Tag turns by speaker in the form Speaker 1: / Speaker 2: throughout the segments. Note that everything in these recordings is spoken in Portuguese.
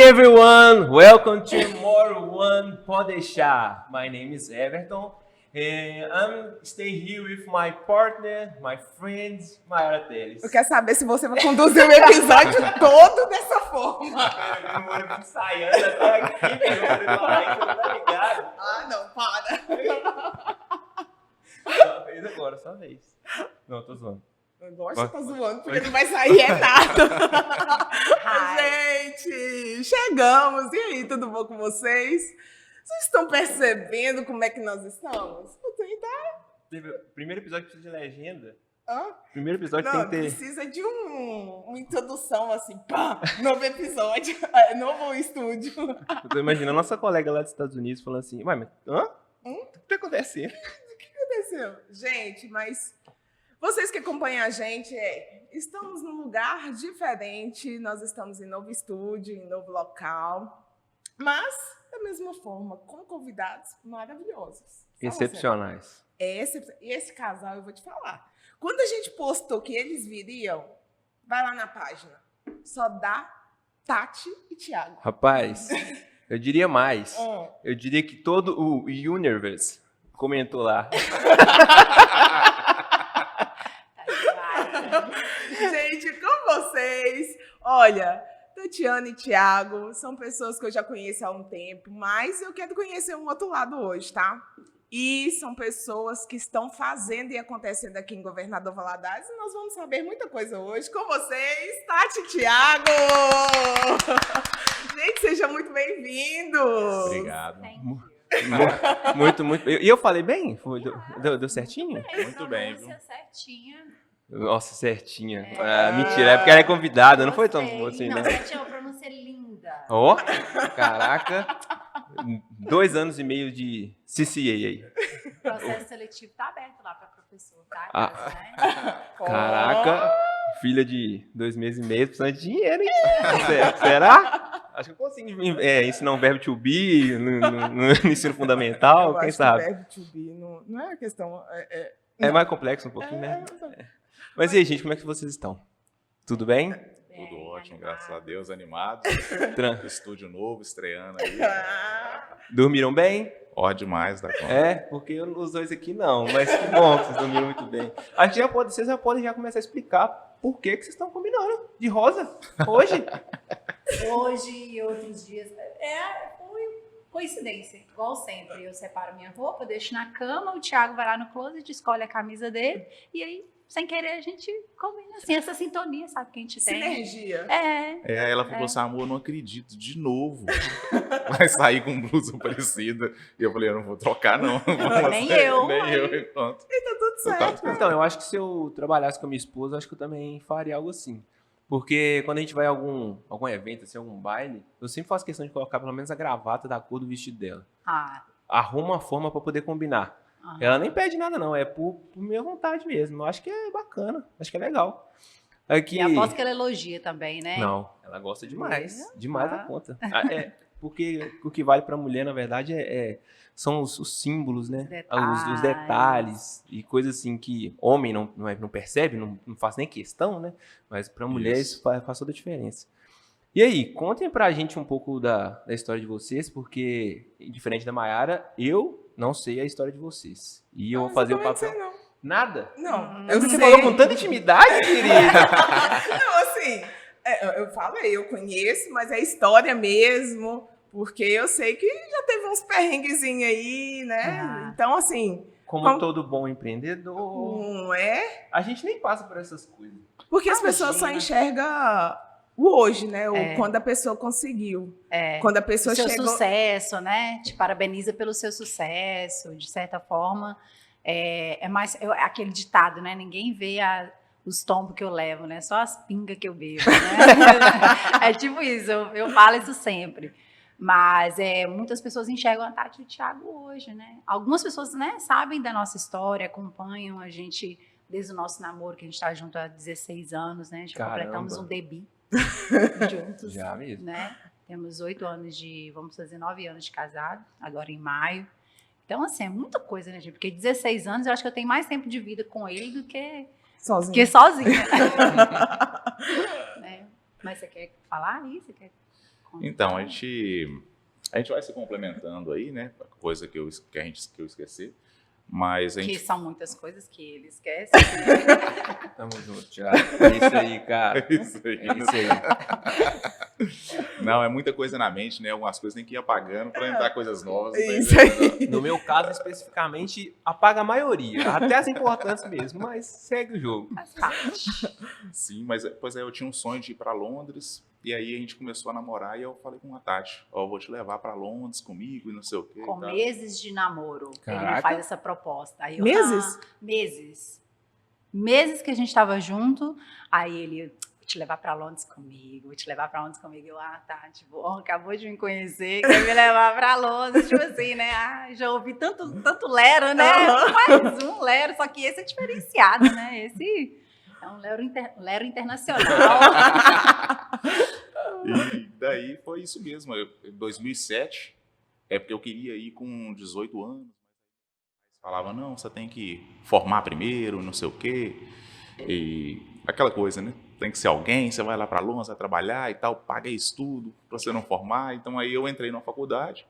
Speaker 1: everyone, welcome to more one Podeixar. My name is Everton and I'm staying here with my partner, my friend, Mayara Teles.
Speaker 2: Eu quero saber se você vai conduzir o episódio todo dessa forma.
Speaker 1: Eu ensaiando até aqui, tá ligado?
Speaker 2: Ah, não, para.
Speaker 1: Só vez agora, só vez. Não, tô zoando.
Speaker 2: Eu gosto de tá zoando, porque não vai sair nada. Gente, chegamos. E aí, tudo bom com vocês? Vocês estão percebendo como é que nós estamos?
Speaker 1: Primeiro episódio precisa de legenda.
Speaker 2: Hã?
Speaker 1: Primeiro episódio
Speaker 2: Não,
Speaker 1: tem que ter...
Speaker 2: precisa de uma introdução assim, pá, novo episódio, novo estúdio.
Speaker 1: Eu tô imaginando a nossa colega lá dos Estados Unidos falando assim, ué, mas hã? O que tá acontecendo?
Speaker 2: O que aconteceu? Gente, mas vocês que acompanham a gente, estamos num lugar diferente, nós estamos em novo estúdio, em novo local, mas da mesma forma, com convidados maravilhosos.
Speaker 1: Excepcionais.
Speaker 2: E esse casal, eu vou te falar. Quando a gente postou que eles viriam, vai lá na página. Só dá Tati e Thiago.
Speaker 1: Rapaz, eu diria mais. Eu diria que todo o Universe comentou lá.
Speaker 2: Gente, com vocês, olha, Tatiana e Thiago são pessoas que eu já conheço há um tempo, mas eu quero conhecer um outro lado hoje, tá? E são pessoas que estão fazendo e acontecendo aqui em Governador Valadares e nós vamos saber muita coisa hoje com vocês, Tati e Thiago! Gente, sejam muito bem-vindos!
Speaker 3: Obrigado.
Speaker 1: Muito. E eu falei bem? Deu certinho?
Speaker 3: Muito bem, viu?
Speaker 4: Certinha.
Speaker 1: Nossa, certinha. Mentira, é porque ela é convidada, não foi tão boa assim,
Speaker 4: não,
Speaker 1: né?
Speaker 4: certinha, pra não ser linda.
Speaker 1: Ó, caraca. 2 anos e meio de CCA aí.
Speaker 4: O processo seletivo tá aberto lá pra professor, tá? Né?
Speaker 1: Caraca, filha de 2 meses e meio, precisando de dinheiro, hein? Será? Acho que eu consigo ensinar um verbo to be no ensino fundamental,
Speaker 2: Eu
Speaker 1: quem
Speaker 2: acho
Speaker 1: sabe?
Speaker 2: que o verbo to be não é a questão...
Speaker 1: É mais complexo um pouquinho, né? Mas e aí, gente, como é que vocês estão? Tudo bem?
Speaker 3: Tudo ótimo, graças a Deus, animado. Estúdio novo, estreando aí.
Speaker 1: Dormiram bem?
Speaker 3: Ó, demais da conta.
Speaker 1: É, porque os dois aqui não, mas que bom que vocês dormiram muito bem. Acho que vocês já podem começar a explicar por que vocês estão combinando de rosa hoje.
Speaker 4: Hoje e outros dias. Foi coincidência, igual sempre. Eu separo minha roupa, deixo na cama, o Thiago vai lá no closet, escolhe a camisa dele e aí, sem querer, a gente combina assim, essa sintonia, sabe, que a gente tem.
Speaker 2: Sinergia.
Speaker 3: Ela falou assim, amor, eu não acredito, de novo. Vai sair com blusa parecida. E eu falei, eu não vou trocar, não.
Speaker 4: Nem eu.
Speaker 3: Nem eu, e pronto.
Speaker 2: E tá tudo certo.
Speaker 1: Então, eu acho que se eu trabalhasse com a minha esposa, acho que eu também faria algo assim. Porque quando a gente vai a algum evento, assim, algum baile, eu sempre faço questão de colocar pelo menos a gravata da cor do vestido dela. Arruma uma forma pra poder combinar. Ela nem pede nada, não. É por minha vontade mesmo. Eu acho que é bacana. Acho que é legal. Aqui...
Speaker 4: E aposto que ela elogia também, né?
Speaker 1: Não, ela gosta demais. Demais da conta. Porque o que vale pra mulher, na verdade, são os símbolos, né? Os detalhes e coisas assim que homem não percebe, não faz nem questão, né? Mas pra mulher isso faz toda a diferença. E aí, contem pra gente um pouco da história de vocês, porque, diferente da Mayara, eu não sei a história de vocês. E eu vou fazer o papel...
Speaker 2: Não.
Speaker 1: Nada?
Speaker 2: Não.
Speaker 1: Você falou com tanta intimidade, querida.
Speaker 2: Não, assim, eu falei, eu conheço, mas é história mesmo, porque eu sei que já teve uns perrenguezinhos aí, né? Então, assim...
Speaker 1: Como todo bom empreendedor...
Speaker 2: Não é?
Speaker 1: A gente nem passa por essas coisas.
Speaker 2: Porque as pessoas só enxergam o hoje, né? O quando a pessoa conseguiu. Quando a pessoa
Speaker 4: o seu
Speaker 2: chegou...
Speaker 4: sucesso, né? Te parabeniza pelo seu sucesso, de certa forma. Mais aquele ditado, né? Ninguém vê os tombos que eu levo, né? Só as pingas que eu bebo, né? É tipo isso, eu falo isso sempre. Mas muitas pessoas enxergam a Tati e o Thiago hoje, né? Algumas pessoas, né, sabem da nossa história, acompanham a gente desde o nosso namoro, que a gente está junto há 16 anos, né? Já completamos um debut juntos.
Speaker 1: Já mesmo.
Speaker 4: Né? Temos 8 anos vamos fazer 9 anos de casado, agora em maio. Então, assim, é muita coisa, né, gente? Porque 16 anos eu acho que eu tenho mais tempo de vida com ele do que sozinha. Né? Mas você quer falar aí? Você quer
Speaker 3: Então, a gente vai se complementando aí, né? Coisa que eu esqueci. Mas a gente...
Speaker 4: Que são muitas coisas que ele esquece.
Speaker 1: Tamo junto, Thiago. É isso aí, cara.
Speaker 3: É isso aí.
Speaker 1: É isso aí.
Speaker 3: Não, é muita coisa na mente, né? Algumas coisas tem que ir apagando para entrar coisas novas.
Speaker 2: Isso aí.
Speaker 1: No meu caso, especificamente, apaga a maioria. Até as importantes mesmo, mas segue o jogo.
Speaker 4: Faz parte.
Speaker 3: Sim, mas pois é, eu tinha um sonho de ir para Londres. E aí a gente começou a namorar e eu falei com a Tati, vou te levar para Londres comigo e não sei o quê.
Speaker 4: Com
Speaker 3: e tal.
Speaker 4: meses de namoro, ele
Speaker 1: Caraca.
Speaker 4: me faz essa proposta. Aí eu,
Speaker 2: Meses?
Speaker 4: Meses. Meses que a gente estava junto, aí ele, vou te levar para Londres comigo, vou te levar para Londres comigo. Eu, tá, tipo, acabou de me conhecer, quer me levar para Londres, tipo assim, né? Já ouvi tanto lero, né? Mais um lero, só que esse é diferenciado, né? Esse é um lero internacional.
Speaker 3: E daí foi isso mesmo. Em 2007, é porque eu queria ir com 18 anos. Falava, não, você tem que formar primeiro, não sei o quê. E aquela coisa, né? Tem que ser alguém, você vai lá para Londres, vai trabalhar e tal, paga estudo para você não formar. Então aí eu entrei na faculdade,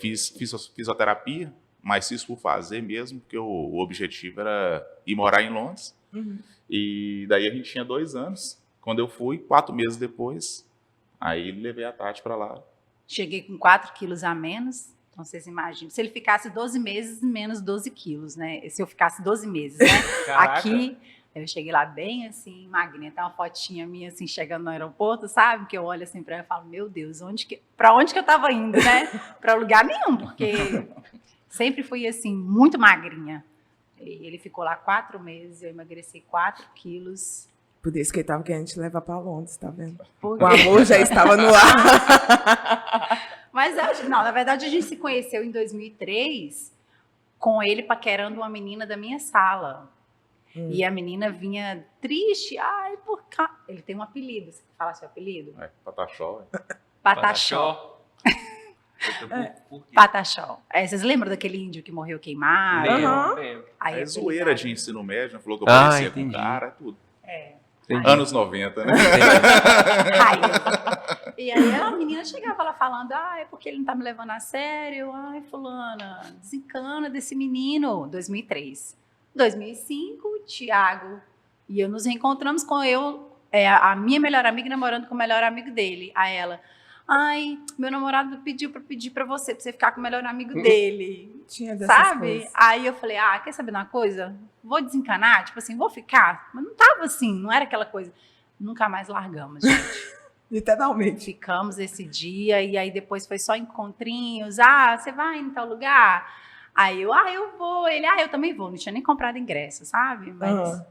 Speaker 3: fiz fisioterapia, mas fiz por fazer mesmo, porque o objetivo era ir morar em Londres.
Speaker 2: Uhum.
Speaker 3: E daí a gente tinha 2 anos. Quando eu fui, 4 meses depois, aí levei a Tati para lá.
Speaker 4: Cheguei com 4 quilos a menos. Então, vocês imaginam. Se ele ficasse 12 meses, menos 12 quilos, né? Se eu ficasse 12 meses, né?
Speaker 1: Caraca.
Speaker 4: Aqui, eu cheguei lá bem, assim, magrinha. Tem uma fotinha minha, assim, chegando no aeroporto, sabe? Que eu olho assim pra ela e falo, meu Deus, pra onde que eu tava indo, né? Pra lugar nenhum, porque sempre fui, assim, muito magrinha. E ele ficou lá 4 meses, eu emagreci 4 quilos.
Speaker 2: Por isso que ele tava querendo te levar para Londres, tá vendo?
Speaker 4: Porque...
Speaker 2: O amor já estava no ar.
Speaker 4: Mas, não, na verdade, a gente se conheceu em 2003 com ele paquerando uma menina da minha sala. E a menina vinha triste. Ai, por cá. Ele tem um apelido. Você fala seu apelido?
Speaker 3: Pataxó.
Speaker 4: Pataxó.
Speaker 1: Por quê?
Speaker 4: Pataxó. Vocês lembram daquele índio que morreu queimado?
Speaker 2: Aham.
Speaker 1: Lembro.
Speaker 4: Aí
Speaker 3: É
Speaker 4: eu
Speaker 3: zoeira
Speaker 4: falei,
Speaker 3: de ensino médio, né? Falou que eu
Speaker 1: Ah,
Speaker 3: parecia com
Speaker 1: entendi.
Speaker 3: cara, tudo.
Speaker 1: Entendi.
Speaker 3: Anos 90, né?
Speaker 4: raiva. E aí a menina chegava lá falando, é porque ele não tá me levando a sério. Ai, fulana, desencana desse menino. 2003. 2005, o Thiago e eu nos reencontramos com a minha melhor amiga namorando com o melhor amigo dele. Aí ela, ai, meu namorado pediu pra você ficar com o melhor amigo dele.
Speaker 2: Tinha dessas
Speaker 4: Sabe?
Speaker 2: coisas.
Speaker 4: Aí eu falei, quer saber de uma coisa? Vou desencanar, tipo assim, vou ficar. Mas não tava assim, não era aquela coisa. Nunca mais largamos, gente.
Speaker 2: Literalmente.
Speaker 4: Ficamos esse dia e aí depois foi só encontrinhos. Você vai em tal lugar? Aí eu vou. Ele, eu também vou. Não tinha nem comprado ingresso, sabe? Mas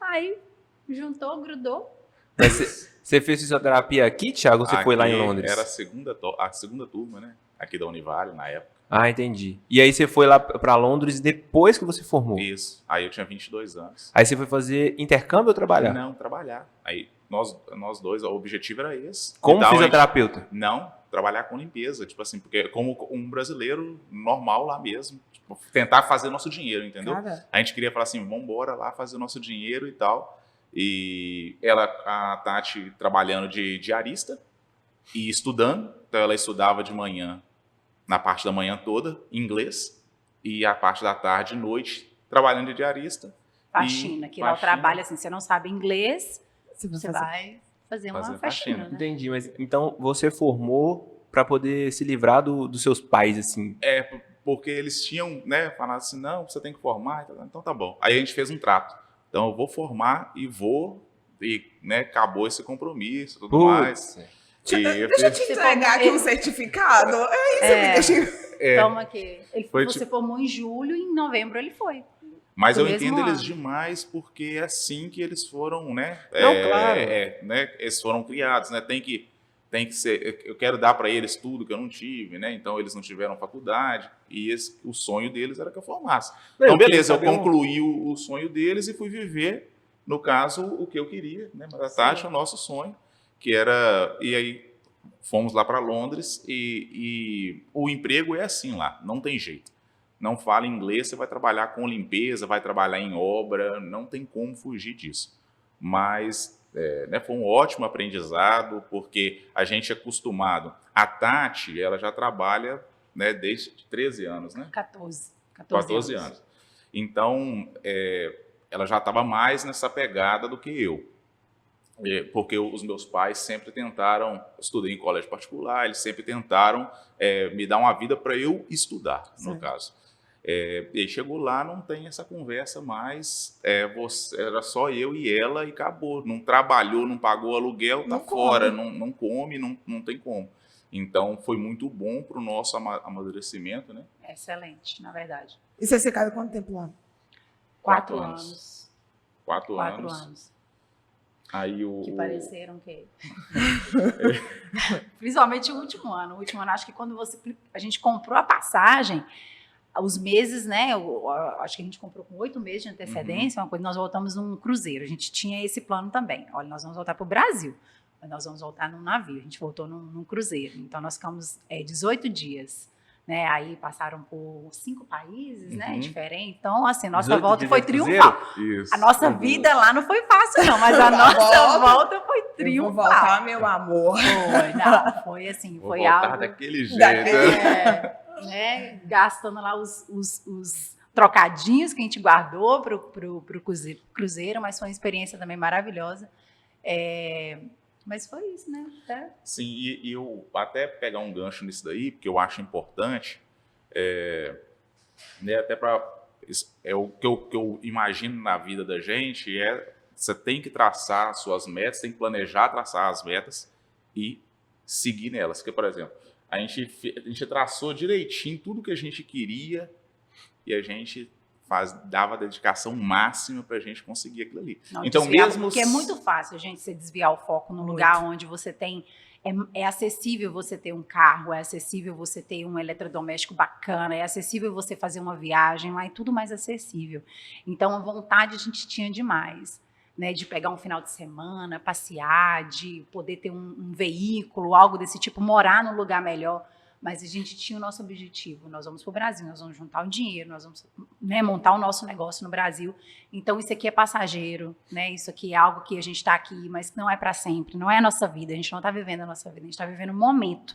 Speaker 4: aí juntou, grudou.
Speaker 1: Mas você fez fisioterapia aqui, Thiago, ou você foi lá em Londres?
Speaker 3: Era a segunda turma, né? Aqui da Univale, na época.
Speaker 1: Ah, entendi. E aí você foi lá pra Londres depois que você formou?
Speaker 3: Isso. Aí eu tinha 22 anos.
Speaker 1: Aí você foi fazer intercâmbio ou trabalhar?
Speaker 3: Não, trabalhar. Aí nós dois, o objetivo era esse.
Speaker 1: Como
Speaker 3: Então,
Speaker 1: fisioterapeuta?
Speaker 3: Não, trabalhar com limpeza. Tipo assim, porque como um brasileiro normal lá mesmo. Tipo, tentar fazer nosso dinheiro, entendeu?
Speaker 2: Cara.
Speaker 3: A gente queria falar assim, vamos embora lá fazer nosso dinheiro e tal. E a Tati trabalhando de diarista e estudando. Então ela estudava de manhã, na parte da manhã toda, inglês. E a parte da tarde e noite, trabalhando de diarista.
Speaker 4: Faxina, que lá o trabalho, assim, você não sabe inglês, você vai fazer uma
Speaker 3: Fazer
Speaker 4: faxina,
Speaker 3: faxina.
Speaker 4: né?
Speaker 1: Entendi, mas então você formou pra poder se livrar dos seus pais, assim.
Speaker 3: Porque eles tinham, né, falado assim, não, você tem que formar, então tá bom. Aí a gente fez um trato. Então eu vou formar e né, acabou esse compromisso e tudo mais.
Speaker 2: Deixa eu te entregar aqui um certificado. É isso, me deixa...
Speaker 4: Toma aqui. Você formou em julho e em novembro ele foi.
Speaker 3: Mas
Speaker 4: Do
Speaker 3: eu
Speaker 4: mesmo
Speaker 3: entendo eles
Speaker 4: ano.
Speaker 3: demais porque é assim que eles foram, né?
Speaker 1: Não, claro.
Speaker 3: Né, eles foram criados, né? Tem que ser. Eu quero dar para eles tudo que eu não tive, né? Então eles não tiveram faculdade e o sonho deles era que eu formasse.
Speaker 1: Não,
Speaker 3: Então beleza, eu
Speaker 1: queria saber
Speaker 3: concluí o sonho deles e fui viver, no caso, o que eu queria, né? Mas a Tati, o nosso sonho, que era. E aí fomos lá para Londres e o emprego é assim lá, não tem jeito. Não fala inglês, você vai trabalhar com limpeza, vai trabalhar em obra, não tem como fugir disso. Mas né, foi um ótimo aprendizado, porque a gente é acostumado. A Tati, ela já trabalha, né, desde 13 anos, né?
Speaker 4: 14
Speaker 3: anos. Então, ela já estava mais nessa pegada do que eu. Porque os meus pais sempre tentaram, estudei em colégio particular, eles sempre tentaram me dar uma vida para eu estudar, no caso. E aí chegou lá, não tem essa conversa mais, era só eu e ela e acabou. Não trabalhou, não pagou aluguel, tá fora, não come, não tem como. Então, foi muito bom para o nosso amadurecimento, né?
Speaker 4: Excelente, na verdade.
Speaker 2: E vocês ficaram quanto tempo lá?
Speaker 4: 4 anos.
Speaker 3: 4 anos. Aí
Speaker 4: que pareceram que... Principalmente o último ano. O último ano, acho que quando a gente comprou a passagem, os meses, né? Acho que a gente comprou com 8 meses de antecedência, uma coisa, nós voltamos num cruzeiro. A gente tinha esse plano também. Olha, nós vamos voltar para o Brasil, mas nós vamos voltar num navio. A gente voltou num cruzeiro. Então, nós ficamos 18 dias. Né, aí passaram por 5 países, né, diferentes. Então, assim, nossa volta foi triunfal. A nossa vida lá não foi fácil, não, mas a nossa volta foi triunfal.
Speaker 2: Eu vou voltar, meu amor.
Speaker 4: Foi assim,
Speaker 3: vou
Speaker 4: foi
Speaker 3: voltar
Speaker 4: algo...
Speaker 3: daquele jeito.
Speaker 4: Né, gastando lá os trocadinhos que a gente guardou pro cruzeiro, mas foi uma experiência também maravilhosa. Mas foi isso, né?
Speaker 3: Sim, e eu até pegar um gancho nisso daí, porque eu acho importante, né, até para o que eu imagino na vida da gente você tem que traçar suas metas, tem que planejar, traçar as metas e seguir nelas. Porque, por exemplo, a gente traçou direitinho tudo que a gente queria e a gente dava dedicação máxima para a gente conseguir aquilo ali.
Speaker 4: Não,
Speaker 3: então,
Speaker 4: porque é muito fácil, gente, você desviar o foco num lugar onde você tem... É acessível você ter um carro, é acessível você ter um eletrodoméstico bacana, é acessível você fazer uma viagem, lá é tudo mais acessível. Então, a vontade a gente tinha demais, né, de pegar um final de semana, passear, de poder ter um veículo, algo desse tipo, morar num lugar melhor. Mas a gente tinha o nosso objetivo, nós vamos para o Brasil, nós vamos juntar o dinheiro, nós vamos, né, montar o nosso negócio no Brasil. Então, isso aqui é passageiro, né? Isso aqui é algo que a gente está aqui, mas não é para sempre, não é a nossa vida, a gente não está vivendo a nossa vida, a gente está vivendo um momento.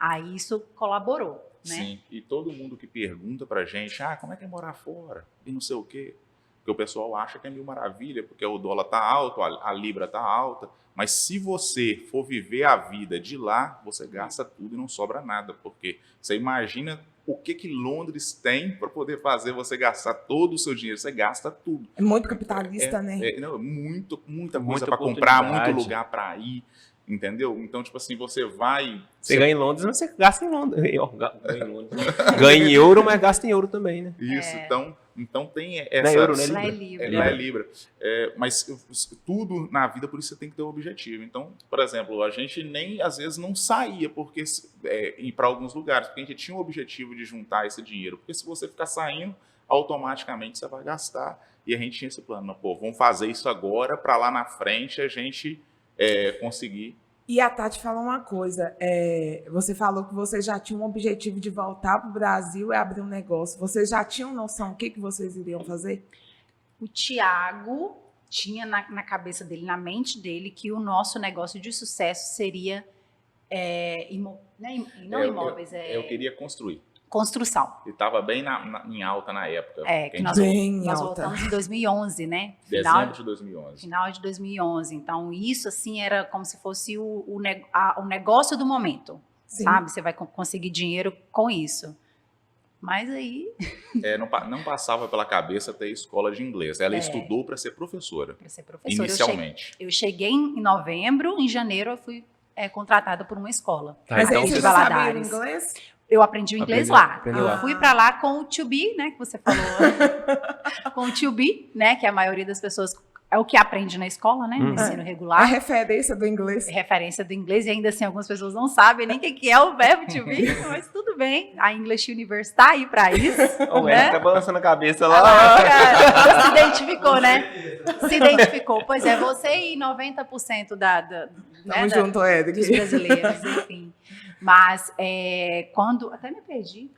Speaker 4: Aí isso colaborou, né?
Speaker 3: Sim, e todo mundo que pergunta para a gente, como é que é morar fora? E não sei o quê. Porque o pessoal acha que é mil maravilha, porque o dólar está alto, a libra está alta. Mas se você for viver a vida de lá, você gasta tudo e não sobra nada. Porque você imagina o que Londres tem para poder fazer você gastar todo o seu dinheiro. Você gasta tudo.
Speaker 2: É muito capitalista, né?
Speaker 3: Muita coisa para comprar, muito lugar para ir. Entendeu? Então, tipo assim, você vai...
Speaker 1: Você ganha em Londres, mas você gasta em Londres. Ganha em euro, mas gasta em euro também, né?
Speaker 3: Isso, então tem essa...
Speaker 1: Não é euro, né?
Speaker 4: Lá é Libra.
Speaker 3: Lá é Libra. Mas tudo na vida, por isso você tem que ter um objetivo. Então, por exemplo, a gente nem, às vezes, não saía ir para alguns lugares, porque a gente tinha um objetivo de juntar esse dinheiro. Porque se você ficar saindo, automaticamente você vai gastar. E a gente tinha esse plano, vamos fazer isso agora, para lá na frente a gente conseguir.
Speaker 2: E a Tati falou uma coisa, você falou que vocês já tinham um objetivo de voltar para o Brasil e abrir um negócio. Vocês já tinham noção do que vocês iriam fazer?
Speaker 4: O Tiago tinha na cabeça dele, na mente dele, que o nosso negócio de sucesso seria imóveis.
Speaker 3: Eu queria construir.
Speaker 4: Construção.
Speaker 3: E estava bem em alta na época.
Speaker 4: Nós voltamos em 2011, né?
Speaker 3: Dezembro de 2011.
Speaker 4: Final de 2011. Então, isso, assim, era como se fosse o negócio do momento. Sim. Sabe? Você vai conseguir dinheiro com isso. Mas aí...
Speaker 3: não passava pela cabeça ter escola de inglês. Ela estudou para ser professora.
Speaker 4: Para ser professora.
Speaker 3: Inicialmente.
Speaker 4: Eu cheguei em novembro, em janeiro eu fui contratada por uma escola.
Speaker 2: Mas então, você sabia inglês?
Speaker 4: Eu aprendi o inglês lá. Eu fui para lá com o to be, né, que você falou. Com o to be, né, que a maioria das pessoas é o que aprende na escola, né, no ensino regular.
Speaker 2: A referência do inglês.
Speaker 4: Referência do inglês, e ainda assim algumas pessoas não sabem nem o que é o verbo to be, mas tudo bem. A English Universe está aí para isso.
Speaker 1: Né? Tá balançando a cabeça lá.
Speaker 4: Cara, se identificou, né? Se identificou. Pois é, você e 90% dos brasileiros, enfim. Mas quando... Até me perdi.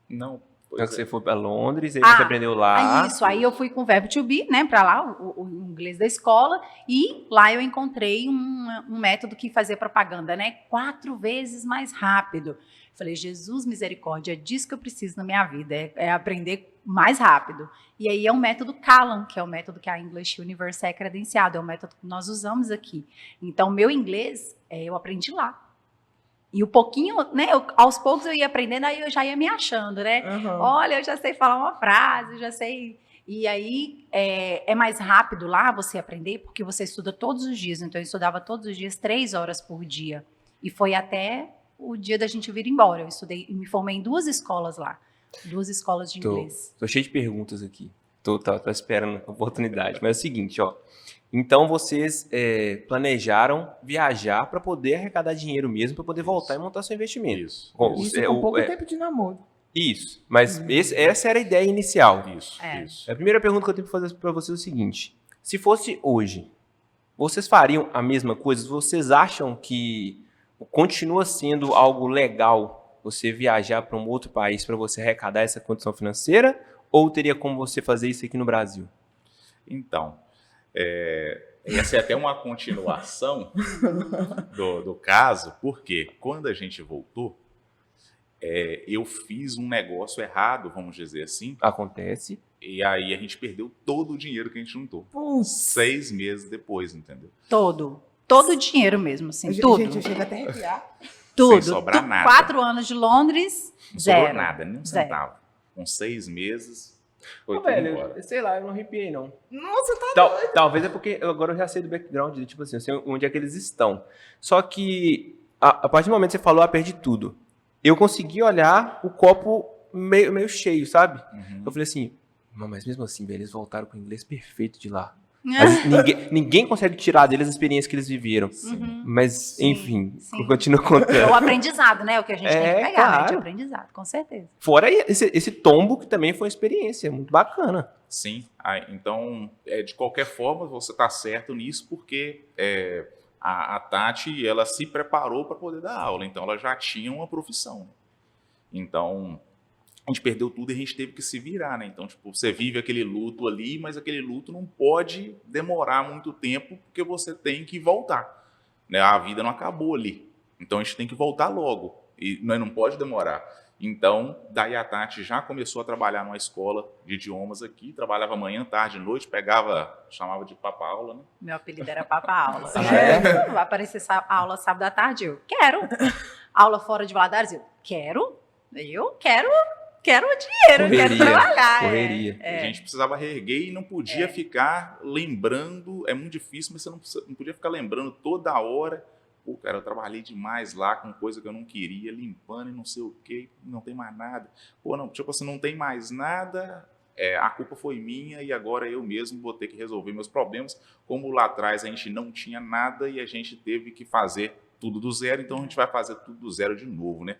Speaker 3: Não.
Speaker 1: Então você foi para Londres, aí você aprendeu lá.
Speaker 4: Isso, aí eu fui com o verbo to be, né, para lá, o inglês da escola, e lá eu encontrei um método que fazia propaganda, né, 4 vezes mais rápido. Falei, Jesus, misericórdia, é disso que eu preciso na minha vida, é aprender mais rápido. E aí é um método Kalan, que é o método que a English Universe é credenciado, é o método que nós usamos aqui. Então, meu inglês, eu aprendi lá. E o pouquinho, né, aos poucos eu ia aprendendo, aí eu já ia me achando, né? Olha, eu já sei falar uma frase, eu já sei. E aí é mais rápido lá você aprender, porque você estuda todos os dias. Então eu estudava todos os dias 3 horas por dia. E foi até o dia da gente vir embora. Eu estudei, me formei em 2 escolas lá. 2 escolas de inglês.
Speaker 1: Tô cheio de perguntas aqui. Tô esperando a oportunidade. Mas é o seguinte, ó. Então, vocês planejaram viajar para poder arrecadar dinheiro mesmo, para poder voltar e montar seu investimento.
Speaker 3: Isso.
Speaker 2: Isso com pouco tempo de namoro.
Speaker 1: Isso. Mas essa era a ideia inicial.
Speaker 3: Isso.
Speaker 1: A primeira pergunta que eu tenho que fazer para vocês é o seguinte. Se fosse hoje, vocês fariam a mesma coisa? Vocês acham que continua sendo algo legal você viajar para um outro país para você arrecadar essa condição financeira? Ou teria como você fazer isso aqui no Brasil?
Speaker 3: Então, essa é até uma continuação do caso, porque quando a gente voltou, eu fiz um negócio errado, vamos dizer assim.
Speaker 1: Acontece.
Speaker 3: E aí a gente perdeu todo o dinheiro que a gente juntou. 6 meses depois, entendeu?
Speaker 4: Todo o dinheiro mesmo, assim, tudo.
Speaker 2: Gente, eu chego até a arrepiar.
Speaker 4: Tudo.
Speaker 3: Sem sobrar nada.
Speaker 4: 4 anos de Londres,
Speaker 3: Não
Speaker 4: zero.
Speaker 3: sobrou nada, nem um centavo. Com 6 meses, foi tudo embora.
Speaker 1: Sei lá, eu não arrepiei, não.
Speaker 2: Nossa, tá
Speaker 1: Talvez é porque agora eu já sei do background, tipo assim, eu sei onde é que eles estão. Só que, a partir do momento que você falou, perdi tudo. Eu consegui olhar o copo meio cheio, sabe? Eu falei assim, mas mesmo assim, velho, eles voltaram com o inglês perfeito de lá. Mas ninguém consegue tirar deles a experiência que eles viveram. Mas, enfim, continua contando.
Speaker 4: É o aprendizado, né? O que a gente tem que pegar,
Speaker 1: claro.
Speaker 4: né? De aprendizado, com certeza.
Speaker 1: Fora esse tombo, que também foi uma experiência muito bacana.
Speaker 3: Sim, então, de qualquer forma, você está certo nisso, porque a Tati, ela se preparou para poder dar aula, então ela já tinha uma profissão. Então, a gente perdeu tudo e a gente teve que se virar, né? Então, tipo, você vive aquele luto ali, mas aquele luto não pode demorar muito tempo, porque você tem que voltar, né? A vida não acabou ali, então a gente tem que voltar logo, e não pode demorar. Então, daí a Tati já começou a trabalhar numa escola de idiomas aqui, trabalhava manhã, tarde, noite, chamava de papa-aula, né?
Speaker 4: Meu apelido era papa-aula.
Speaker 1: É?
Speaker 4: Vai aparecer aula sábado à tarde, eu quero. Aula fora de Valadares, eu quero dinheiro, quero trabalhar.
Speaker 1: Correria.
Speaker 3: A gente precisava reerguer e não podia ficar lembrando, é muito difícil, mas você não podia ficar lembrando toda hora. Pô, cara, eu trabalhei demais lá com coisa que eu não queria, limpando e não sei o quê, não tem mais nada. Pô, não, tipo assim, não tem mais nada, a culpa foi minha e agora eu mesmo vou ter que resolver meus problemas. Como lá atrás a gente não tinha nada e a gente teve que fazer tudo do zero, então a gente vai fazer tudo do zero de novo, né?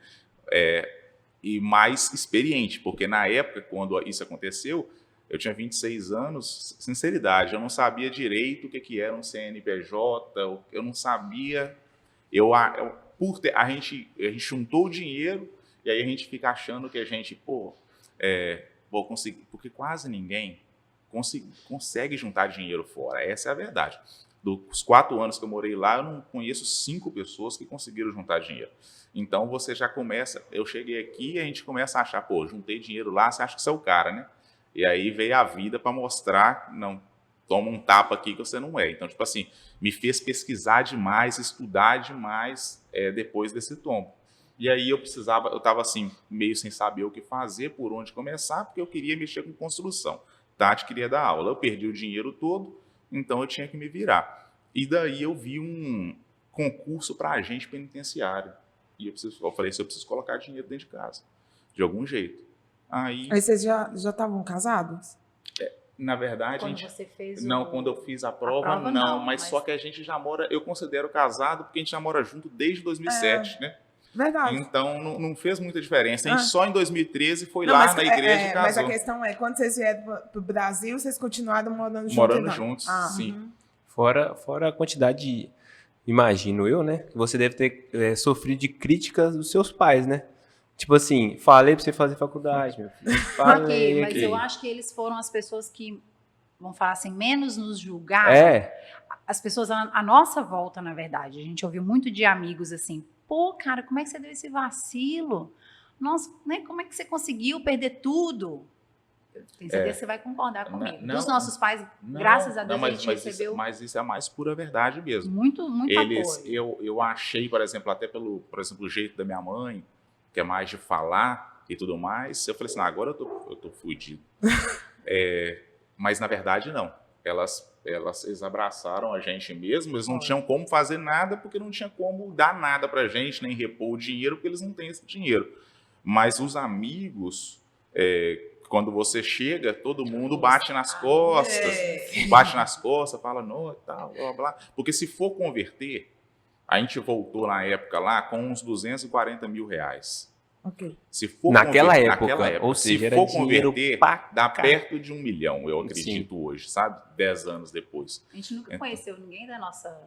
Speaker 3: E mais experiente, porque na época, quando isso aconteceu, eu tinha 26 anos, sinceridade, eu não sabia direito o que era um CNPJ, eu não sabia, a gente juntou o dinheiro, e aí a gente fica achando que a gente, vou conseguir, porque quase ninguém consegue juntar dinheiro fora, essa é a verdade. Dos 4 anos que eu morei lá, eu não conheço 5 pessoas que conseguiram juntar dinheiro. Então você já começa, eu cheguei aqui e a gente começa a achar, juntei dinheiro lá, você acha que você é o cara, né? E aí veio a vida para mostrar, não, toma um tapa aqui que você não é. Então, tipo assim, me fez pesquisar demais, estudar demais depois desse tombo. E aí eu estava assim, meio sem saber o que fazer, por onde começar, porque eu queria mexer com construção. Tati queria dar aula, eu perdi o dinheiro todo, então eu tinha que me virar. E daí eu vi um concurso para agente penitenciário. E eu falei, eu preciso colocar dinheiro dentro de casa, de algum jeito. Aí
Speaker 2: vocês já estavam casados?
Speaker 3: Na verdade, quando eu fiz a prova, não, mas só que a gente já mora, eu considero casado porque a gente já mora junto desde 2007, né?
Speaker 2: Verdade.
Speaker 3: Então não fez muita diferença. A gente só em 2013 foi lá na igreja e casou.
Speaker 2: Mas a questão é, quando vocês vieram para o Brasil, vocês continuaram morando juntos?
Speaker 3: Morando juntos, sim.
Speaker 1: Fora a quantidade de, imagino eu, né? Que você deve ter sofrido de críticas dos seus pais, né? Tipo assim, falei pra você fazer faculdade, meu filho. Falei
Speaker 4: Mas
Speaker 1: aqui.
Speaker 4: eu acho que eles foram as pessoas que, vamos falar assim, menos nos julgaram. As pessoas à nossa volta, na verdade. A gente ouviu muito de amigos assim, pô, cara, como é que você deu esse vacilo? Nossa, né, como é que você conseguiu perder tudo? Eu tenho certeza que você vai concordar comigo. Dos nossos pais, graças a Deus, a gente recebeu...
Speaker 3: Mas isso é a mais pura verdade mesmo.
Speaker 4: Muito apoio.
Speaker 3: Eu achei, por exemplo, até pelo o jeito da minha mãe, que é mais de falar e tudo mais, eu falei assim, agora eu tô fudido. Mas, na verdade, não. Eles abraçaram a gente mesmo, eles não tinham como fazer nada, porque não tinha como dar nada pra gente, nem repor o dinheiro, porque eles não têm esse dinheiro. Mas os amigos, quando você chega, todo mundo bate nas costas, fala, não, tal, blá, blá. Porque se for converter, a gente voltou na época lá com uns 240 mil reais.
Speaker 2: Okay.
Speaker 3: Se for
Speaker 1: naquela época, ou seja,
Speaker 3: se for converter, dá perto de 1 milhão, eu acredito. Sim. Hoje, sabe? 10 anos depois.
Speaker 4: A gente nunca conheceu ninguém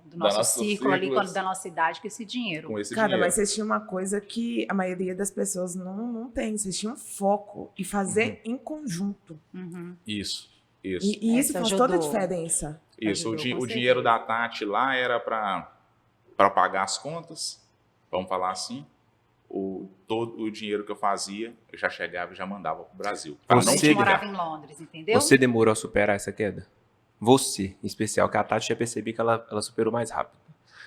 Speaker 4: do nosso círculo ali, da nossa idade, com esse dinheiro.
Speaker 2: Mas vocês tinham uma coisa que a maioria das pessoas não tem. Vocês tinham foco e fazer em conjunto.
Speaker 3: Isso.
Speaker 2: E isso faz toda a diferença.
Speaker 3: Isso. O dinheiro da Tati lá era para pagar as contas, vamos falar assim. Todo o dinheiro que eu fazia, eu já chegava e já mandava para o Brasil.
Speaker 4: A gente morava em Londres, entendeu?
Speaker 1: Você demorou a superar essa queda? Você, em especial, que a Tati já percebi que ela superou mais rápido.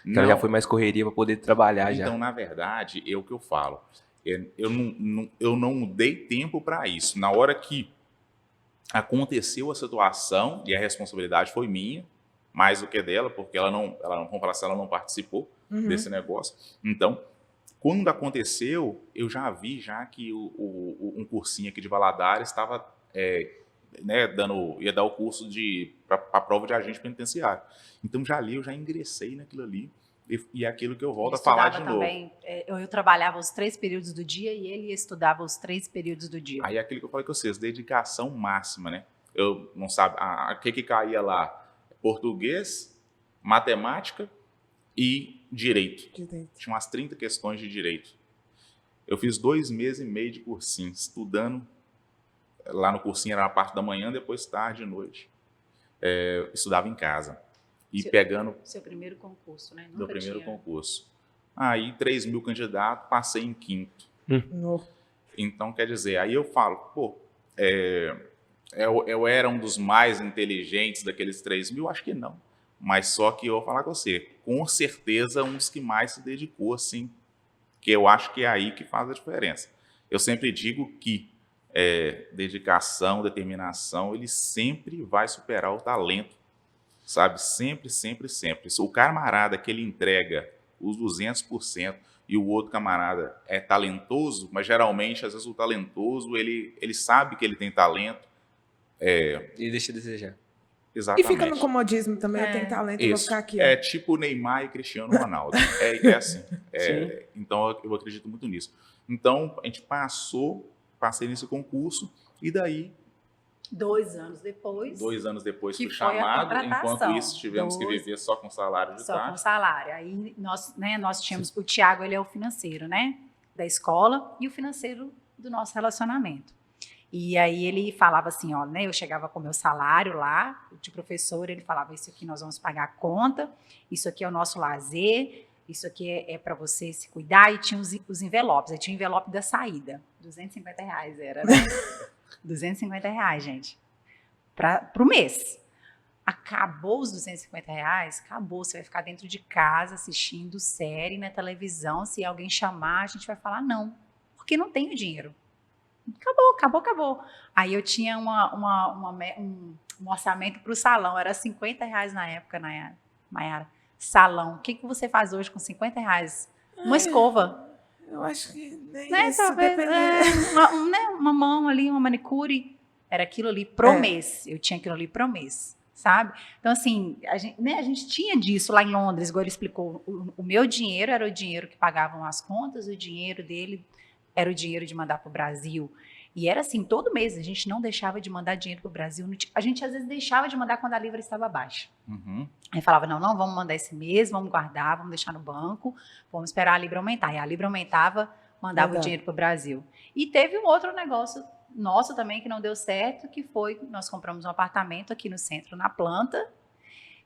Speaker 1: Que ela já foi mais correria para poder trabalhar já.
Speaker 3: Então, na verdade, é o que eu falo. Eu não dei tempo para isso. Na hora que aconteceu a situação, e a responsabilidade foi minha, mais do que dela, porque ela não participou desse negócio. Então, quando aconteceu, eu já vi que um cursinho aqui de Valadares estava ia dar o curso para a prova de agente penitenciário. Então, eu já ingressei naquilo ali. E é aquilo que eu volto a falar de novo.
Speaker 4: Eu trabalhava os 3 períodos do dia e ele estudava os 3 períodos do dia.
Speaker 3: Aí é aquilo que eu falei com vocês, dedicação máxima, né? Eu não sabe, o que caía lá? Português, matemática e direito. Tinha umas 30 questões de direito. Eu fiz 2 meses e meio de cursinho, estudando. Lá no cursinho era a parte da manhã, depois tarde e noite. Estudava em casa. E pegando...
Speaker 4: Seu primeiro concurso, né?
Speaker 3: Meu primeiro concurso. Aí, 3 mil candidatos, passei em 5º. Então, quer dizer, aí eu falo, pô, eu era um dos mais inteligentes daqueles 3 mil? Acho que não. Mas só que eu vou falar com você, com certeza um dos que mais se dedicou, assim, que eu acho que é aí que faz a diferença. Eu sempre digo que dedicação, determinação, ele sempre vai superar o talento, sabe? Sempre, sempre, sempre. O camarada que ele entrega os 200% e o outro camarada é talentoso, mas geralmente, às vezes, o talentoso, ele sabe que ele tem talento.
Speaker 1: E deixa de desejar.
Speaker 3: Exatamente.
Speaker 2: E fica no comodismo também, eu tenho talento, eu vou ficar aqui.
Speaker 3: É tipo Neymar e Cristiano Ronaldo. É assim. Então, eu acredito muito nisso. Então, a gente passei nesse concurso, e daí...
Speaker 4: 2 anos depois...
Speaker 3: 2 anos depois fui chamado, enquanto isso tivemos que viver só com salário de
Speaker 4: Só
Speaker 3: Tati.
Speaker 4: com salário. Aí nós tínhamos... O Tiago, ele é o financeiro, né? Da escola, e o financeiro do nosso relacionamento. E aí ele falava assim, ó, né? Eu chegava com o meu salário lá, de professor, ele falava, isso aqui nós vamos pagar a conta, isso aqui é o nosso lazer, isso aqui é para você se cuidar, e tinha os envelopes, aí tinha o envelope da saída, R$250 era, né? R$250, gente, pro mês. Acabou os R$250, acabou, você vai ficar dentro de casa assistindo série na televisão, se alguém chamar, a gente vai falar não, porque não tem o dinheiro. Acabou. Aí eu tinha um orçamento para o salão, era R$50 na época, Mayara. Salão, o que você faz hoje com R$50? Uma escova.
Speaker 2: Eu acho que nem
Speaker 4: né?
Speaker 2: isso,
Speaker 4: Talvez, uma mão ali, uma manicure, era aquilo ali pro mês, eu tinha aquilo ali pro mês, sabe? Então assim, a gente tinha disso lá em Londres, igual ele explicou, o meu dinheiro era o dinheiro que pagavam as contas, o dinheiro dele era o dinheiro de mandar para o Brasil. E era assim, todo mês a gente não deixava de mandar dinheiro para o Brasil. A gente às vezes deixava de mandar quando a Libra estava baixa. Aí falava, não, vamos mandar esse mês, vamos guardar, vamos deixar no banco, vamos esperar a Libra aumentar. E a Libra aumentava, mandava o dinheiro para o Brasil. E teve um outro negócio nosso também que não deu certo, que foi, nós compramos um apartamento aqui no centro, na planta,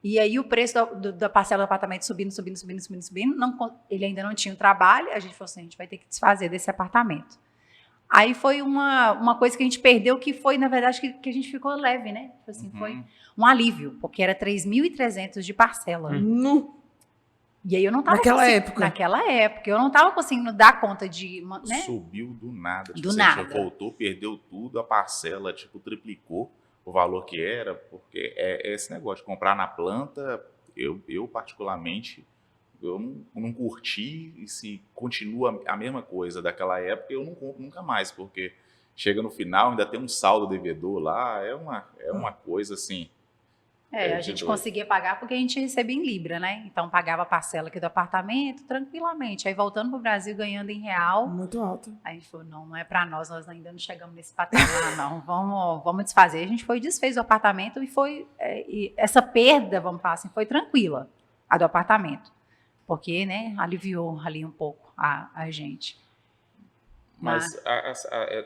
Speaker 4: e aí o preço da parcela do apartamento subindo, ele ainda não tinha um trabalho, a gente falou assim, a gente vai ter que desfazer desse apartamento. Aí foi uma coisa que a gente perdeu, que foi, na verdade, que a gente ficou leve, né? Assim, foi um alívio, porque era 3.300 de parcela. E aí eu não estava Naquela época, eu não estava conseguindo dar conta de... Né?
Speaker 3: Subiu do nada.
Speaker 4: Do nada.
Speaker 3: Voltou, perdeu tudo, a parcela, triplicou o valor que era, porque é esse negócio de comprar na planta, eu particularmente, eu não curti, e se continua a mesma coisa daquela época, eu não compro nunca mais, porque chega no final, ainda tem um saldo devedor lá, é uma coisa assim...
Speaker 4: a gente conseguia pagar porque a gente recebia em Libra, né? Então pagava a parcela aqui do apartamento tranquilamente. Aí voltando para o Brasil ganhando em real.
Speaker 2: Muito alto.
Speaker 4: Aí a gente falou, não é para nós ainda não chegamos nesse patamar, não. Vamos desfazer. A gente foi e desfez o apartamento e foi... e essa perda, vamos falar assim, foi tranquila, a do apartamento. Porque, né, aliviou ali um pouco a gente.
Speaker 3: Mas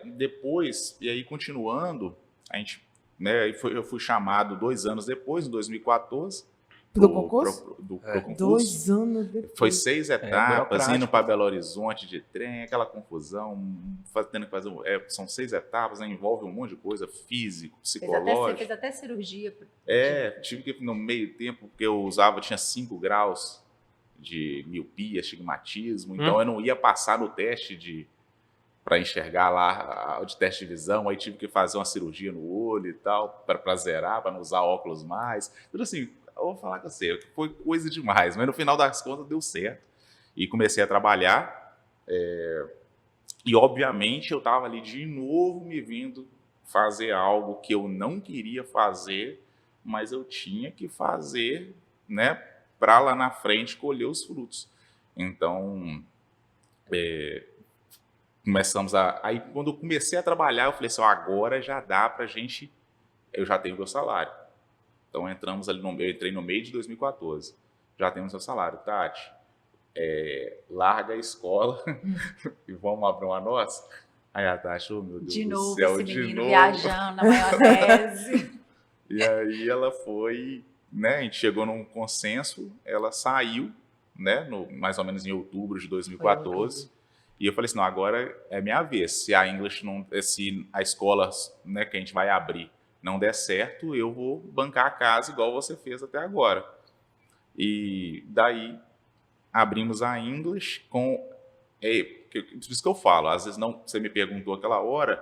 Speaker 3: depois, e aí continuando, a gente... Né, eu fui chamado 2 anos depois, em 2014.
Speaker 2: Pro concurso?
Speaker 3: Pro concurso.
Speaker 2: 2 anos depois.
Speaker 3: Foi 6 etapas, indo para Belo Horizonte de trem, aquela confusão, tendo que fazer. São 6 etapas, né, envolve um monte de coisa, físico, psicológico.
Speaker 4: Fez até cirurgia.
Speaker 3: Tive que ir no meio tempo, porque tinha 5 graus de miopia, astigmatismo, então eu não ia passar no teste para enxergar lá de teste de visão, aí tive que fazer uma cirurgia no olho e tal, para zerar, para não usar óculos mais. Tudo assim, eu vou falar com você, foi coisa demais, mas no final das contas deu certo. E comecei a trabalhar, e obviamente eu estava ali de novo me vindo fazer algo que eu não queria fazer, mas eu tinha que fazer, né, para lá na frente colher os frutos. Então, começamos aí quando eu comecei a trabalhar, eu falei assim, agora já dá pra gente, eu já tenho meu salário. Então entramos ali, eu entrei no meio de 2014, já temos meu salário. Tati, larga a escola e vamos abrir uma nossa? Aí a Tati, meu Deus do céu,
Speaker 4: esse menino viajando na maionese.
Speaker 3: E aí ela foi, né, a gente chegou num consenso, ela saiu, né, mais ou menos em outubro de 2014. E eu falei assim, não, agora é minha vez. Se a English se a escola, né, que a gente vai abrir não der certo, eu vou bancar a casa igual você fez até agora. E daí abrimos a English com... Por isso que eu falo, às vezes você me perguntou aquela hora,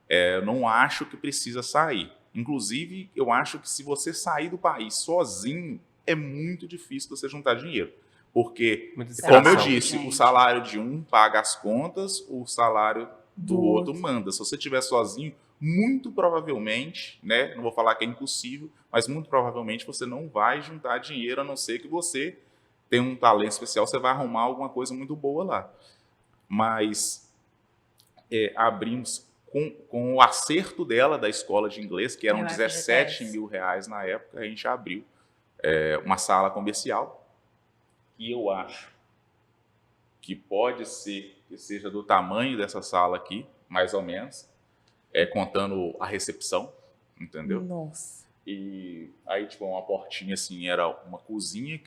Speaker 3: eu não acho que precisa sair. Inclusive, eu acho que se você sair do país sozinho, é muito difícil você juntar dinheiro. Porque, como eu disse, o salário de um paga as contas, o salário do outro manda. Se você estiver sozinho, muito provavelmente, né, não vou falar que é impossível, mas muito provavelmente você não vai juntar dinheiro, a não ser que você tenha um talento especial, você vai arrumar alguma coisa muito boa lá. Mas abrimos com o acerto dela da escola de inglês, que eram 17 mil reais na época, a gente abriu uma sala comercial, que eu acho que pode ser que seja do tamanho dessa sala aqui, mais ou menos, contando a recepção, entendeu?
Speaker 2: Nossa.
Speaker 3: E aí, tipo, uma portinha assim, era uma cozinha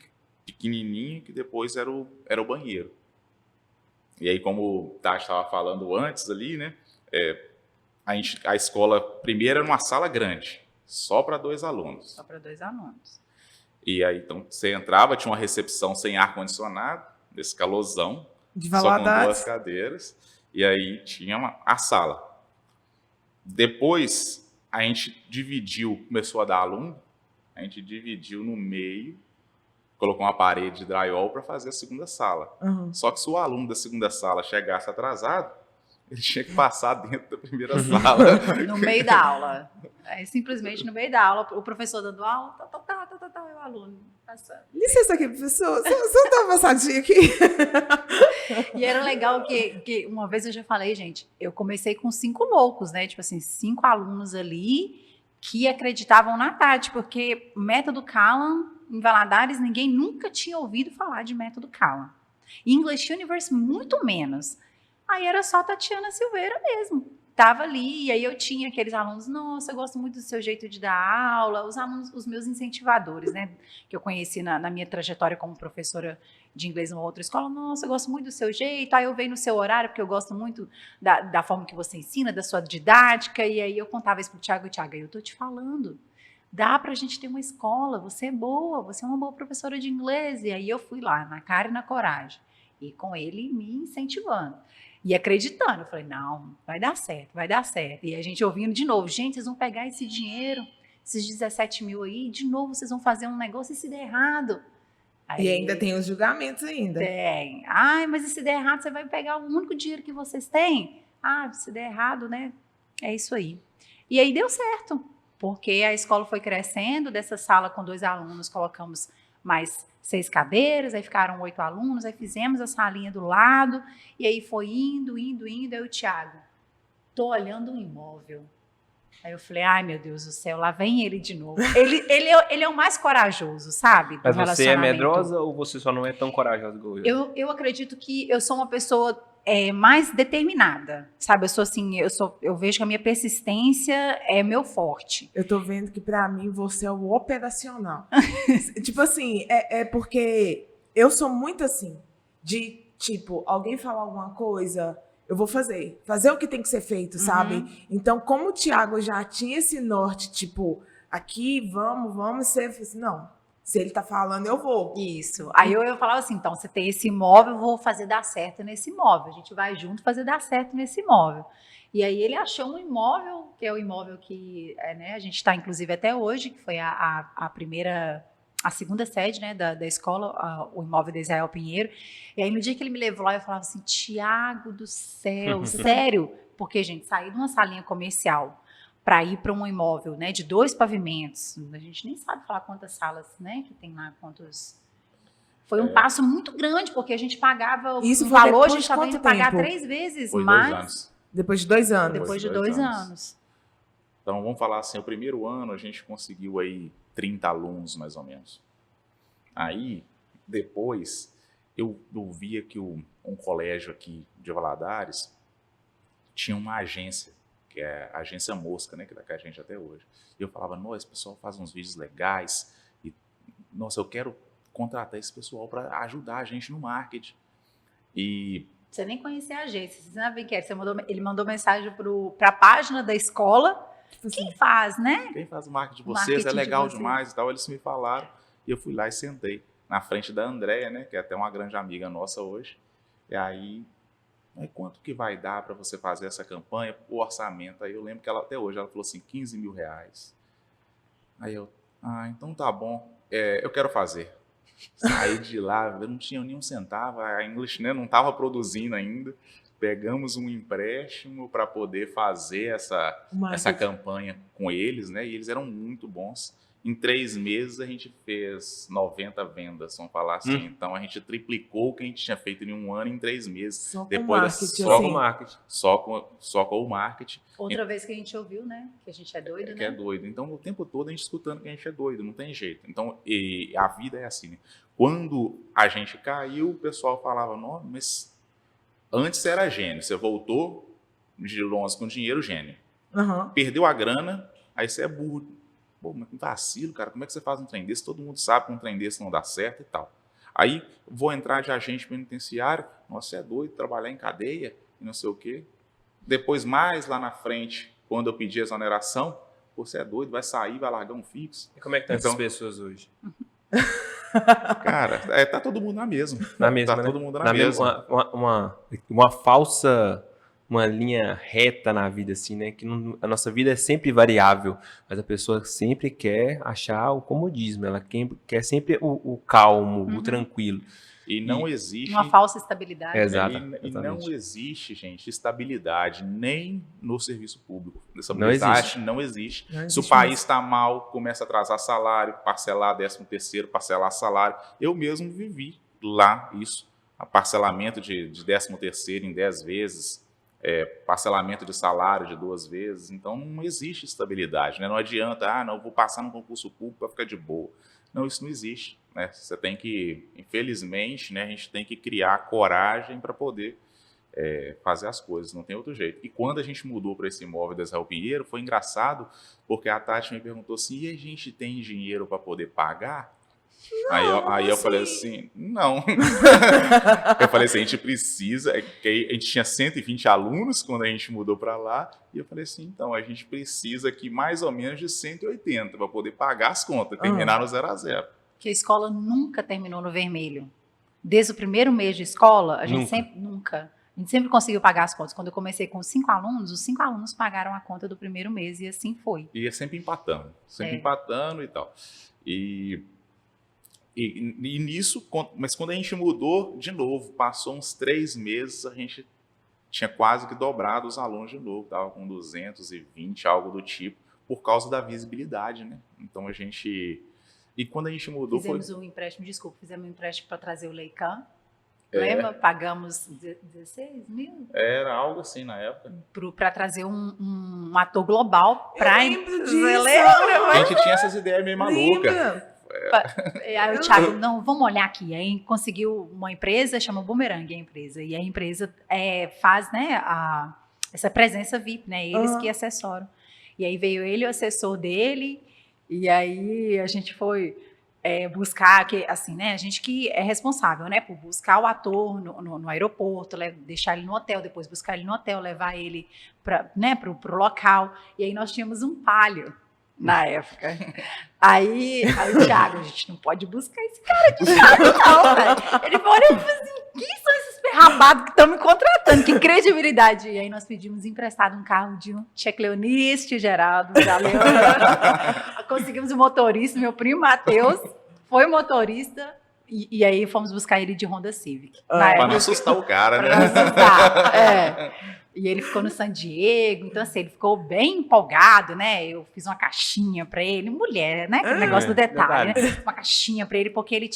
Speaker 3: pequenininha, que depois era o banheiro. E aí, como o Tati estava falando antes ali, né, a escola primeiro era uma sala grande, só para 2 alunos.
Speaker 4: Só para 2 alunos.
Speaker 3: E aí, então, você entrava, tinha uma recepção sem ar-condicionado, desse calorzão,
Speaker 2: só com
Speaker 3: 2 cadeiras, e aí tinha a sala. Depois, a gente começou a dar aluno, a gente dividiu no meio, colocou uma parede de drywall para fazer a segunda sala.
Speaker 2: Uhum.
Speaker 3: Só que se o aluno da segunda sala chegasse atrasado, ele tinha que passar dentro da primeira sala.
Speaker 4: No meio da aula. Simplesmente no meio da aula, o professor dando aula, e o aluno passando.
Speaker 2: Licença aqui, professor, só dá uma passadinha aqui.
Speaker 4: E era legal que uma vez eu já falei, gente, eu comecei com 5 loucos, né? Tipo assim, 5 alunos ali que acreditavam na Tati, porque método Callan, em Valadares, ninguém nunca tinha ouvido falar de método Callan. English Universe, muito menos. Aí era só Tatiana Silveira mesmo. Tava ali, e aí eu tinha aqueles alunos, nossa, eu gosto muito do seu jeito de dar aula, os alunos, os meus incentivadores, né, que eu conheci na minha trajetória como professora de inglês numa outra escola, nossa, eu gosto muito do seu jeito, aí eu venho no seu horário, porque eu gosto muito da forma que você ensina, da sua didática, e aí eu contava isso pro Thiago, eu tô te falando, dá pra gente ter uma escola, você é boa, você é uma boa professora de inglês, e aí eu fui lá, na cara e na coragem, e com ele me incentivando. E acreditando, eu falei, não, vai dar certo, vai dar certo. E a gente ouvindo de novo, gente, vocês vão pegar esse dinheiro, esses 17 mil aí, de novo vocês vão fazer um negócio e se der errado. Aí,
Speaker 2: e ainda tem os julgamentos ainda.
Speaker 4: Tem. Ai, mas e se der errado, você vai pegar o único dinheiro que vocês têm? Ah, se der errado, né? É isso aí. E aí deu certo, porque a escola foi crescendo, dessa sala com 2 alunos, colocamos mais 6 cadeiras, aí ficaram 8 alunos, aí fizemos a salinha do lado, e aí foi indo, aí o Thiago, tô olhando um imóvel. Aí eu falei, ai meu Deus do céu, lá vem ele de novo. Ele é o mais corajoso, sabe?
Speaker 1: Mas você é medrosa ou você só não é tão corajosa igual eu?
Speaker 4: Eu acredito que eu sou uma pessoa mais determinada, sabe? Eu sou assim, eu vejo que a minha persistência é meu forte.
Speaker 2: Eu tô vendo que pra mim você é o operacional. Tipo assim, é porque eu sou muito assim, de tipo, alguém falar alguma coisa, eu vou fazer o que tem que ser feito, sabe? Então, como o Thiago já tinha esse norte, tipo, aqui, vamos ser, assim, não, se ele tá falando, eu vou.
Speaker 4: Isso. Aí eu falava assim, então, você tem esse imóvel, eu vou fazer dar certo nesse imóvel. A gente vai junto fazer dar certo nesse imóvel. E aí ele achou um imóvel, que é o imóvel que né, a gente está, inclusive, até hoje, que foi a segunda sede, né, da escola, o imóvel de Israel Pinheiro. E aí, no dia que ele me levou lá, eu falava assim, Thiago do céu, sério? Porque, gente, sair de uma salinha comercial para ir para um imóvel, né, de 2 pavimentos, a gente nem sabe falar quantas salas, né, que tem lá, quantos... Foi um passo muito grande, porque a gente pagava
Speaker 2: isso
Speaker 4: um valor, a gente
Speaker 2: estava
Speaker 4: indo pagar 3 vezes
Speaker 3: foi
Speaker 4: mais.
Speaker 3: 2 anos.
Speaker 2: Depois de 2 anos.
Speaker 4: Depois de 2 anos.
Speaker 3: Então, vamos falar assim, o primeiro ano a gente conseguiu aí 30 alunos, mais ou menos. Aí, depois, eu via que um colégio aqui de Valadares tinha uma agência, que é a Agência Mosca, né, que está com a gente até hoje. E eu falava, nossa, esse pessoal faz uns vídeos legais, e, nossa, eu quero contratar esse pessoal para ajudar a gente no marketing. E...
Speaker 4: Você nem conhecia a agência, você sabe o que é? Ele mandou mensagem para a página da escola. Quem faz, né?
Speaker 3: Quem faz o marketing de vocês é legal demais e tal. Eles me falaram e eu fui lá e sentei na frente da Andréia, né, que é até uma grande amiga nossa hoje. E aí quanto que vai dar para você fazer essa campanha? O orçamento. Aí eu lembro que ela até hoje ela falou assim, 15 mil reais. Aí eu, então tá bom, eu quero fazer. Saí de lá, eu não tinha nem um centavo, a English, né, não estava produzindo ainda. Pegamos um empréstimo para poder fazer essa campanha com eles, né? E eles eram muito bons. Em 3 meses a gente fez 90 vendas, vamos falar assim. Então a gente triplicou o que a gente tinha feito em 1 ano em 3 meses.
Speaker 2: Só com
Speaker 3: depois
Speaker 2: marketing,
Speaker 3: só
Speaker 2: assim.
Speaker 3: com marketing. Só com o marketing.
Speaker 4: Outra vez que a gente ouviu, né? Que a gente é doido, né?
Speaker 3: Que é doido. Então o tempo todo a gente escutando que a gente é doido, não tem jeito. Então a vida é assim, né? Quando a gente caiu, o pessoal falava, não, mas antes era gênio, você voltou de longe com dinheiro, gênio. Perdeu a grana, aí você é burro. Pô, mas que vacilo, cara, como é que você faz um trem desse? Todo mundo sabe que um trem desse não dá certo e tal. Aí vou entrar de agente penitenciário, nossa, você é doido, trabalhar em cadeia e não sei o quê. Depois, mais lá na frente, quando eu pedi exoneração, você é doido, vai sair, vai largar um fixo.
Speaker 1: E como é que estão essas pessoas hoje?
Speaker 3: Cara, tá todo mundo na mesma.
Speaker 1: Na mesma,
Speaker 3: tá
Speaker 1: né?
Speaker 3: todo mundo na mesma.
Speaker 1: Uma falsa, uma linha reta na vida, assim, né? Que a nossa vida é sempre variável, mas a pessoa sempre quer achar o comodismo, ela quer sempre o calmo, o tranquilo.
Speaker 3: E não existe...
Speaker 4: Uma falsa estabilidade.
Speaker 3: E não existe, gente, estabilidade nem no serviço público. Estabilidade não existe. Se o país está mal, começa a atrasar salário, parcelar 13º, parcelar salário. Eu mesmo vivi lá isso. A parcelamento de 13º em 10 vezes, parcelamento de salário de 2 vezes. Então não existe estabilidade, né? Não adianta, não, vou passar no concurso público para ficar de boa. Não, isso não existe. Né? Você tem que, infelizmente, né, a gente tem que criar coragem para poder fazer as coisas, não tem outro jeito. E quando a gente mudou para esse imóvel da Israel Pinheiro, foi engraçado, porque a Tati me perguntou assim, e a gente tem dinheiro para poder pagar? Aí eu falei assim, não. Eu falei assim, a gente precisa, que a gente tinha 120 alunos quando a gente mudou para lá, e eu falei assim, então, a gente precisa aqui mais ou menos de 180 para poder pagar as contas, terminar no 0 a 0.
Speaker 4: Que a escola nunca terminou no vermelho. Desde o primeiro mês de escola, a gente A gente sempre conseguiu pagar as contas. Quando eu comecei com 5 alunos, os 5 alunos pagaram a conta do primeiro mês e assim foi.
Speaker 3: E é sempre empatando e tal. E nisso, mas quando a gente mudou de novo, passou uns 3 meses, a gente tinha quase que dobrado os alunos de novo, estava com 220, algo do tipo, por causa da visibilidade, né? Então a gente... E quando a gente mudou...
Speaker 4: Fizemos um empréstimo para trazer o Leican. Lembra? Pagamos 16 mil?
Speaker 3: Era algo assim na época.
Speaker 4: Para trazer um ator global para...
Speaker 2: Você lembra?
Speaker 3: A gente tinha essas ideias meio malucas.
Speaker 4: Aí o Thiago, não, vamos olhar aqui. Aí conseguiu uma empresa, chama Boomerang a empresa. E a empresa faz, né, essa presença VIP, né? Eles que assessoram. E aí veio ele, o assessor dele, e aí a gente foi buscar, que, assim, né? A gente que é responsável, né? Por buscar o ator no aeroporto, deixar ele no hotel, depois buscar ele no hotel, levar ele para, né, pro local. E aí nós tínhamos um Palio na época. Aí o Thiago, a gente não pode buscar esse cara de Thiago, não, velho. Ele falou, olha, assim, quem são esses ferrabados que estão me contratando? Que credibilidade. E aí nós pedimos emprestado um carro de um checklist, Geraldo, conseguimos um motorista, meu primo Matheus, foi motorista, e aí fomos buscar ele de Honda Civic.
Speaker 3: Para não assustar o cara, né?
Speaker 4: Para não assustar, E ele ficou no San Diego, então assim, ele ficou bem empolgado, né? Eu fiz uma caixinha para ele, mulher, né? Aquele negócio do detalhe, né? Uma caixinha para ele, porque ele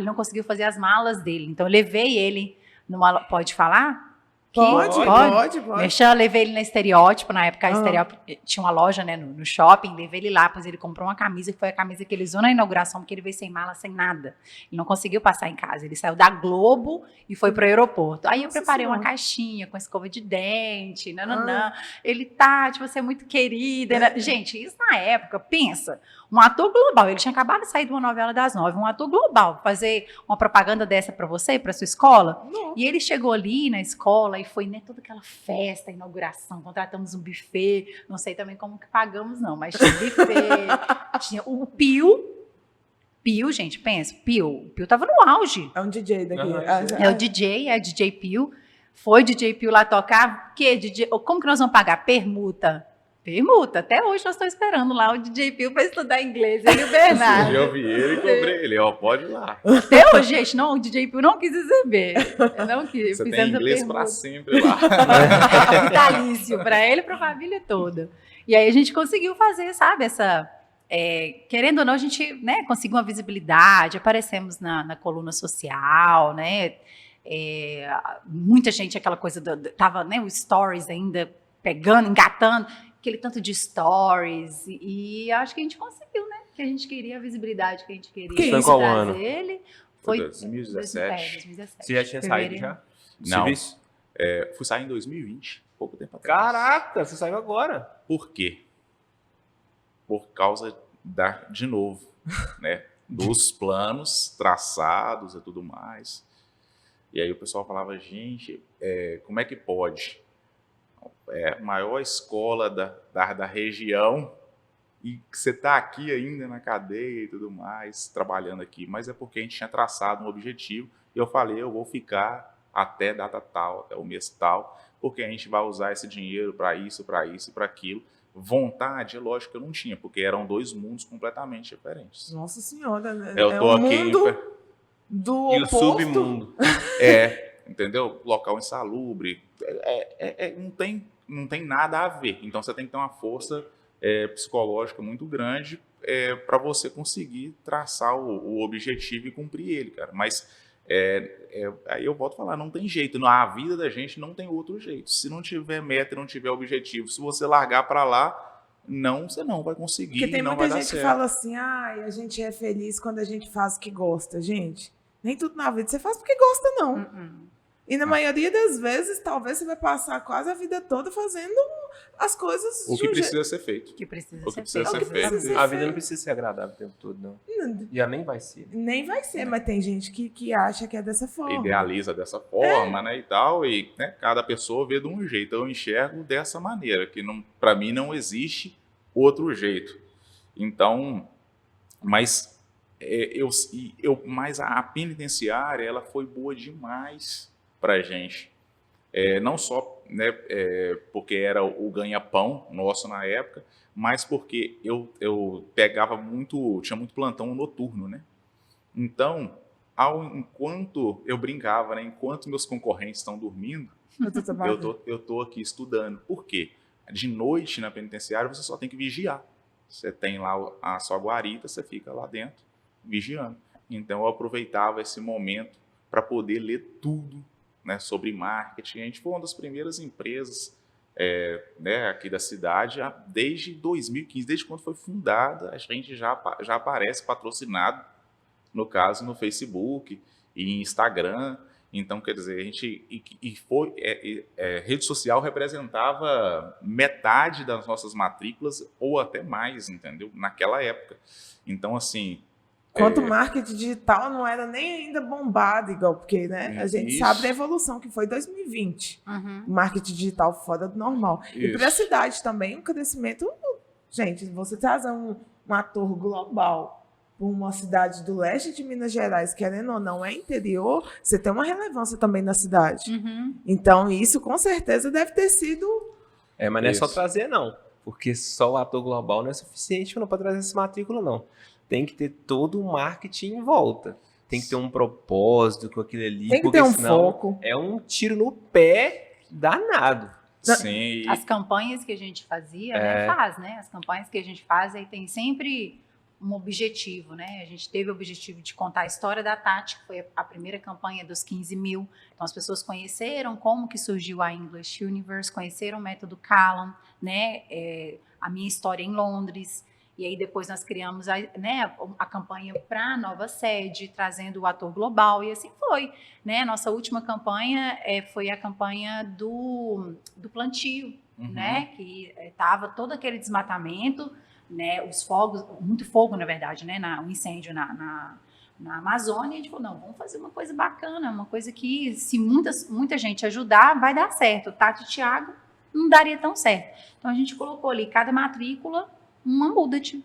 Speaker 4: não conseguiu fazer as malas dele. Então eu levei ele numa... Pode falar?
Speaker 2: Pode.
Speaker 4: Levei ele na Estereótipo, na época a Estereótipo tinha uma loja, né, no shopping, levei ele lá, pois ele comprou uma camisa, que foi a camisa que ele usou na inauguração, porque ele veio sem mala, sem nada. Ele não conseguiu passar em casa, ele saiu da Globo e foi para o aeroporto. Aí eu preparei uma caixinha com escova de dente, Ele, Tati, você é muito querida. Gente, isso na época, pensa, um ator global, ele tinha acabado de sair de uma novela das 9, um ator global, fazer uma propaganda dessa para você, para sua escola, e ele chegou ali na escola e foi, né, toda aquela festa, inauguração, contratamos um buffet, não sei também como que pagamos não, mas tinha buffet, tinha o Pio, gente, pensa, o Pio tava no auge.
Speaker 2: É um DJ daqui.
Speaker 4: É o DJ Pio, foi DJ Pio lá tocar, como que nós vamos pagar? Permuta, até hoje nós estamos esperando lá o DJ Pio para estudar inglês, ele e o Bernardo.
Speaker 3: Eu vi ele e cobrei ele, pode ir lá.
Speaker 4: Até hoje, gente, não, o DJ Pio não quis receber. Eu não quis.
Speaker 3: Você tem inglês para sempre lá.
Speaker 4: Vitalício, para ele e para a família toda. E aí a gente conseguiu fazer, sabe, querendo ou não, a gente, né, conseguiu uma visibilidade, aparecemos na coluna social, né, muita gente, aquela coisa, tava, né, os stories ainda pegando, engatando, aquele tanto de stories, e acho que a gente conseguiu, né? Que a gente queria a visibilidade que a gente queria.
Speaker 1: Foi qual ano?
Speaker 4: Ele
Speaker 3: foi 2017.
Speaker 4: 2017.
Speaker 1: Você já tinha saído já?
Speaker 3: Não. Fui sair em 2020, pouco tempo atrás.
Speaker 1: Caraca, você saiu agora.
Speaker 3: Por quê? Por causa de novo, né? Dos planos traçados e tudo mais. E aí o pessoal falava, gente, como é que pode? Maior escola da região e você está aqui ainda na cadeia e tudo mais, trabalhando aqui. Mas é porque a gente tinha traçado um objetivo e eu falei, eu vou ficar até data tal, até o mês tal, porque a gente vai usar esse dinheiro para isso e para aquilo. Vontade, lógico que eu não tinha, porque eram 2 mundos completamente diferentes.
Speaker 2: Nossa Senhora, né?
Speaker 3: Eu tô aqui
Speaker 2: mundo do
Speaker 1: e
Speaker 2: oposto.
Speaker 1: o submundo.
Speaker 3: Entendeu? Local insalubre. Não tem nada a ver. Então você tem que ter uma força psicológica muito grande para você conseguir traçar o objetivo e cumprir ele, cara. Mas aí eu volto a falar, não tem jeito. A vida da gente não tem outro jeito. Se não tiver meta, não tiver objetivo, se você largar para lá, você não vai conseguir.
Speaker 2: Porque tem
Speaker 3: não
Speaker 2: muita
Speaker 3: vai
Speaker 2: gente
Speaker 3: dar
Speaker 2: que
Speaker 3: certo.
Speaker 2: fala assim, a gente é feliz quando a gente faz o que gosta. Gente, nem tudo na vida você faz porque gosta, não. E na maioria das vezes, talvez você vai passar quase a vida toda fazendo as coisas
Speaker 3: O que precisa ser feito.
Speaker 4: Que precisa
Speaker 3: O que
Speaker 4: ser
Speaker 3: precisa
Speaker 4: feito.
Speaker 3: ser feito.
Speaker 1: A vida não precisa ser agradável o tempo todo, não. Já nem vai ser.
Speaker 2: Nem vai ser, mas tem gente que acha que é dessa forma.
Speaker 3: Idealiza dessa forma, né, e tal, e né, cada pessoa vê de um jeito. Eu enxergo dessa maneira, que para mim não existe outro jeito. Então, mas mas a penitenciária, ela foi boa demais pra gente. Não só, né, porque era o ganha-pão nosso na época, mas porque eu tinha muito plantão noturno, né? Então, enquanto eu brincava, né, enquanto meus concorrentes estão dormindo, eu tô aqui estudando. Por quê? De noite na penitenciária você só tem que vigiar. Você tem lá a sua guarita, você fica lá dentro vigiando. Então eu aproveitava esse momento para poder ler tudo, né, sobre marketing. A gente foi uma das primeiras empresas né, aqui da cidade, desde 2015, desde quando foi fundada, a gente já aparece patrocinado, no caso, no Facebook e Instagram. Então, quer dizer, a gente rede social representava metade das nossas matrículas ou até mais, entendeu? Naquela época. Então, assim...
Speaker 2: Quanto marketing digital não era nem ainda bombado, igual, porque né, a gente sabe da evolução que foi 2020.
Speaker 4: Uhum.
Speaker 2: Marketing digital fora do normal. Isso. E para a cidade também, um crescimento... Gente, você traz um ator global para uma cidade do leste de Minas Gerais, querendo ou não, é interior, você tem uma relevância também na cidade.
Speaker 4: Uhum.
Speaker 2: Então, isso com certeza deve ter sido...
Speaker 1: Mas não é só trazer, não. Porque só o ator global não é suficiente para trazer essa matrícula, não. Tem que ter todo o marketing em volta. Tem que ter um propósito com aquilo ali.
Speaker 2: Tem que ter um foco.
Speaker 1: É um tiro no pé danado.
Speaker 3: Sim.
Speaker 4: As campanhas que a gente fazia, né? As campanhas que a gente faz, aí tem sempre um objetivo, né? A gente teve o objetivo de contar a história da Tati, que foi a primeira campanha dos 15 mil. Então, as pessoas conheceram como que surgiu a English Universe, conheceram o método Calum, né? A minha história em Londres. E aí depois nós criamos a campanha para a nova sede, trazendo o ator global, e assim foi. Né? Nossa última campanha foi a campanha do plantio, né? Que estava todo aquele desmatamento, né? Os fogos, muito fogo na verdade, né? Um incêndio na Amazônia, e a gente falou, não, vamos fazer uma coisa bacana, uma coisa que se muita gente ajudar, vai dar certo. Tati e Thiago não daria tão certo. Então a gente colocou ali cada matrícula uma muda de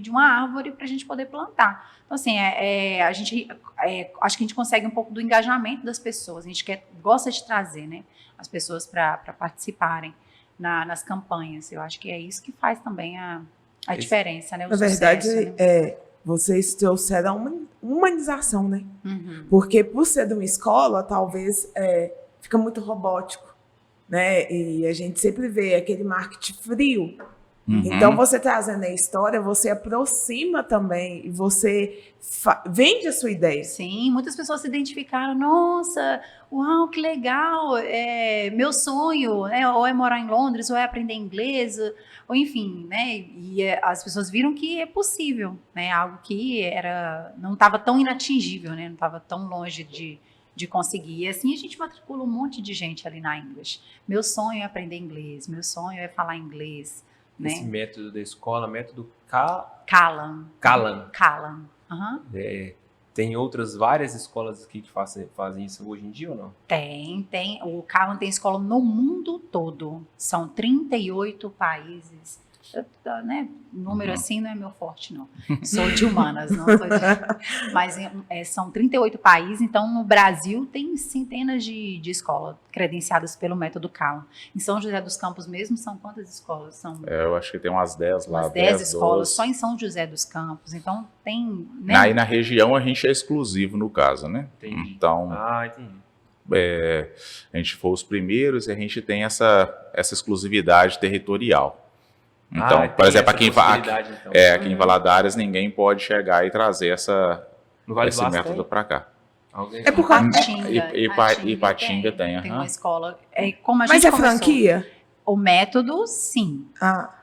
Speaker 4: uma árvore para a gente poder plantar. Então, assim, acho que a gente consegue um pouco do engajamento das pessoas. A gente gosta de trazer, né, as pessoas para participarem nas campanhas. Eu acho que é isso que faz também a diferença, né? O sucesso,
Speaker 2: verdade,
Speaker 4: né?
Speaker 2: Vocês trouxeram uma humanização, né?
Speaker 4: Uhum.
Speaker 2: Porque por ser de uma escola, talvez fica muito robótico, né? E a gente sempre vê aquele marketing frio. Então, você trazendo a história, você aproxima também e você vende a sua ideia.
Speaker 4: Sim, muitas pessoas se identificaram. Nossa, uau, que legal, meu sonho, né, ou é morar em Londres, ou é aprender inglês, ou enfim, né, e as pessoas viram que é possível, né, algo que não estava tão inatingível, né, não estava tão longe de conseguir. E assim a gente matricula um monte de gente ali na English. Meu sonho é aprender inglês, meu sonho é falar inglês.
Speaker 1: Esse método da escola, método
Speaker 4: Calum. Uhum.
Speaker 1: Tem várias escolas aqui que fazem isso hoje em dia ou não?
Speaker 4: Tem. O Calum tem escola no mundo todo. São 38 países. Né? Número assim não é meu forte, não. Sou de humanas, não sou de... Mas são 38 países, então no Brasil tem centenas de escolas credenciadas pelo método Calum. Em São José dos Campos mesmo, são quantas escolas?
Speaker 3: Eu acho que tem umas 10 lá.
Speaker 4: Umas 10 escolas, 12. Só em São José dos Campos. Então tem... Né?
Speaker 3: Aí na região a gente é exclusivo, no caso, né?
Speaker 1: Entendi.
Speaker 3: Então...
Speaker 1: entendi.
Speaker 3: A gente foi os primeiros e a gente tem essa exclusividade territorial. Então, por exemplo, aqui em Valadares ninguém pode chegar e trazer esse método para cá.
Speaker 2: É por
Speaker 4: Ipatinga.
Speaker 3: Ipatinga tem.
Speaker 4: Tem uma escola. Como a
Speaker 2: Mas
Speaker 4: gente
Speaker 2: franquia?
Speaker 4: O método, sim.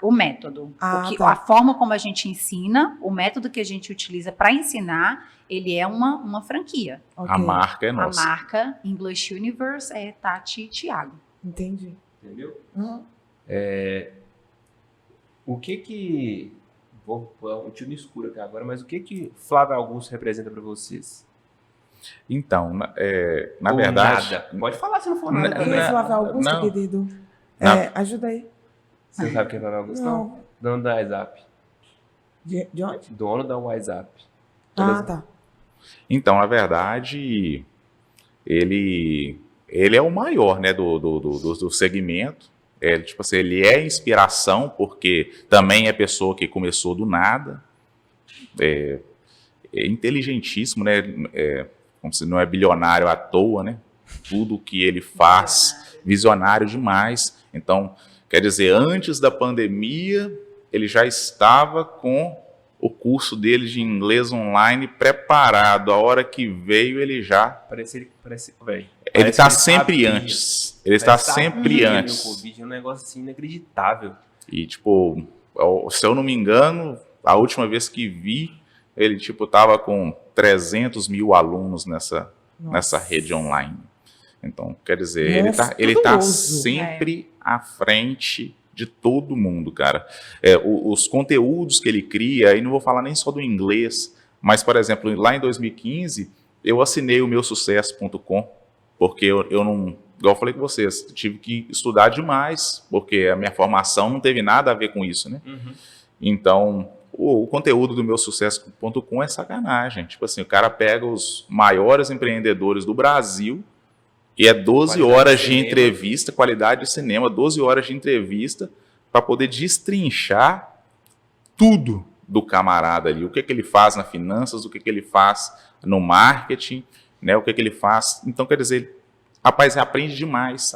Speaker 4: O método.
Speaker 2: Tá.
Speaker 4: A forma como a gente ensina, o método que a gente utiliza para ensinar, ele é uma franquia.
Speaker 3: A marca é nossa.
Speaker 4: A marca English Universe é Tati e Thiago.
Speaker 2: Entendi.
Speaker 1: Entendeu?
Speaker 2: Uhum.
Speaker 1: O que vou um tiro no escuro aqui agora, mas o que Flávio Augusto representa para vocês?
Speaker 3: Então, na
Speaker 1: Ou
Speaker 3: verdade...
Speaker 1: nada. Pode falar se não for nada.
Speaker 2: Quem é Flávio Augusto,
Speaker 3: não.
Speaker 2: querido? Ajuda aí.
Speaker 1: Você não sabe quem é Flávio Augusto?
Speaker 2: Não.
Speaker 1: Dono da WhatsApp.
Speaker 2: De onde?
Speaker 1: Dono da WhatsApp.
Speaker 2: Tá.
Speaker 3: Então, na verdade, ele é o maior, né, do segmento. Tipo assim, ele é inspiração, porque também é pessoa que começou do nada. É inteligentíssimo, né? Como se não é bilionário à toa, né? Tudo que ele faz, visionário demais. Então, quer dizer, antes da pandemia, ele já estava com o curso dele de inglês online preparado. A hora que veio, ele já...
Speaker 1: Parece
Speaker 3: Ele está sempre antes. Ele está sempre antes.
Speaker 1: O Covid é um negócio assim inacreditável.
Speaker 3: E, tipo, se eu não me engano, a última vez que vi, ele, tipo, tava com 300 mil alunos nessa rede online. Então, quer dizer, ele tá sempre à frente de todo mundo, cara. Os conteúdos que ele cria, e não vou falar nem só do inglês, mas, por exemplo, lá em 2015, eu assinei o meusucesso.com, porque eu não, igual eu falei com vocês, tive que estudar demais, porque a minha formação não teve nada a ver com isso, né? Uhum. Então, o conteúdo do meusucesso.com é sacanagem. Tipo assim, o cara pega os maiores empreendedores do Brasil e 12 horas de entrevista, qualidade de cinema, 12 horas de entrevista para poder destrinchar tudo do camarada ali. O que ele faz na finanças, o que ele faz no marketing, né? O que ele faz. Então, quer dizer, rapaz, aprende demais.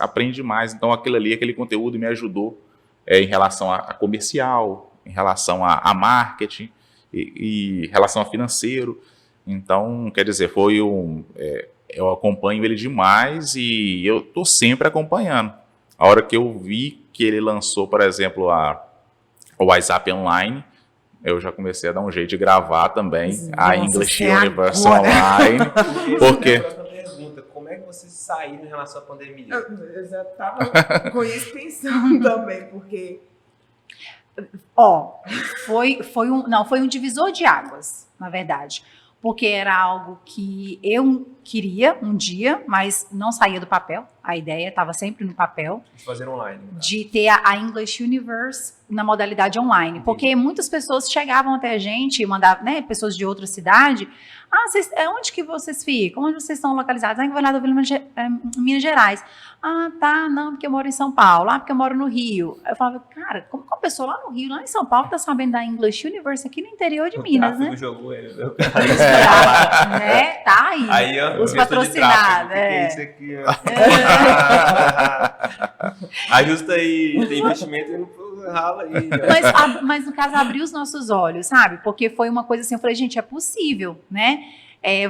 Speaker 3: Então, aquele conteúdo me ajudou em relação a comercial, em relação a marketing e em relação a financeiro. Então, quer dizer, eu acompanho ele demais e eu estou sempre acompanhando. A hora que eu vi que ele lançou, por exemplo, o WhatsApp Online, eu já comecei a dar um jeito de gravar também a English Universe Online. Porque...
Speaker 1: Como é que vocês saíram em relação à pandemia?
Speaker 2: Eu já estava com isso pensando também, porque...
Speaker 4: Foi um divisor de águas, na verdade. Porque era algo que eu queria um dia, mas não saía do papel. A ideia estava sempre no papel.
Speaker 1: De fazer online. Tá?
Speaker 4: De ter a English Universe na modalidade online. Porque muitas pessoas chegavam até a gente, mandavam, né, pessoas de outra cidade. Onde que vocês ficam? Onde vocês estão localizados? Em Governador Minas Gerais. Tá, não, porque eu moro em São Paulo. Porque eu moro no Rio. Eu falava, cara, como que uma pessoa lá no Rio, lá em São Paulo, tá sabendo da English Universe aqui no interior de Minas, né?
Speaker 1: Jogou ele.
Speaker 4: Né? Tá aí. Os patrocinados.
Speaker 1: Isso aqui, ajusta aí, tem investimento e não rala aí.
Speaker 4: Mas no caso, abriu os nossos olhos, sabe? Porque foi uma coisa assim, eu falei, gente, é possível, né?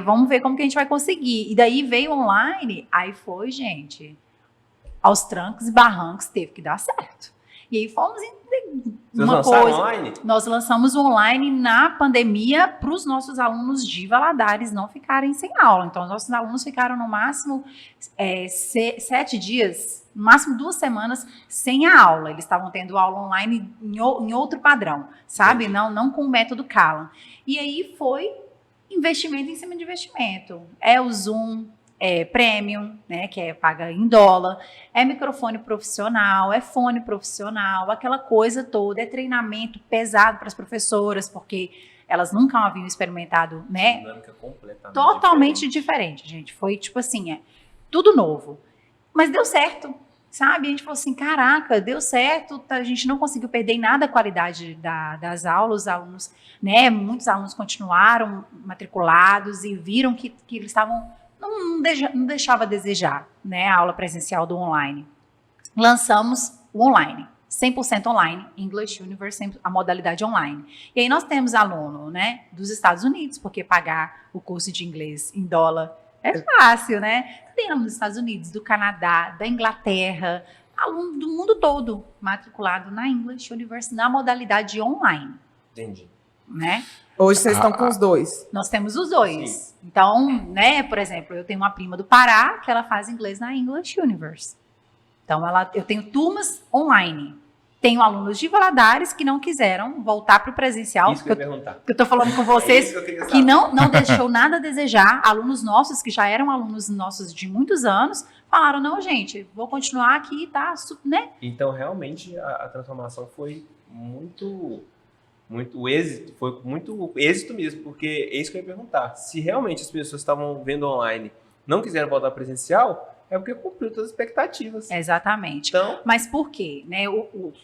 Speaker 4: Vamos ver como que a gente vai conseguir. E daí veio online, aí foi, gente, aos trancos e barrancos, teve que dar certo. E aí fomos uma coisa. Online? Nós lançamos online na pandemia para os nossos alunos de Valadares não ficarem sem aula. Então, os nossos alunos ficaram no máximo 7 dias, no máximo 2 semanas sem a aula. Eles estavam tendo aula online em outro padrão, sabe? Não com o método Kalan. E aí foi investimento em cima de investimento. O Zoom, Premium, né, que paga em dólar, microfone profissional, fone profissional, aquela coisa toda, treinamento pesado para as professoras, porque elas nunca haviam experimentado, né?
Speaker 1: Dinâmica completamente
Speaker 4: totalmente diferente, gente. Foi tipo assim, tudo novo. Mas deu certo, sabe? A gente falou assim, caraca, deu certo, a gente não conseguiu perder em nada a qualidade das aulas, os alunos, né? Muitos alunos continuaram matriculados e viram que eles estavam... Não deixava a desejar, né, a aula presencial do online. Lançamos o online, 100% online, English Universe, a modalidade online. E aí nós temos aluno, né, dos Estados Unidos, porque pagar o curso de inglês em dólar é fácil, né? Tem aluno dos Estados Unidos, do Canadá, da Inglaterra, aluno do mundo todo matriculado na English University na modalidade online.
Speaker 1: Entendi.
Speaker 4: Né?
Speaker 2: Hoje vocês estão com os dois.
Speaker 4: Nós temos os dois.
Speaker 1: Sim.
Speaker 4: Então, né, por exemplo, eu tenho uma prima do Pará que ela faz inglês na English Universe. Então, eu tenho turmas online. Tenho alunos de Valadares que não quiseram voltar para o presencial.
Speaker 1: Isso que eu ia perguntar.
Speaker 4: Que eu estou falando com vocês,
Speaker 1: que
Speaker 4: não deixou nada a desejar. Alunos nossos, que já eram alunos nossos de muitos anos, falaram, não, gente, vou continuar aqui, tá? Né?
Speaker 1: Então, realmente, a transformação foi muito êxito, foi muito êxito mesmo, porque é isso que eu ia perguntar. Se realmente as pessoas estavam vendo online, não quiseram voltar presencial, é porque cumpriu todas as expectativas.
Speaker 4: Exatamente.
Speaker 1: Então,
Speaker 4: mas por quê? Né?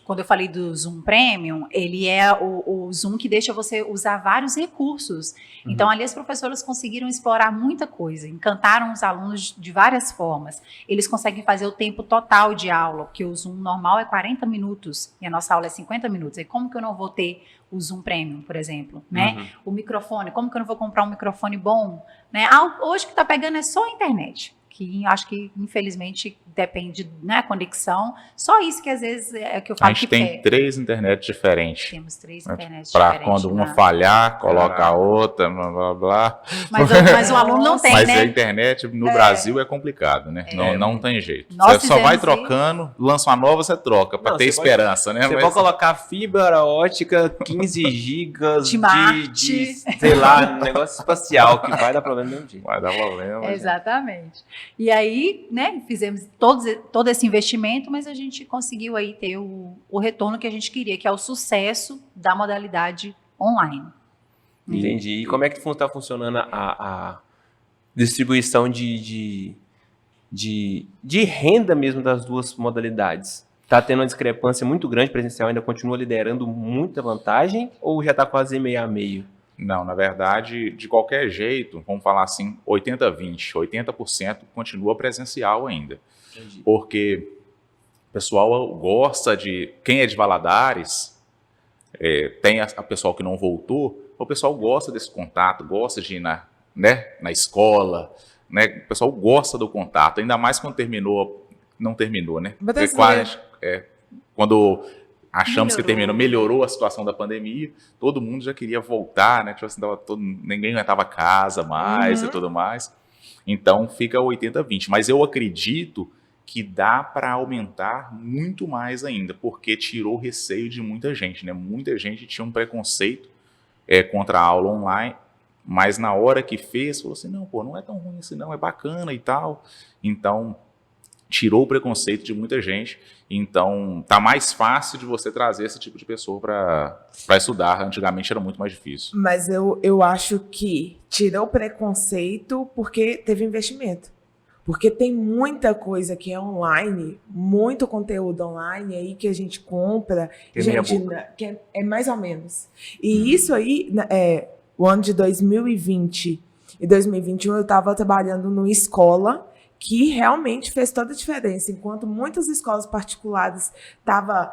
Speaker 4: Quando eu falei do Zoom Premium, ele é o Zoom que deixa você usar vários recursos. Então, ali as professoras conseguiram explorar muita coisa, encantaram os alunos de várias formas. Eles conseguem fazer o tempo total de aula, porque o Zoom normal é 40 minutos e a nossa aula é 50 minutos. E como que eu não vou ter o Zoom Premium, por exemplo? Né? O microfone, como que eu não vou comprar um microfone bom? Né? Hoje o que está pegando é só a internet. Que acho que, infelizmente, depende da conexão. Só isso que, às vezes, é que eu falo.
Speaker 3: A gente tem 3 internets diferentes.
Speaker 4: Temos 3 internets
Speaker 3: pra
Speaker 4: diferentes.
Speaker 3: Para quando uma falhar, coloca a outra, blá, blá, blá.
Speaker 4: Mas o aluno não tem,
Speaker 3: mas
Speaker 4: né?
Speaker 3: A internet no Brasil é complicado, né? Não tem jeito. Você só vai trocando, lança uma nova, você troca, para ter esperança, né?
Speaker 1: Você pode colocar fibra ótica, 15 gigas
Speaker 4: de Marte.
Speaker 1: Sei lá, um negócio espacial, que vai dar problema do mesmo jeito.
Speaker 3: Vai dar problema.
Speaker 4: Exatamente. E aí, né, fizemos todo esse investimento, mas a gente conseguiu aí ter o retorno que a gente queria, que é o sucesso da modalidade online.
Speaker 1: Entendi. E como é que está funcionando a distribuição de renda mesmo das duas modalidades? Está tendo uma discrepância muito grande, presencial ainda continua liderando muita vantagem ou já está quase meio a meio?
Speaker 3: Não, na verdade, de qualquer jeito, vamos falar assim, 80-20, 80% continua presencial ainda.
Speaker 1: Entendi.
Speaker 3: Porque o pessoal gosta de... Quem é de Valadares, tem a pessoal que não voltou, o pessoal gosta desse contato, gosta de ir na escola, né? O pessoal gosta do contato, ainda mais quando não terminou, né? Quando... Achamos que melhorou a situação da pandemia, todo mundo já queria voltar, né? Tipo assim, ninguém aguentava casa mais e tudo mais. Então fica 80-20. Mas eu acredito que dá para aumentar muito mais ainda, porque tirou o receio de muita gente, né? Muita gente tinha um preconceito contra a aula online, mas na hora que fez, falou assim, não é tão ruim assim não, é bacana e tal. Então... tirou o preconceito de muita gente, então tá mais fácil de você trazer esse tipo de pessoa para estudar. Antigamente era muito mais difícil.
Speaker 2: Mas eu acho que tirou o preconceito porque teve investimento. Porque tem muita coisa que é online, muito conteúdo online aí que a gente compra, que é mais ou menos. E isso aí, o ano de 2020 e 2021, eu estava trabalhando numa escola que realmente fez toda a diferença. Enquanto muitas escolas particulares estavam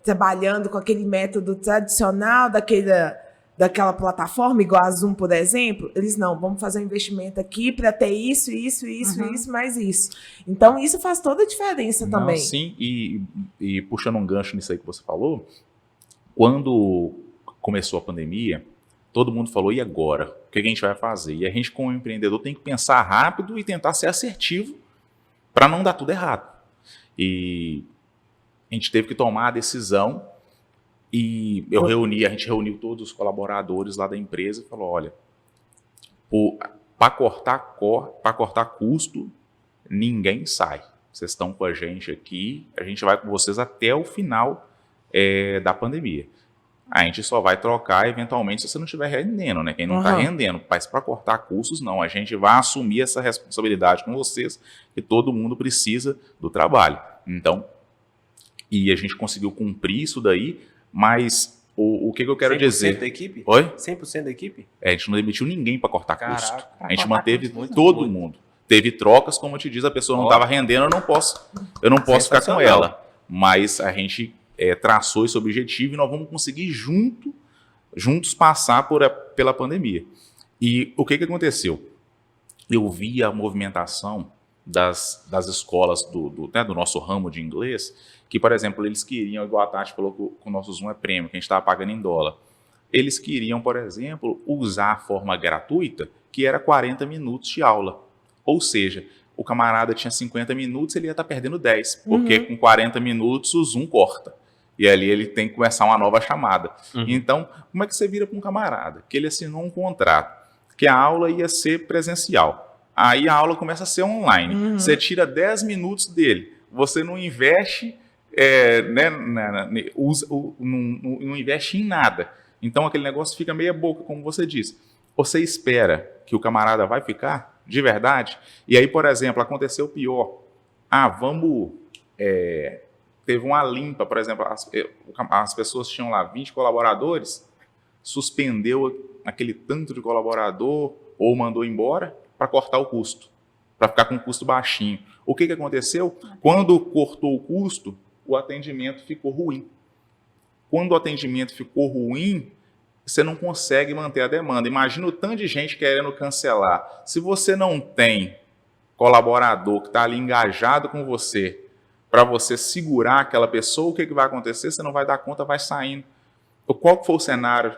Speaker 2: trabalhando com aquele método tradicional daquela plataforma, igual a Zoom, por exemplo, eles vamos fazer um investimento aqui para ter isso, mais isso. Então, isso faz toda a diferença também.
Speaker 3: Sim, e puxando um gancho nisso aí que você falou, quando começou a pandemia, todo mundo falou, e agora? O que a gente vai fazer? E a gente, como empreendedor, tem que pensar rápido e tentar ser assertivo para não dar tudo errado. E a gente teve que tomar a decisão e a gente reuniu todos os colaboradores lá da empresa e falou, olha, para cortar custo, ninguém sai. Vocês estão com a gente aqui, a gente vai com vocês até o final da pandemia. A gente só vai trocar eventualmente se você não estiver rendendo, né? Quem não está rendendo. Mas para cortar custos, não. A gente vai assumir essa responsabilidade com vocês, que todo mundo precisa do trabalho. Então, e a gente conseguiu cumprir isso daí, mas o que eu quero dizer...
Speaker 1: 100% da equipe?
Speaker 3: Oi?
Speaker 1: 100% da equipe?
Speaker 3: A gente não demitiu ninguém para cortar custo. A gente
Speaker 4: cortar
Speaker 3: manteve
Speaker 4: custo,
Speaker 3: todo mundo. Teve trocas, como eu te diz, a pessoa não estava rendendo, eu não posso ficar com ela. Mas a gente... traçou esse objetivo e nós vamos conseguir juntos passar pela pandemia. E o que aconteceu? Eu vi a movimentação das escolas né, do nosso ramo de inglês, que, por exemplo, eles queriam, igual a Tati falou que o nosso Zoom é prêmio, que a gente estava pagando em dólar. Eles queriam, por exemplo, usar a forma gratuita, que era 40 minutos de aula. Ou seja, o camarada tinha 50 minutos, ele ia estar perdendo 10, porque com 40 minutos o Zoom corta. E ali ele tem que começar uma nova chamada. Então, como é que você vira para um camarada? Que ele assinou um contrato, que a aula ia ser presencial. Aí a aula começa a ser online. Você tira 10 minutos dele. Você não investe, não investe em nada. Então aquele negócio fica meia boca, como você disse. Você espera que o camarada vai ficar de verdade? E aí, por exemplo, aconteceu o pior. Teve uma limpa, por exemplo, as pessoas tinham lá 20 colaboradores, suspendeu aquele tanto de colaborador ou mandou embora para cortar o custo, para ficar com um custo baixinho. O que aconteceu? Quando cortou o custo, o atendimento ficou ruim. Quando o atendimento ficou ruim, você não consegue manter a demanda. Imagina o tanto de gente querendo cancelar. Se você não tem colaborador que está ali engajado com você, para você segurar aquela pessoa, o que vai acontecer? Você não vai dar conta, vai saindo. Qual foi o cenário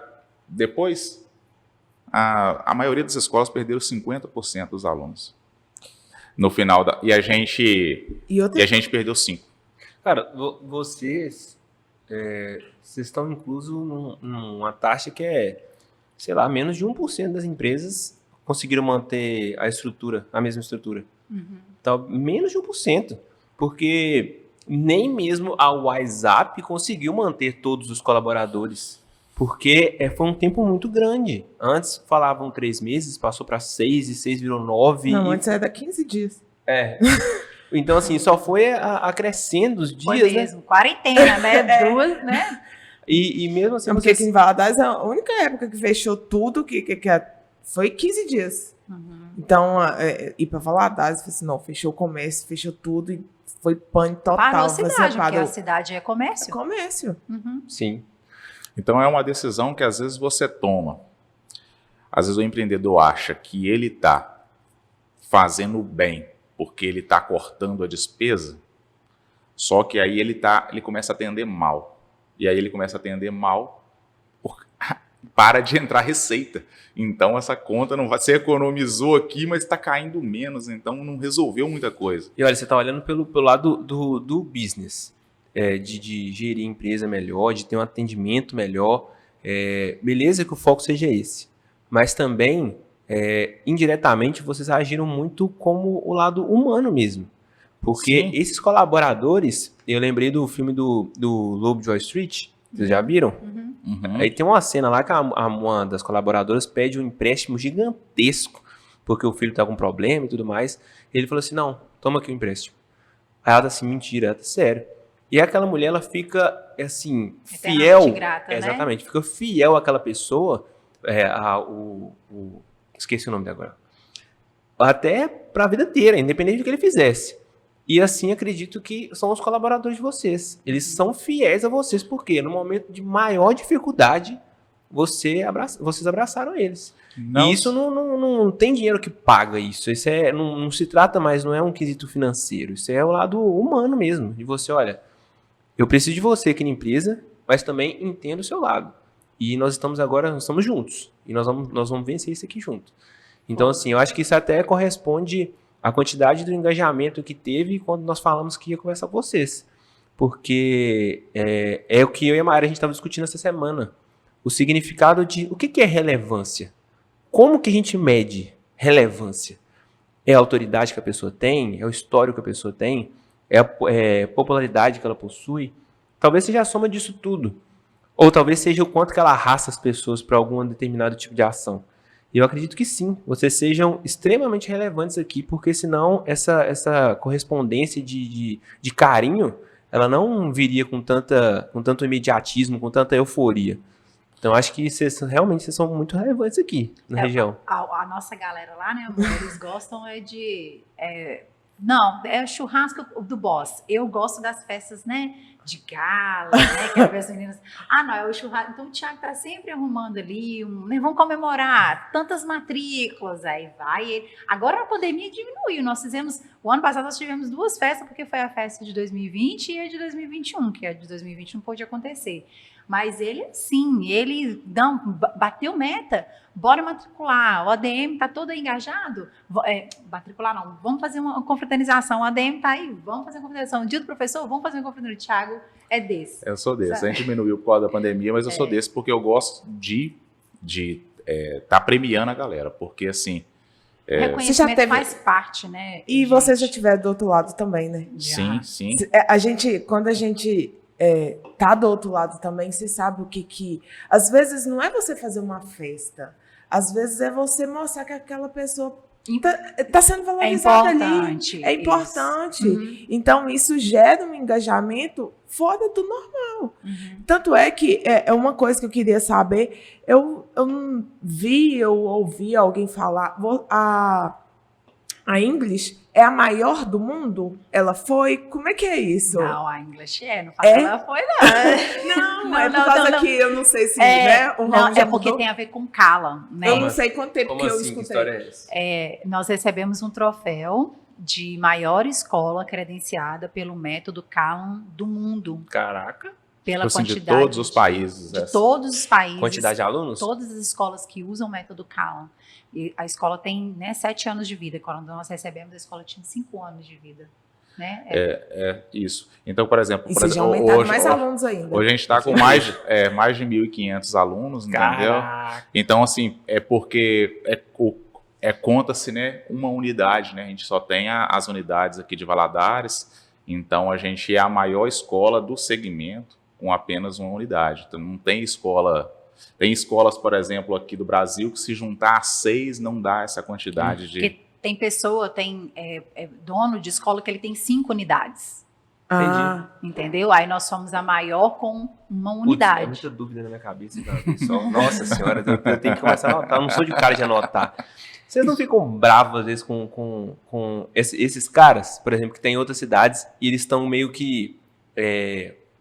Speaker 3: depois? A maioria das escolas perderam 50% dos alunos. No final, e a gente perdeu 5%.
Speaker 1: Cara, vocês estão inclusos numa taxa que é, sei lá, menos de 1% das empresas conseguiram manter a mesma estrutura. Então, menos de 1%. Porque nem mesmo a WhatsApp conseguiu manter todos os colaboradores. Porque foi um tempo muito grande. Antes falavam 3 meses, passou para 6, e 6 virou 9.
Speaker 2: Não, antes era 15 dias.
Speaker 1: Então, assim, só foi acrescendo os dias,
Speaker 4: foi mesmo, né? Quarentena, né? 2, né?
Speaker 1: E mesmo assim...
Speaker 2: Porque aqui em Valadares, a única época que fechou tudo foi 15 dias. Então, ir para Valadares, assim, não, fechou o comércio, fechou tudo e foi pânico total.
Speaker 4: Parou a cidade, porque a cidade é comércio.
Speaker 2: É comércio.
Speaker 1: Sim.
Speaker 3: Então, é uma decisão que às vezes você toma. Às vezes o empreendedor acha que ele está fazendo bem porque ele está cortando a despesa, só que aí ele começa a atender mal. E aí ele começa a atender mal, para de entrar receita. Então essa conta não vai, você economizou aqui, mas está caindo menos, então não resolveu muita coisa.
Speaker 1: E olha, você está olhando pelo lado do business, de gerir a empresa melhor, de ter um atendimento melhor. Beleza que o foco seja esse, mas também, indiretamente, vocês agiram muito como o lado humano mesmo. Porque
Speaker 3: Sim.
Speaker 1: Esses colaboradores, eu lembrei do filme do Lobo de Wall Street, vocês já viram? Aí tem uma cena lá que uma das colaboradoras pede um empréstimo gigantesco, porque o filho tá com problema e tudo mais. E ele falou assim, não, toma aqui o empréstimo. Aí ela tá assim, mentira, ela tá sério. E aquela mulher, ela fica, assim, fiel.
Speaker 4: Grata,
Speaker 1: exatamente, né? Fica fiel àquela pessoa, esqueci o nome dela agora. Até pra vida inteira, independente do que ele fizesse. E assim, acredito que são os colaboradores de vocês. Eles são fiéis a vocês, porque no momento de maior dificuldade, vocês abraçaram eles.
Speaker 3: Não.
Speaker 1: E isso não tem dinheiro que paga isso. Isso não se trata mais, não é um quesito financeiro. Isso é o lado humano mesmo. De você, olha, eu preciso de você aqui na empresa, mas também entendo o seu lado. E nós estamos juntos. E nós vamos vencer isso aqui junto. Então, assim, eu acho que isso até corresponde a quantidade do engajamento que teve quando nós falamos que ia conversar com vocês. Porque é o que eu e a Maria a gente estava discutindo essa semana. O significado de o que é relevância. Como que a gente mede relevância? É a autoridade que a pessoa tem? É o histórico que a pessoa tem? É a popularidade que ela possui? Talvez seja a soma disso tudo. Ou talvez seja o quanto que ela arrasta as pessoas para algum determinado tipo de ação. E eu acredito que sim, vocês sejam extremamente relevantes aqui, porque senão essa correspondência de carinho, ela não viria com tanto imediatismo, com tanta euforia. Então, acho que vocês são muito relevantes aqui na região.
Speaker 4: A nossa galera lá, né, eles gostam de... Não, é churrasco do boss. Eu gosto das festas, né, de gala, né? Que as meninas, não, é o churrasco. Então o Thiago tá sempre arrumando ali, né, vamos comemorar tantas matrículas, aí vai ele. Agora a pandemia diminuiu, o ano passado nós tivemos 2 festas, porque foi a festa de 2020 e a de 2021, que a de 2021 pôde acontecer. Mas ele, sim, ele bateu meta, bora matricular, o ADM tá todo engajado, matricular não, vamos fazer uma confraternização, o ADM tá aí, vamos fazer uma confraternização, o dia do professor, vamos fazer uma confraternização. O Thiago é desse.
Speaker 3: Eu sou desse,
Speaker 4: sabe?
Speaker 3: a gente diminuiu por causa da pandemia, mas eu sou desse porque eu gosto de tá premiando a galera, porque assim...
Speaker 4: Reconhecimento faz parte, né?
Speaker 2: E você já estiver do outro lado também, né?
Speaker 3: Já. Sim.
Speaker 2: Quando a gente tá do outro lado também, você sabe o que... Às vezes não é você fazer uma festa. Às vezes é você mostrar que aquela pessoa tá sendo valorizada ali. É importante. Uhum. Então, isso gera um engajamento fora do normal. Uhum. Tanto é que é uma coisa que eu queria saber. Eu ouvi alguém falar... A English é a maior do mundo? Ela foi? Como é que é isso?
Speaker 4: Não, a English não fala que ela foi, não.
Speaker 2: Não, por causa que eu não sei se, né? O
Speaker 4: não, é porque tem a ver com Cala, né?
Speaker 2: Eu não sei quanto tempo que eu escutei.
Speaker 1: Que história é essa?
Speaker 4: Nós recebemos um troféu de maior escola credenciada pelo método Cala do mundo.
Speaker 1: Caraca!
Speaker 4: Pela quantidade
Speaker 3: de todos os países.
Speaker 4: De todos os países.
Speaker 1: Quantidade de alunos?
Speaker 4: Todas as escolas que usam o método Cala. E a escola tem 7 anos de vida. Quando nós recebemos, a escola tinha 5 anos de vida. Né?
Speaker 3: Isso. Então, por exemplo...
Speaker 2: já aumentaram mais alunos ainda.
Speaker 3: Hoje a gente está com mais de 1.500 alunos, entendeu? Então, assim, é porque conta-se, né, uma unidade, né? A gente só tem as unidades aqui de Valadares. Então, a gente é a maior escola do segmento com apenas uma unidade. Então, não tem escola... Tem escolas, por exemplo, aqui do Brasil, que se juntar a 6 não dá essa quantidade de...
Speaker 4: Porque tem pessoa, dono de escola que ele tem 5 unidades.
Speaker 1: Entendi.
Speaker 4: Entendeu? Aí nós somos a maior com uma unidade.
Speaker 1: É muita dúvida na minha cabeça. Nossa senhora, eu tenho que começar a anotar. Eu não sou de cara de anotar. Vocês não ficam bravos, às vezes, com esses caras, por exemplo, que tem em outras cidades, e eles estão meio que...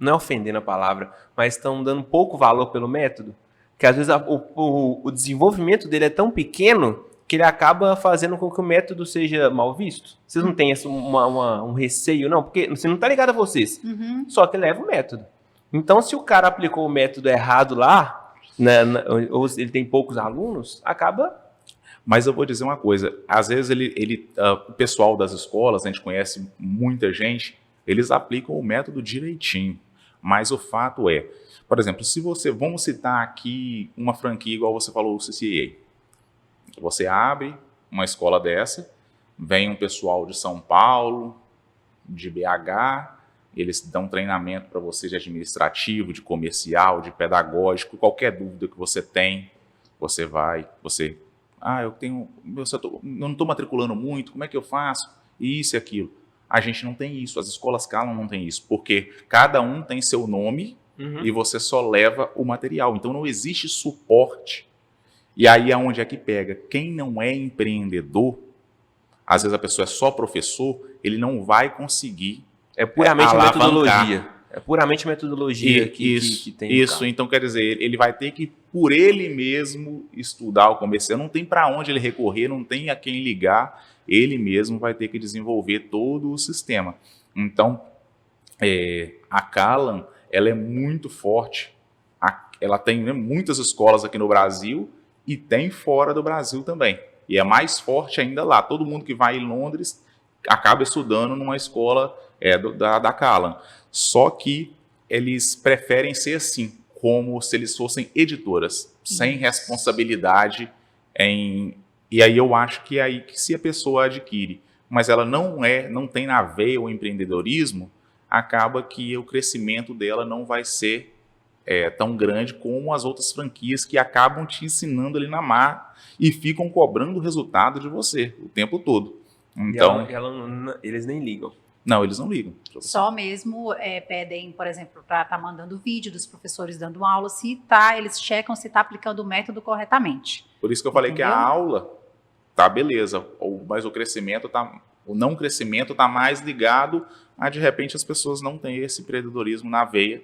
Speaker 1: não é ofendendo a palavra, mas estão dando pouco valor pelo método? Que às vezes o desenvolvimento dele é tão pequeno que ele acaba fazendo com que o método seja mal visto. Vocês não têm um receio, não? Porque você não está ligado a vocês.
Speaker 4: Uhum.
Speaker 1: Só que leva o método. Então, se o cara aplicou o método errado lá, ou ele tem poucos alunos, acaba...
Speaker 3: Mas eu vou dizer uma coisa. Às vezes, o pessoal das escolas, a gente conhece muita gente, eles aplicam o método direitinho. Mas o fato é... Por exemplo, vamos citar aqui uma franquia igual você falou, o CCA. Você abre uma escola dessa, vem um pessoal de São Paulo, de BH, eles dão treinamento para você de administrativo, de comercial, de pedagógico, qualquer dúvida que você tem, eu não estou matriculando muito, como é que eu faço? Isso e aquilo. A gente não tem isso, as escolas Cala não tem isso, porque cada um tem seu nome, e você só leva o material. Então não existe suporte. E aí é onde é que pega. Quem não é empreendedor, às vezes a pessoa é só professor, ele não vai conseguir
Speaker 1: puramente metodologia. É puramente metodologia que tem.
Speaker 3: Isso, então quer dizer, ele vai ter que, por ele mesmo, estudar o comercial. Não tem para onde ele recorrer, não tem a quem ligar. Ele mesmo vai ter que desenvolver todo o sistema. Então, a Cala, ela é muito forte. Ela tem, né, muitas escolas aqui no Brasil e tem fora do Brasil também. E é mais forte ainda lá. Todo mundo que vai em Londres acaba estudando numa escola da Cala. Só que eles preferem ser assim, como se eles fossem editoras, sem responsabilidade E aí eu acho que é aí que se a pessoa adquire, mas ela não tem na veia o empreendedorismo, acaba que o crescimento dela não vai ser tão grande como as outras franquias que acabam te ensinando ali na marra e ficam cobrando o resultado de você o tempo todo. Então,
Speaker 1: eles nem ligam.
Speaker 3: Não, eles não ligam.
Speaker 4: Só mesmo pedem, por exemplo, para estar mandando vídeo dos professores dando aula, eles checam se está aplicando o método corretamente.
Speaker 3: Por isso que eu falei que a aula tá beleza, mas o crescimento tá O não crescimento está mais ligado a, de repente, as pessoas não têm esse empreendedorismo na veia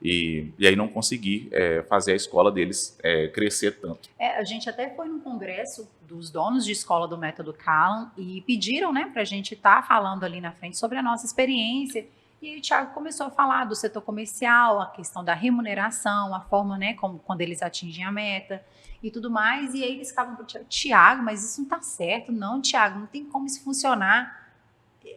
Speaker 3: e aí não conseguir fazer a escola deles crescer tanto.
Speaker 4: A gente até foi num congresso dos donos de escola do Método Callan e pediram, né, para a gente estar falando ali na frente sobre a nossa experiência. E aí o Thiago começou a falar do setor comercial, a questão da remuneração, a forma, né, quando eles atingem a meta e tudo mais. E aí eles ficavam para o Thiago, mas isso não está certo. Não, Thiago, não tem como isso funcionar.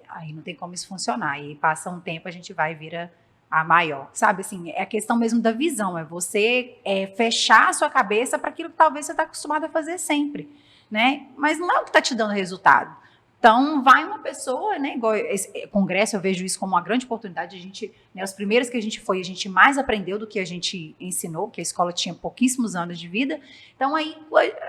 Speaker 4: Aí não tem como isso funcionar. E passa um tempo, a gente vai e vira a maior. Sabe, assim, é a questão mesmo da visão. É você fechar a sua cabeça para aquilo que talvez você está acostumado a fazer sempre, né? Mas não é o que está te dando resultado. Então, vai uma pessoa, né, igual esse congresso, eu vejo isso como uma grande oportunidade. A gente, né, os primeiros que a gente foi, a gente mais aprendeu do que a gente ensinou, porque a escola tinha pouquíssimos anos de vida. Então, aí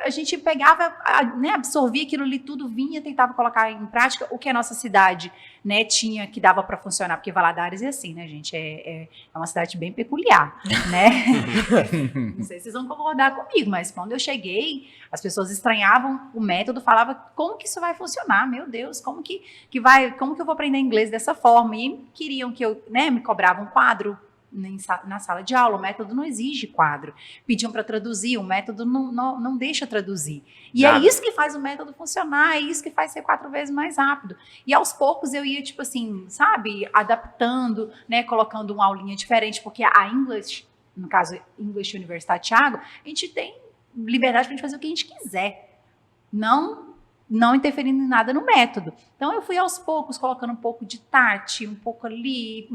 Speaker 4: a gente pegava, né, absorvia aquilo ali tudo, vinha, tentava colocar em prática o que a nossa cidade, né, tinha, que dava para funcionar, porque Valadares é assim, né, gente, é uma cidade bem peculiar, né? Não sei se vocês vão concordar comigo, mas quando eu cheguei, as pessoas estranhavam o método, falavam, como que isso vai funcionar? Meu Deus, como que eu vou aprender inglês dessa forma? E queriam que eu, né, me cobravam um quadro na sala de aula. O método não exige quadro. Pediam para traduzir, o método não deixa traduzir. E nada. É isso que faz o método funcionar, é isso que faz ser 4 vezes mais rápido. E aos poucos eu ia, tipo assim, sabe, adaptando, né, colocando uma aulinha diferente, porque a English, no caso, English Universidade Thiago, a gente tem liberdade para a gente fazer o que a gente quiser. Não interferindo em nada no método. Então, eu fui aos poucos, colocando um pouco de Tati, um pouco ali,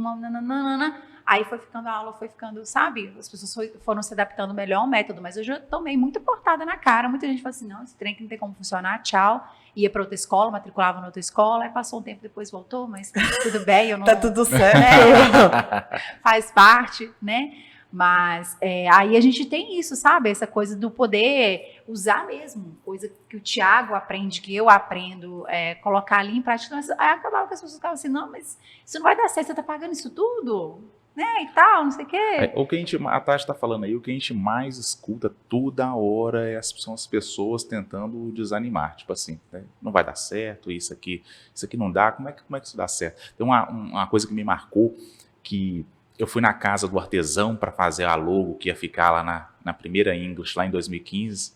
Speaker 4: aí foi ficando a aula, foi ficando, sabe? As pessoas foram se adaptando melhor ao método, mas eu já tomei muita portada na cara. Muita gente falou assim, não, esse trem que não tem como funcionar, tchau. Ia para outra escola, matriculava na outra escola, aí passou um tempo, depois voltou, mas tudo bem. Eu não,
Speaker 2: tá tudo certo.
Speaker 4: Faz parte, né? Mas aí a gente tem isso, sabe? Essa coisa do poder usar mesmo, coisa que o Thiago aprende, que eu aprendo, colocar ali em prática. Aí acabava que as pessoas ficavam assim, não, mas isso não vai dar certo, você tá pagando isso tudo? Né? E tal, não sei o quê.
Speaker 3: A Tati está falando aí, o que a gente mais escuta toda hora são as pessoas tentando desanimar, tipo assim, né? Não vai dar certo, isso aqui não dá, como é que isso dá certo? Tem uma coisa que me marcou, que eu fui na casa do artesão para fazer a logo que ia ficar lá na primeira English, lá em 2015.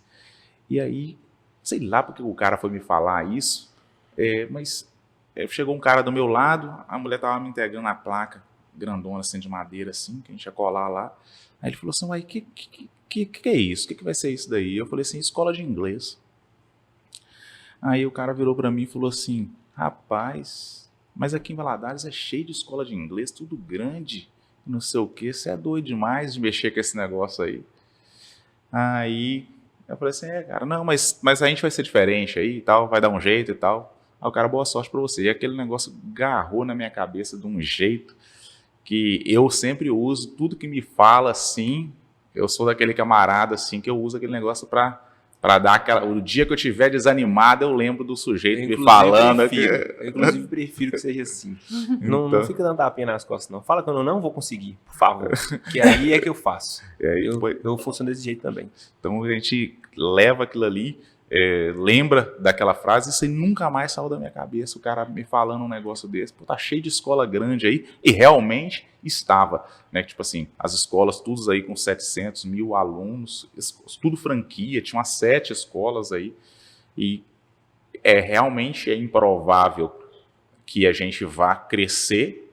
Speaker 3: E aí, sei lá porque o cara foi me falar isso, mas chegou um cara do meu lado, a mulher estava me entregando a placa grandona assim, de madeira, assim, que a gente ia colar lá. Aí ele falou assim, uai, que é isso? O que vai ser isso daí? Eu falei assim, escola de inglês. Aí o cara virou para mim e falou assim, rapaz, mas aqui em Valadares é cheio de escola de inglês, tudo grande. Não sei o que, você é doido demais de mexer com esse negócio aí. Aí eu falei assim, cara, não, mas a gente vai ser diferente aí e tal, vai dar um jeito e tal. Aí o cara, boa sorte pra você. E aquele negócio garrou na minha cabeça de um jeito que eu sempre uso, tudo que me fala assim, eu sou daquele camarada assim, que eu uso aquele negócio pra dar aquela... O dia que eu estiver desanimado, eu lembro do sujeito me falando.
Speaker 1: Eu, inclusive, prefiro que seja assim. Não fica dando tapinha nas costas, não. Fala que eu não vou conseguir, por favor. Que aí é que eu faço. Eu funciono desse jeito também.
Speaker 3: Então, a gente leva aquilo ali, lembra daquela frase, isso aí nunca mais saiu da minha cabeça. O cara me falando um negócio desse. Pô, tá cheio de escola grande aí. E realmente estava, né? Tipo assim, as escolas, todas aí com 700 mil alunos, tudo franquia, tinha umas 7 escolas aí, e realmente é improvável que a gente vá crescer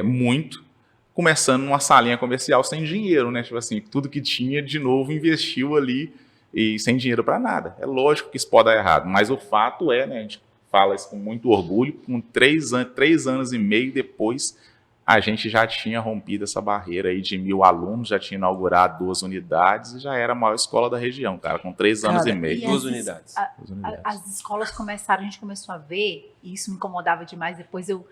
Speaker 3: muito, começando numa salinha comercial sem dinheiro, né? Tipo assim, tudo que tinha, de novo, investiu ali e sem dinheiro para nada. É lógico que isso pode dar errado, mas o fato né? A gente fala isso com muito orgulho, com 3 anos e meio depois, a gente já tinha rompido essa barreira aí de 1.000 alunos, já tinha inaugurado 2 unidades e já era a maior escola da região, cara, com 3 anos e meio.
Speaker 1: 2 unidades.
Speaker 4: As escolas começaram, a gente começou a ver, e isso me incomodava demais, depois eu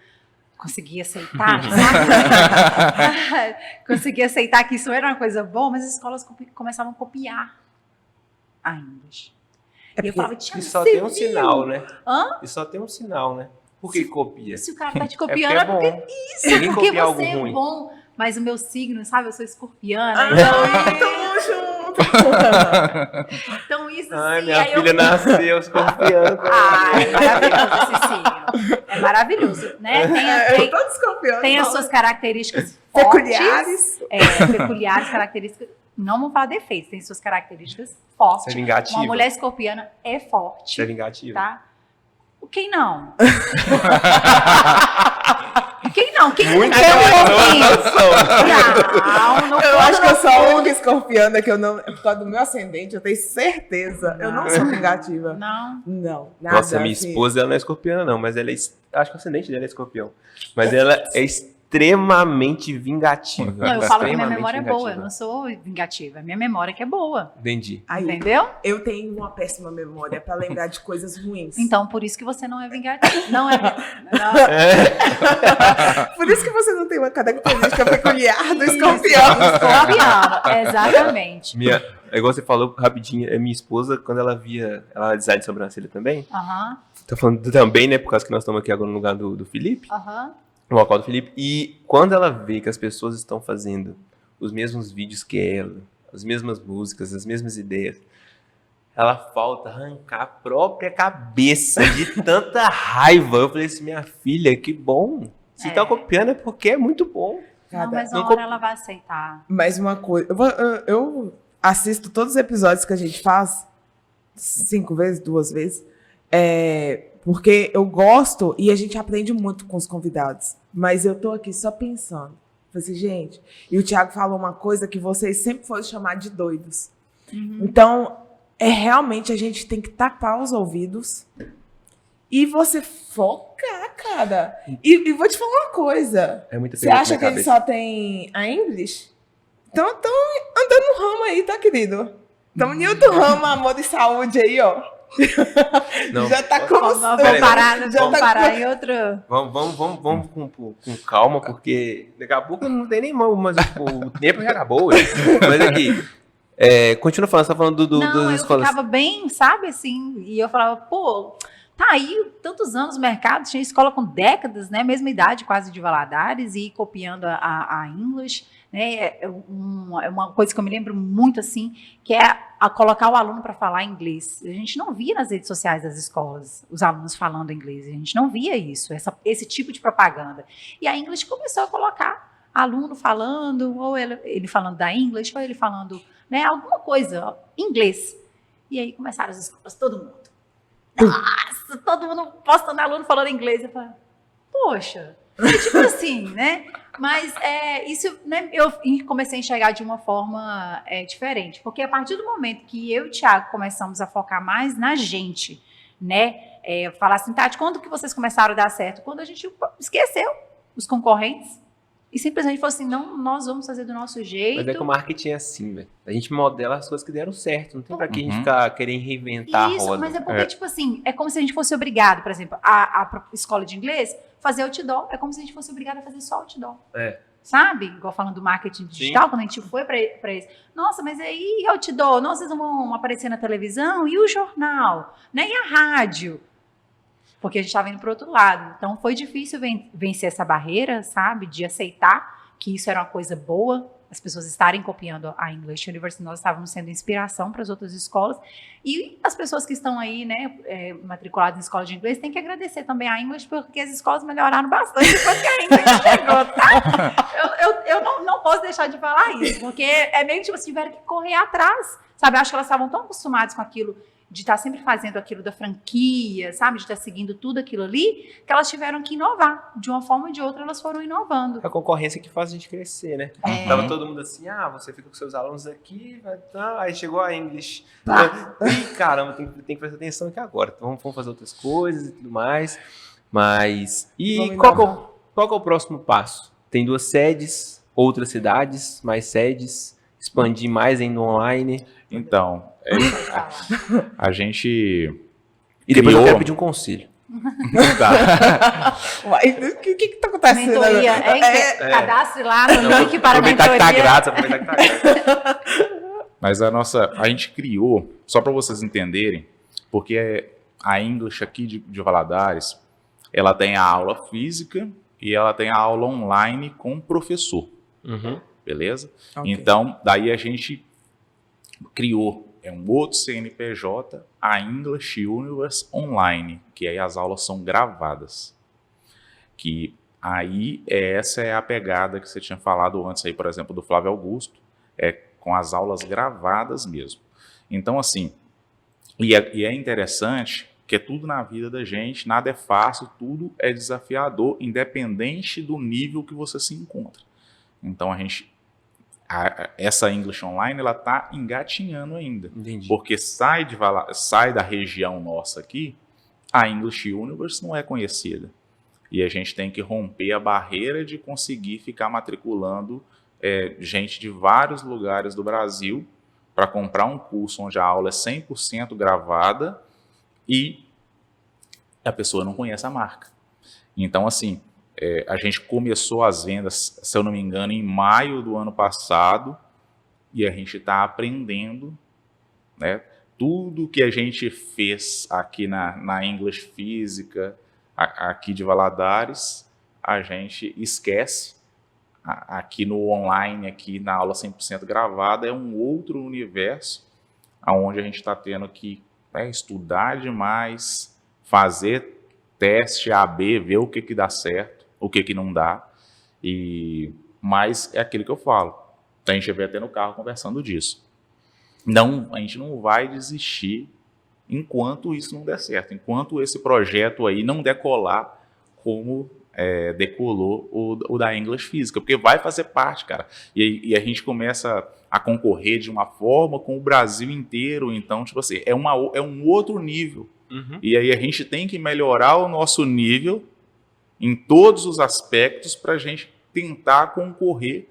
Speaker 4: consegui aceitar, sabe? Consegui aceitar que isso era uma coisa boa, mas as escolas começavam a copiar a English.
Speaker 1: E eu falava, e só tem um sinal, né?
Speaker 4: Hã?
Speaker 1: E só tem um sinal, né? Por que copia?
Speaker 4: Se o cara tá te copiando, é porque isso, porque você é bom. Mas o meu signo, sabe? Eu sou escorpiana.
Speaker 2: Então, tamo junto.
Speaker 4: Então, isso
Speaker 1: Ai,
Speaker 4: sim.
Speaker 1: minha
Speaker 4: aí
Speaker 1: filha nasceu escorpião.
Speaker 4: Ai, é maravilhoso esse signo. É maravilhoso, né?
Speaker 2: Eu tô desconfiando.
Speaker 4: Tem as suas características fortes,
Speaker 2: peculiares.
Speaker 4: peculiares, características. Não vamos falar defeitos, tem suas características fortes.
Speaker 1: Você é vingativa.
Speaker 4: Uma mulher escorpiana é forte.
Speaker 1: Você é vingativa.
Speaker 4: Tá? Quem não? Quem não? Quem
Speaker 1: Muito
Speaker 4: não? Não,
Speaker 2: Eu acho que eu sou a única escorpiana que eu não. Por causa do meu ascendente, eu tenho certeza. Eu não sou vingativa.
Speaker 4: Não.
Speaker 2: Não. Nada,
Speaker 1: Nossa, minha
Speaker 2: assim.
Speaker 1: esposa ela não é escorpiana, não, mas ela é. Acho que o ascendente dela é escorpião. Mas ela é extremamente vingativa.
Speaker 4: Não, eu falo que minha
Speaker 1: Extremamente
Speaker 4: memória é boa, eu
Speaker 1: vingativa.
Speaker 4: não sou vingativa. Minha memória que é boa.
Speaker 1: Entendi.
Speaker 2: Aí,
Speaker 4: Entendeu?
Speaker 2: eu tenho uma péssima memória pra lembrar de coisas ruins.
Speaker 4: Então, por isso que você não é vingativa. Não é. Não.
Speaker 2: Por isso que você não tem uma característica peculiar do
Speaker 4: Isso,
Speaker 2: escorpião.
Speaker 4: escorpião, exatamente.
Speaker 1: É igual você falou rapidinho, é minha esposa, quando ela via. Ela é design de sobrancelha também.
Speaker 4: Aham,
Speaker 1: Tô falando também, né? Por causa que nós estamos aqui agora no lugar do Felipe.
Speaker 4: aham.
Speaker 1: No local do Felipe. E quando ela vê que as pessoas estão fazendo os mesmos vídeos que ela, as mesmas músicas, as mesmas ideias, ela falta arrancar a própria cabeça de tanta raiva. Eu falei assim, minha filha, que bom. Se tá copiando é porque é muito bom.
Speaker 4: Não, mas
Speaker 1: não
Speaker 4: uma hora ela vai aceitar.
Speaker 2: Mais uma coisa. Eu assisto todos os episódios que a gente faz 5 vezes, 2 vezes. Porque eu gosto e a gente aprende muito com os convidados. Mas eu tô aqui só pensando. Falei assim, gente, e o Thiago falou uma coisa que vocês sempre foram chamar de doidos. Então, realmente a gente tem que tapar os ouvidos e você focar, cara. E vou te falar uma coisa.
Speaker 1: É muita
Speaker 2: Você
Speaker 1: pergunta
Speaker 2: acha
Speaker 1: na
Speaker 2: que ele
Speaker 1: cabeça.
Speaker 2: só tem a English? Então, andando no ramo aí, tá, querido? Estamos em outro ramo, amor e saúde aí, ó.
Speaker 1: Não,
Speaker 2: Já tá como
Speaker 4: Vamos
Speaker 1: Peraí,
Speaker 4: parar em outro.
Speaker 1: Vamos com calma, porque daqui a pouco não tem nem mão, mas o tempo já acabou. Mas aqui, continua falando, você tá falando
Speaker 4: Não,
Speaker 1: das
Speaker 4: eu
Speaker 1: escolas.
Speaker 4: ficava bem, sabe, assim, e eu falava, pô, tá aí tantos anos no mercado, tinha escola com décadas, né, mesma idade quase de Valadares, e copiando a English, né, é uma coisa que eu me lembro muito, assim, que é a colocar o aluno para falar inglês. A gente não via nas redes sociais das escolas os alunos falando inglês, a gente não via isso, esse tipo de propaganda. E a English começou a colocar aluno falando, ou ele falando da English, ou ele falando, né, alguma coisa, inglês. E aí começaram as escolas, todo mundo. Nossa, todo mundo postando aluno falando inglês. Eu falei, poxa, tipo assim, né? Mas isso, né, eu comecei a enxergar de uma forma diferente. Porque a partir do momento que eu e o Thiago começamos a focar mais na gente, né? Falar assim, Tati, quando que vocês começaram a dar certo? Quando a gente esqueceu os concorrentes. E simplesmente falou assim, não, nós vamos fazer do nosso jeito.
Speaker 1: Mas é que o marketing é assim, velho. A gente modela as coisas que deram certo. Não tem pra que a gente ficar querendo reinventar a
Speaker 4: Isso,
Speaker 1: roda.
Speaker 4: mas é porque, tipo assim, é como se a gente fosse obrigado, por exemplo, a escola de inglês, fazer outdoor, é como se a gente fosse obrigado a fazer só outdoor. Sabe? Igual falando do marketing digital, quando a gente foi pra isso. Nossa, mas aí outdoor? Nossa, vocês não vão aparecer na televisão? E o jornal? Né? E a rádio? Porque a gente estava indo para o outro lado. Então, foi difícil vencer essa barreira, sabe? De aceitar que isso era uma coisa boa, as pessoas estarem copiando a English University. Nós estávamos sendo inspiração para as outras escolas. E as pessoas que estão aí, né, matriculadas em escola de inglês, têm que agradecer também a English, porque as escolas melhoraram bastante depois que a English chegou, tá? Eu não posso deixar de falar isso, porque é meio que tipo, tiveram que correr atrás, sabe? Eu acho que elas estavam tão acostumadas com aquilo, de estar sempre fazendo aquilo da franquia, sabe? De estar seguindo tudo aquilo ali, que elas tiveram que inovar. De uma forma ou de outra, elas foram inovando.
Speaker 1: É a concorrência que faz a gente crescer, né? Tava todo mundo assim, você fica com seus alunos aqui, aí chegou a English. Ih, caramba, tem que prestar atenção aqui agora. Então, vamos fazer outras coisas e tudo mais. Mas, e qual que é o próximo passo? Tem 2 sedes, outras cidades, mais sedes, expandir mais ainda online.
Speaker 3: Então, a gente...
Speaker 1: E depois eu
Speaker 3: criou-
Speaker 1: quero pedir um conselho.
Speaker 3: Tá.
Speaker 2: Uai, o que tá acontecendo?
Speaker 4: Mentoria, cadastre lá no link para a
Speaker 1: Aproveitar que tá
Speaker 4: mentoria.
Speaker 1: grátis, aproveitar que tá grátis.
Speaker 3: Mas a gente criou, só para vocês entenderem, porque a English aqui de Valadares, ela tem a aula física e ela tem a aula online com o professor,
Speaker 1: Uhum.
Speaker 3: beleza?
Speaker 2: Ok.
Speaker 3: Então, daí a gente criou um outro CNPJ, a English Universe Online, que aí as aulas são gravadas. Que aí essa é a pegada que você tinha falado antes aí, por exemplo, do Flávio Augusto, com as aulas gravadas mesmo. Então, assim, e é interessante que tudo na vida da gente, nada é fácil, tudo é desafiador, independente do nível que você se encontra. Então, essa English Online, ela está engatinhando ainda.
Speaker 1: Entendi.
Speaker 3: Porque sai da região nossa aqui, a English Universe não é conhecida. E a gente tem que romper a barreira de conseguir ficar matriculando gente de vários lugares do Brasil para comprar um curso onde a aula é 100% gravada e a pessoa não conhece a marca. Então, assim, a gente começou as vendas, se eu não me engano, em maio do ano passado, e a gente está aprendendo, né, tudo que a gente fez aqui na English Física, aqui de Valadares, a gente esquece. Aqui no online, aqui na aula 100% gravada, é um outro universo onde a gente está tendo que estudar demais, fazer teste A/B, ver o que dá certo, o que não dá. Mas é aquilo que eu falo. A gente veio até no carro conversando disso. A gente não vai desistir enquanto isso não der certo, enquanto esse projeto aí não decolar como decolou o da English Física, porque vai fazer parte, cara. E a gente começa a concorrer de uma forma com o Brasil inteiro, então, tipo assim, é um outro nível.
Speaker 1: Uhum.
Speaker 3: E aí a gente tem que melhorar o nosso nível em todos os aspectos para a gente tentar concorrer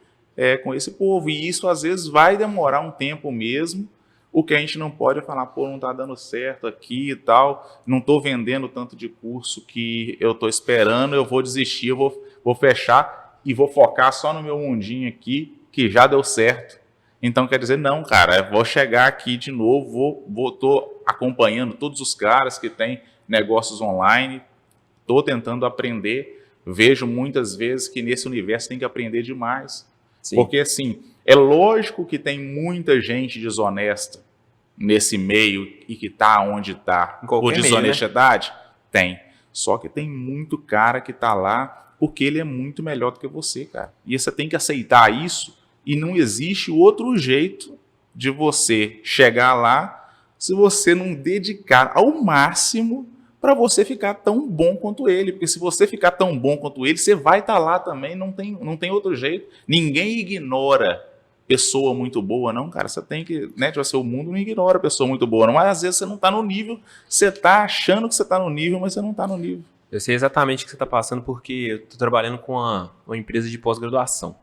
Speaker 3: com esse povo. E isso, às vezes, vai demorar um tempo mesmo. O que a gente não pode é falar, não está dando certo aqui e tal, não estou vendendo tanto de curso que eu estou esperando, eu vou desistir, eu vou fechar e vou focar só no meu mundinho aqui, que já deu certo. Então, quer dizer, não, cara, eu vou chegar aqui de novo, estou acompanhando todos os caras que têm negócios online, estou tentando aprender, vejo muitas vezes que nesse universo tem que aprender demais. Sim. Porque, assim, é lógico que tem muita gente desonesta nesse meio e que está onde está por desonestidade. Meio, né? Tem. Só que tem muito cara que está lá porque ele é muito melhor do que você, cara. E você tem que aceitar isso e não existe outro jeito de você chegar lá se você não dedicar ao máximo para você ficar tão bom quanto ele. Porque se você ficar tão bom quanto ele, você vai estar lá também, não tem outro jeito. Ninguém ignora pessoa muito boa, não, cara. Você tem que, né, tipo assim, o mundo não ignora pessoa muito boa, não. Mas às vezes você não está no nível, você está achando que você está no nível, mas você não está no nível.
Speaker 1: Eu sei exatamente o que você está passando porque eu estou trabalhando com uma empresa de pós-graduação.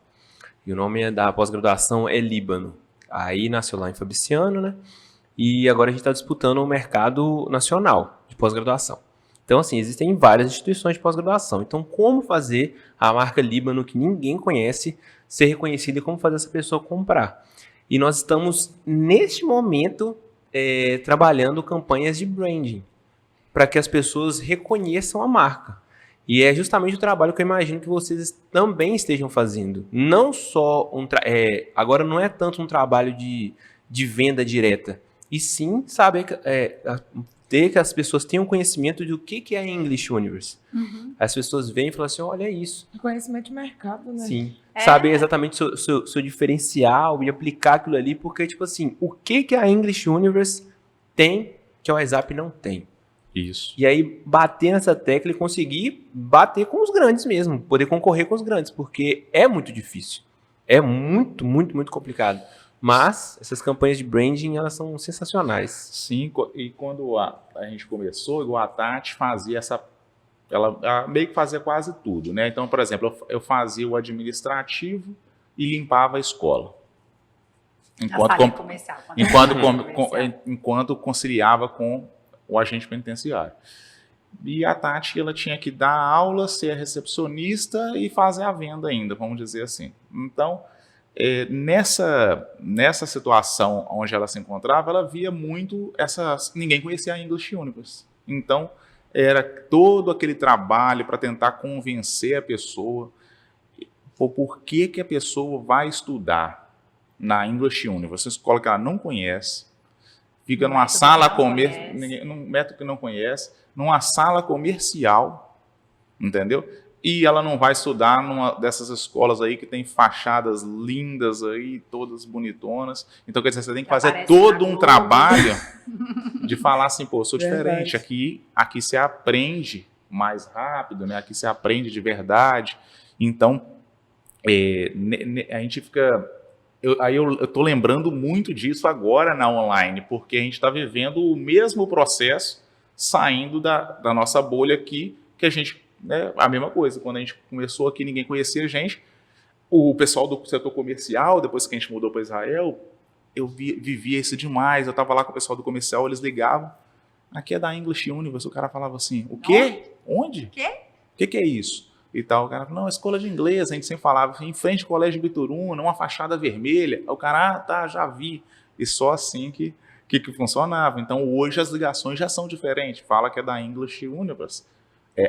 Speaker 1: E o nome da pós-graduação é Líbano. Aí nasceu lá em Fabriciano, né? E agora a gente está disputando o mercado nacional de pós-graduação. Então, assim, existem várias instituições de pós-graduação. Então, como fazer a marca Líbano, que ninguém conhece, ser reconhecida e como fazer essa pessoa comprar? E nós estamos, neste momento, trabalhando campanhas de branding para que as pessoas reconheçam a marca. E é justamente o trabalho que eu imagino que vocês também estejam fazendo. Não só agora não é tanto um trabalho de venda direta, e sim saber ter que as pessoas tenham conhecimento do que é a English Universe. Uhum. As pessoas vêm e falam assim, olha isso.
Speaker 2: Conhecimento de mercado, né?
Speaker 1: Sim. Saber exatamente o seu diferencial e aplicar aquilo ali, porque, tipo assim, o que a English Universe tem que o WhatsApp não tem?
Speaker 3: Isso.
Speaker 1: E aí, bater nessa tecla e conseguir bater com os grandes mesmo, poder concorrer com os grandes, porque é muito difícil. É muito, muito, muito complicado. Mas essas campanhas de branding, elas são sensacionais.
Speaker 3: Sim, e quando a gente começou, igual a Tati fazia ela meio que fazia quase tudo, né? Então, por exemplo, eu fazia o administrativo e limpava a escola. Enquanto conciliava com o agente penitenciário. E a Tati, ela tinha que dar aula, ser recepcionista e fazer a venda ainda, vamos dizer assim. Então, nessa situação onde ela se encontrava, ela via muito ninguém conhecia a English Universe. Então, era todo aquele trabalho para tentar convencer a pessoa por que a pessoa vai estudar. na English Universe, uma escola que ela não conhece, fica
Speaker 4: Um
Speaker 3: numa
Speaker 4: método
Speaker 3: sala
Speaker 4: que não conhece.
Speaker 3: num método que não conhece, numa sala comercial, entendeu? E ela não vai estudar numa dessas escolas aí que tem fachadas lindas aí, todas bonitonas. Então, quer dizer, você tem que
Speaker 4: Que
Speaker 3: fazer
Speaker 4: aparece
Speaker 3: todo
Speaker 4: na
Speaker 3: um
Speaker 4: Globo.
Speaker 3: trabalho de falar assim, pô, eu sou
Speaker 2: Verdade.
Speaker 3: diferente. Aqui você aprende mais rápido, né? Aqui você aprende de verdade. Então, a gente fica... eu tô lembrando muito disso agora na online, porque a gente está vivendo o mesmo processo saindo da nossa bolha aqui, que a gente... a mesma coisa, quando a gente começou aqui, ninguém conhecia a gente. O pessoal do setor comercial, depois que a gente mudou para Israel, eu vivia isso demais. Eu estava lá com o pessoal do comercial, eles ligavam. Aqui é da English Universe. O cara falava assim, o quê? Onde? O que é isso? E tal. O cara falava, não, escola de inglês. A gente sempre falava, em frente ao Colégio Bituruna, uma fachada vermelha. Aí o cara, tá, já vi. E só assim que funcionava. Então, hoje as ligações já são diferentes. Fala que é da English Universe.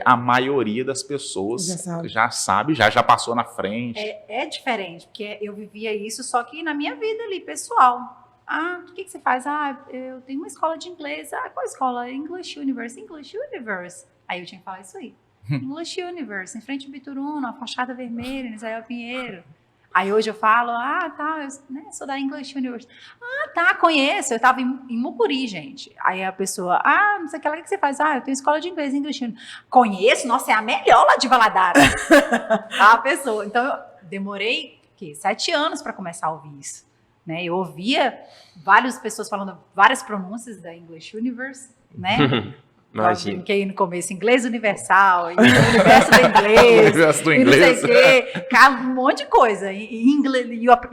Speaker 3: A maioria das pessoas já sabe, já passou na frente.
Speaker 4: É diferente, porque eu vivia isso, só que na minha vida ali, pessoal. Ah, o que você faz? Ah, eu tenho uma escola de inglês. Ah, qual escola? English Universe. English Universe. Aí eu tinha que falar isso aí. English Universe, em frente ao Bituruna, a fachada vermelha, em Israel Pinheiro. Aí hoje eu falo, tá, eu sou da English Universe. Ah, tá, conheço. Eu estava em Mucuri, gente. Aí a pessoa, não sei o que você faz. Eu tenho escola de inglês, English Universe. Conheço, nossa, é a melhor lá de Valadares. A pessoa. Então, eu demorei 7 anos para começar a ouvir isso. Né? Eu ouvia várias pessoas falando várias pronúncias da English Universe, né?
Speaker 1: Imagina.
Speaker 4: Que aí no começo, inglês universal, universo do inglês,
Speaker 3: Universo do
Speaker 4: e não sei
Speaker 3: inglês.
Speaker 4: o quê, um monte de coisa. Em inglês,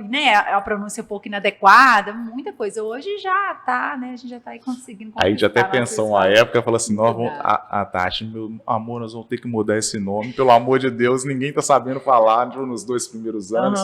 Speaker 4: né, a pronúncia um pouco inadequada, muita coisa. Hoje já tá, né? A gente já tá aí conseguindo.
Speaker 3: Aí a gente até pensou uma época, falou assim,
Speaker 4: Mudar.
Speaker 3: a Tati, meu amor, nós vamos ter que mudar esse nome, pelo amor de Deus, ninguém tá sabendo falar nos 2 primeiros anos.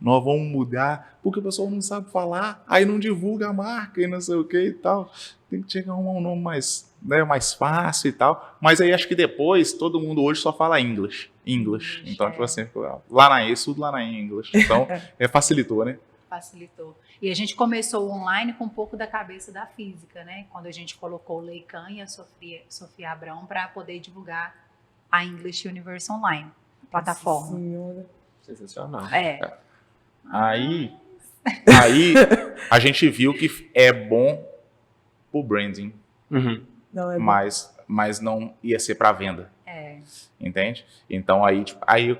Speaker 3: Nós vamos mudar, porque o pessoal não sabe falar, aí não divulga a marca e não sei o que e tal. Tem que chegar a arrumar um nome mais fácil e tal. Mas aí acho que depois, todo mundo hoje só fala English. Então, tipo assim, lá na ESO, tudo lá na English. Então, facilitou, né?
Speaker 4: Facilitou. E a gente começou o online com um pouco da cabeça da física, né? Quando a gente colocou o Leican e a Sofia Abrão para poder divulgar a English Universe Online, plataforma.
Speaker 2: Senhora.
Speaker 1: Sensacional.
Speaker 3: Aí a gente viu que é bom o branding,
Speaker 2: Não, é bom.
Speaker 3: mas não ia ser para venda. Entende? Então aí é o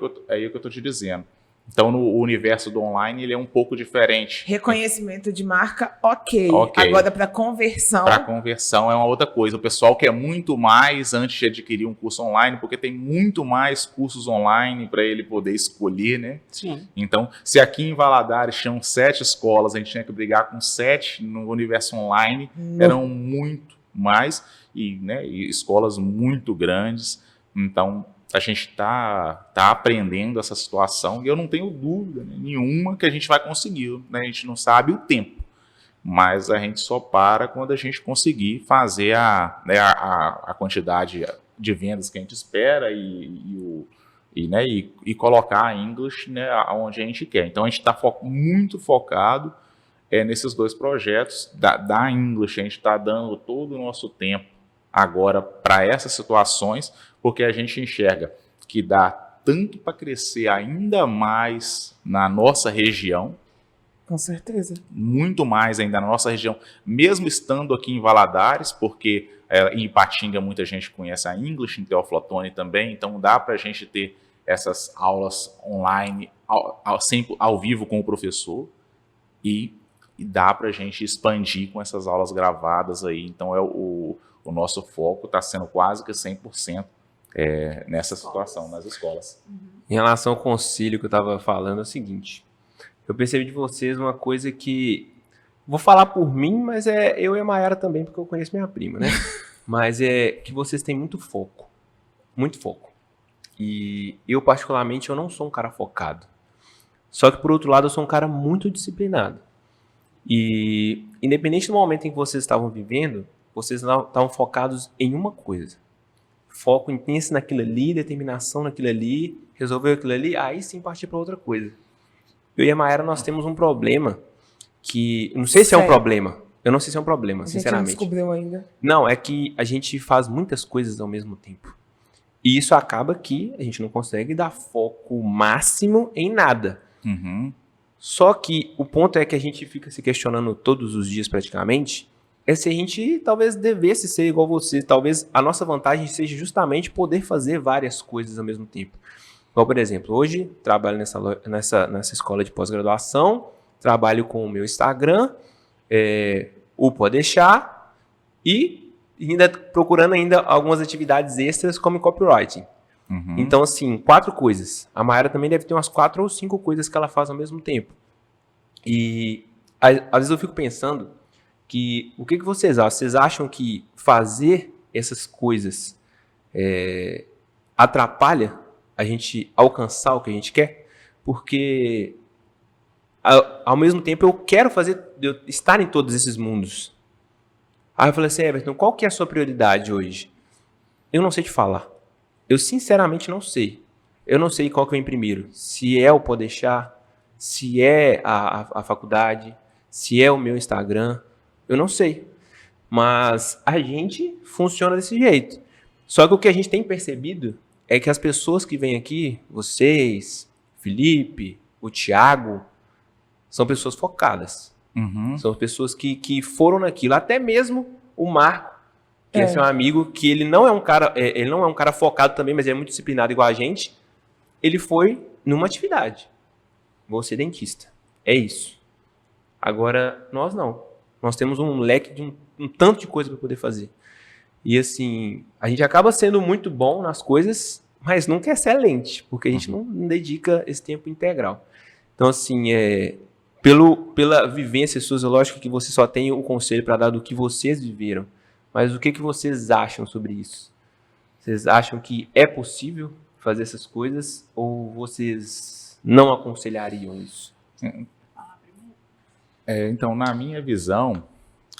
Speaker 3: que eu tô te dizendo. Então no universo do online ele é um pouco diferente.
Speaker 2: Reconhecimento de marca, ok.
Speaker 3: Ok.
Speaker 2: Agora para conversão.
Speaker 3: Para conversão é uma outra coisa. O pessoal quer muito mais antes de adquirir um curso online, porque tem muito mais cursos online para ele poder escolher, né?
Speaker 1: Sim.
Speaker 3: Então, se aqui em Valadares tinham 7 escolas, a gente tinha que brigar com 7 no universo online, eram muito mais, e escolas muito grandes. Então, a gente tá aprendendo essa situação e eu não tenho dúvida nenhuma que a gente vai conseguir. Né? A gente não sabe o tempo, mas a gente só para quando a gente conseguir fazer a quantidade de vendas que a gente espera e colocar a English onde a gente quer. Então, a gente está muito focado nesses 2 projetos da English. A gente está dando todo o nosso tempo agora para essas situações, porque a gente enxerga que dá tanto para crescer ainda mais na nossa região,
Speaker 2: Com certeza.
Speaker 3: muito mais ainda na nossa região, mesmo estando aqui em Valadares, porque em Ipatinga muita gente conhece a English, em Teófilo Otoni também, então dá para a gente ter essas aulas online, sempre ao vivo com o professor, e dá para a gente expandir com essas aulas gravadas aí. Então o nosso foco está sendo quase que 100% nessa situação, nas escolas.
Speaker 1: Em relação ao concílio que eu estava falando, é o seguinte. Eu percebi de vocês uma coisa que... Vou falar por mim, mas eu e a Mayara também, porque eu conheço minha prima, né? Mas é que vocês têm muito foco. Muito foco. E eu, particularmente, eu não sou um cara focado. Só que, por outro lado, eu sou um cara muito disciplinado. E, independente do momento em que vocês estavam vivendo, vocês estavam focados em uma coisa. Foco intenso naquilo ali, determinação naquilo ali, resolver aquilo ali, aí sim partir para outra coisa. Eu e a Mayara, nós temos um problema que não sei se é um
Speaker 2: Sério?
Speaker 1: problema. Eu não sei se é um problema,
Speaker 2: A gente não
Speaker 1: sinceramente.
Speaker 2: descobriu ainda.
Speaker 1: Não, é que a gente faz muitas coisas ao mesmo tempo. E isso acaba que a gente não consegue dar foco máximo em nada.
Speaker 3: Uhum.
Speaker 1: Só que o ponto é que a gente fica se questionando todos os dias praticamente, é se a gente talvez devesse ser igual você. Talvez a nossa vantagem seja justamente poder fazer várias coisas ao mesmo tempo. Igual, por exemplo, hoje trabalho nessa escola de pós-graduação, trabalho com o meu Instagram, o Pode Deixar, e ainda procurando ainda algumas atividades extras como copywriting.
Speaker 3: Uhum.
Speaker 1: Então, assim, 4 coisas. A Mayara também deve ter umas 4 ou 5 coisas que ela faz ao mesmo tempo. E às vezes eu fico pensando que o que vocês acham? Vocês acham que fazer essas coisas atrapalha a gente alcançar o que a gente quer? Porque ao mesmo tempo eu quero eu estar em todos esses mundos. Aí eu falei assim, Everton, qual que é a sua prioridade hoje? Eu não sei te falar. Eu sinceramente não sei. Eu não sei qual que vem primeiro. Se é o Pode Deixar, se é a faculdade, se é o meu Instagram. Eu não sei. Mas a gente funciona desse jeito. Só que o que a gente tem percebido é que as pessoas que vêm aqui, vocês, Felipe, o Thiago, são pessoas focadas.
Speaker 3: Uhum.
Speaker 1: São pessoas que foram naquilo. Até mesmo o Marco, que é seu amigo, que ele não é um cara focado também, mas ele é muito disciplinado igual a gente. Ele foi numa atividade. Vou ser dentista. É isso. Agora, nós não. Nós temos um leque de um tanto de coisa para poder fazer. E assim, a gente acaba sendo muito bom nas coisas, mas nunca é excelente, porque a gente não dedica esse tempo integral. Então, assim, pela vivência sociológica que você só tem o conselho para dar do que vocês viveram, mas o que vocês acham sobre isso? Vocês acham que é possível fazer essas coisas ou vocês não aconselhariam isso?
Speaker 3: Então, na minha visão,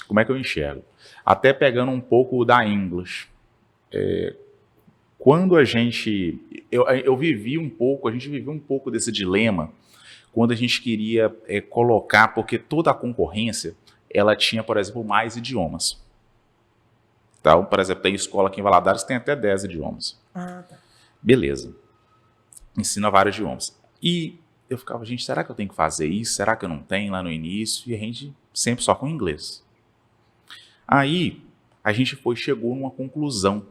Speaker 3: como é que eu enxergo? Até pegando um pouco da English. Quando a gente vivia um pouco desse dilema, quando a gente queria colocar, porque toda a concorrência, ela tinha, por exemplo, mais idiomas. Então, por exemplo, tem escola aqui em Valadares que tem até 10 idiomas.
Speaker 2: Ah, tá.
Speaker 3: Beleza. Ensina vários idiomas. E eu ficava, gente, será que eu tenho que fazer isso? Será que eu não tenho lá no início? E a gente sempre só com inglês. Aí, a gente chegou numa conclusão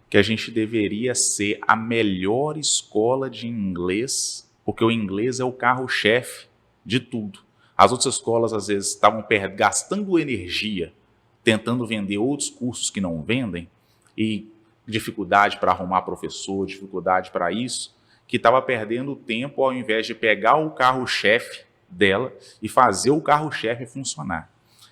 Speaker 3: que a gente deveria ser a melhor escola de inglês, porque o inglês é o carro-chefe de tudo. As outras escolas, às vezes, estavam gastando energia tentando vender outros cursos que não vendem, e dificuldade para arrumar professor, dificuldade para isso, que estava perdendo tempo ao invés de pegar o carro-chefe dela e fazer o carro-chefe funcionar.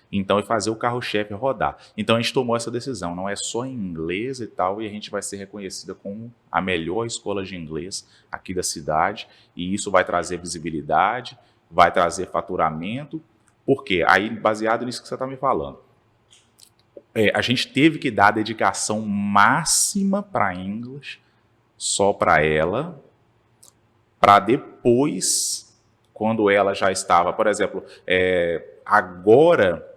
Speaker 3: Então, e fazer o carro-chefe rodar. Então, a gente tomou essa decisão. Não é só em inglês e tal, e a gente vai ser reconhecida como a melhor escola de inglês aqui da cidade, e isso vai trazer visibilidade, vai trazer faturamento. Por quê? Aí, baseado nisso que você está me falando, a gente teve que dar dedicação máxima para English, só para ela, para depois, quando ela já estava, por exemplo, agora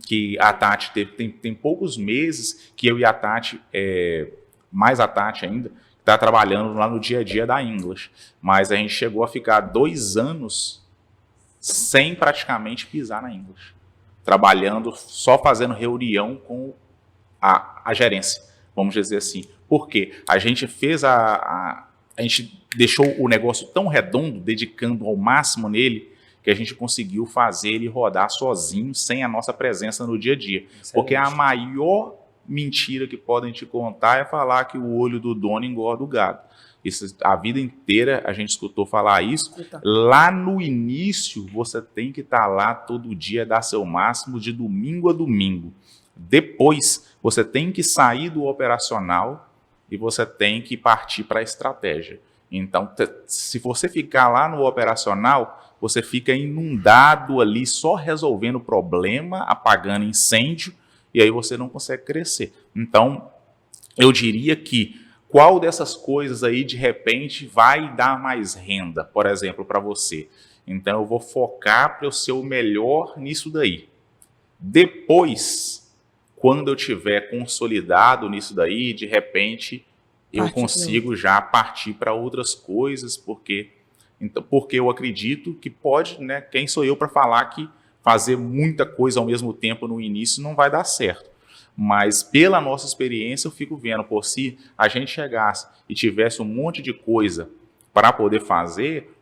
Speaker 3: que a Tati tem poucos meses que eu e a Tati, mais a Tati ainda, está trabalhando lá no dia a dia da English, mas a gente chegou a ficar 2 anos sem praticamente pisar na English, trabalhando, só fazendo reunião com a gerência, vamos dizer assim. Por quê? A gente fez a gente deixou o negócio tão redondo, dedicando ao máximo nele, que a gente conseguiu fazer ele rodar sozinho, sem a nossa presença no dia a dia. Excelente. Porque a maior mentira que podem te contar é falar que o olho do dono engorda o gado. Isso, a vida inteira a gente escutou falar isso. Lá no início, você tem que estar lá todo dia, dar seu máximo de domingo a domingo. Depois, você tem que sair do operacional e você tem que partir para a estratégia. Então, se você ficar lá no operacional, você fica inundado ali, só resolvendo problema, apagando incêndio, e aí você não consegue crescer. Então, eu diria que qual dessas coisas aí, de repente, vai dar mais renda, por exemplo, para você? Então eu vou focar para eu ser o melhor nisso daí. Depois, quando eu tiver consolidado nisso daí, de repente eu consigo já partir para outras coisas, porque eu acredito que pode, né? Quem sou eu para falar que fazer muita coisa ao mesmo tempo no início não vai dar certo. Mas pela nossa experiência eu fico vendo, por se a gente chegasse e tivesse um monte de coisa para poder fazer,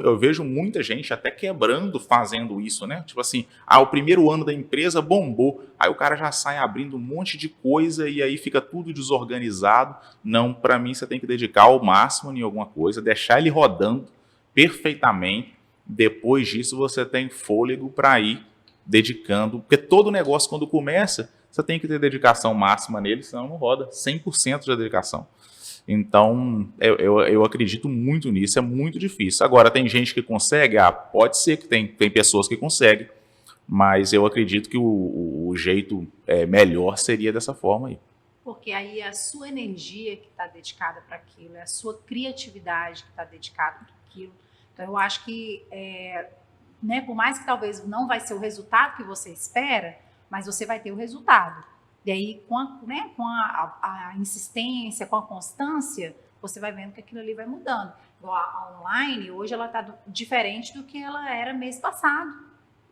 Speaker 3: eu vejo muita gente até quebrando fazendo isso, né? Tipo assim, o primeiro ano da empresa bombou, aí o cara já sai abrindo um monte de coisa e aí fica tudo desorganizado. Não, para mim você tem que dedicar ao máximo em alguma coisa, deixar ele rodando perfeitamente. Depois disso você tem fôlego para ir dedicando, porque todo negócio quando começa, você tem que ter dedicação máxima nele, senão não roda, 100% de dedicação. Então, eu acredito muito nisso, é muito difícil. Agora, tem gente que consegue? Pode ser que tem pessoas que conseguem, mas eu acredito que o jeito melhor seria dessa forma aí.
Speaker 4: Porque aí é a sua energia que está dedicada para aquilo, é a sua criatividade que está dedicada para aquilo. Então, eu acho que, né, por mais que talvez não vai ser o resultado que você espera, mas você vai ter o resultado. E aí, com a insistência, com a constância, você vai vendo que aquilo ali vai mudando. A online, hoje, ela está diferente do que ela era mês passado,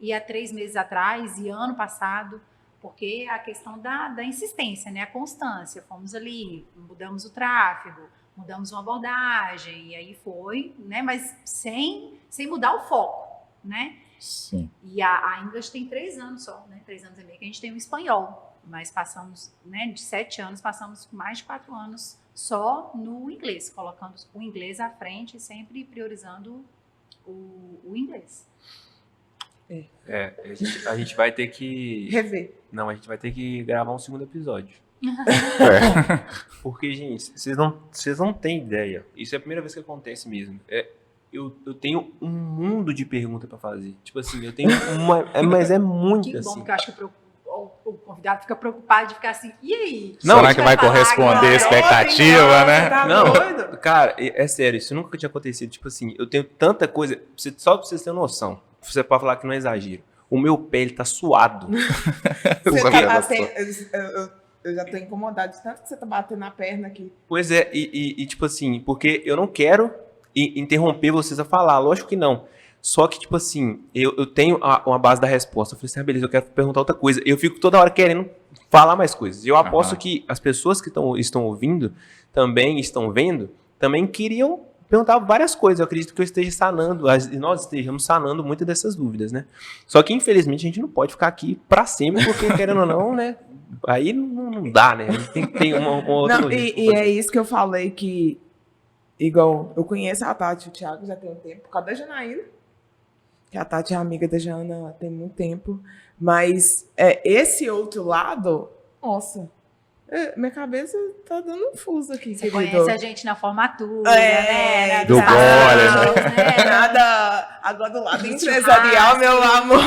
Speaker 4: e há 3 meses atrás, e ano passado, porque a questão da insistência, né? A constância. Fomos ali, mudamos o tráfego, mudamos uma abordagem, e aí foi, né? Mas sem mudar o foco, né?
Speaker 3: Sim.
Speaker 4: E a English tem 3 anos só, né? 3 anos e meio que a gente tem o espanhol. Mas passamos, né, de 7 anos, passamos mais de 4 anos só no inglês, colocando o inglês à frente e sempre priorizando o inglês.
Speaker 1: A gente vai ter que...
Speaker 2: Rever.
Speaker 1: Não, a gente vai ter que gravar um segundo episódio. Porque, gente, vocês não têm ideia. Isso é a primeira vez que acontece mesmo. Eu tenho um mundo de perguntas pra fazer. Tipo assim, eu tenho uma... mas é muito
Speaker 4: Que bom,
Speaker 1: assim.
Speaker 4: porque eu acho que o convidado fica preocupado de ficar assim, e aí?
Speaker 3: Não, será que vai corresponder a expectativa, né?
Speaker 2: Tá
Speaker 1: Não,
Speaker 2: doido?
Speaker 1: cara, é sério, isso nunca tinha acontecido. Tipo assim, eu tenho tanta coisa, só pra vocês terem noção, você pode falar que não é exagero. O meu pé, ele tá suado.
Speaker 2: Eu já tô incomodado de tanto que você tá batendo na perna aqui.
Speaker 1: Pois é, e tipo assim, porque eu não quero interromper vocês a falar, lógico que não. Só que, tipo assim, eu tenho uma base da resposta. Eu falei assim, beleza, eu quero perguntar outra coisa. Eu fico toda hora querendo falar mais coisas. E eu aposto que as pessoas que estão ouvindo, também estão vendo, também queriam perguntar várias coisas. Eu acredito que eu esteja sanando, nós estejamos sanando muitas dessas dúvidas, né? Só que, infelizmente, a gente não pode ficar aqui pra sempre, porque, querendo ou não, né? Aí não dá, né? A gente tem que ter uma outra...
Speaker 2: Não, e é isso que eu falei que, igual, eu conheço a Tati e o Thiago já tem um tempo, por causa da Janaína. Que a Tati é amiga da Jana tem muito tempo. Mas esse outro lado, nossa, minha cabeça tá dando um fuso aqui,
Speaker 4: Você
Speaker 2: querido.
Speaker 4: conhece a gente na formatura, né?
Speaker 3: Do gole,
Speaker 4: né?
Speaker 2: Nada agora do lado empresarial, meu amor.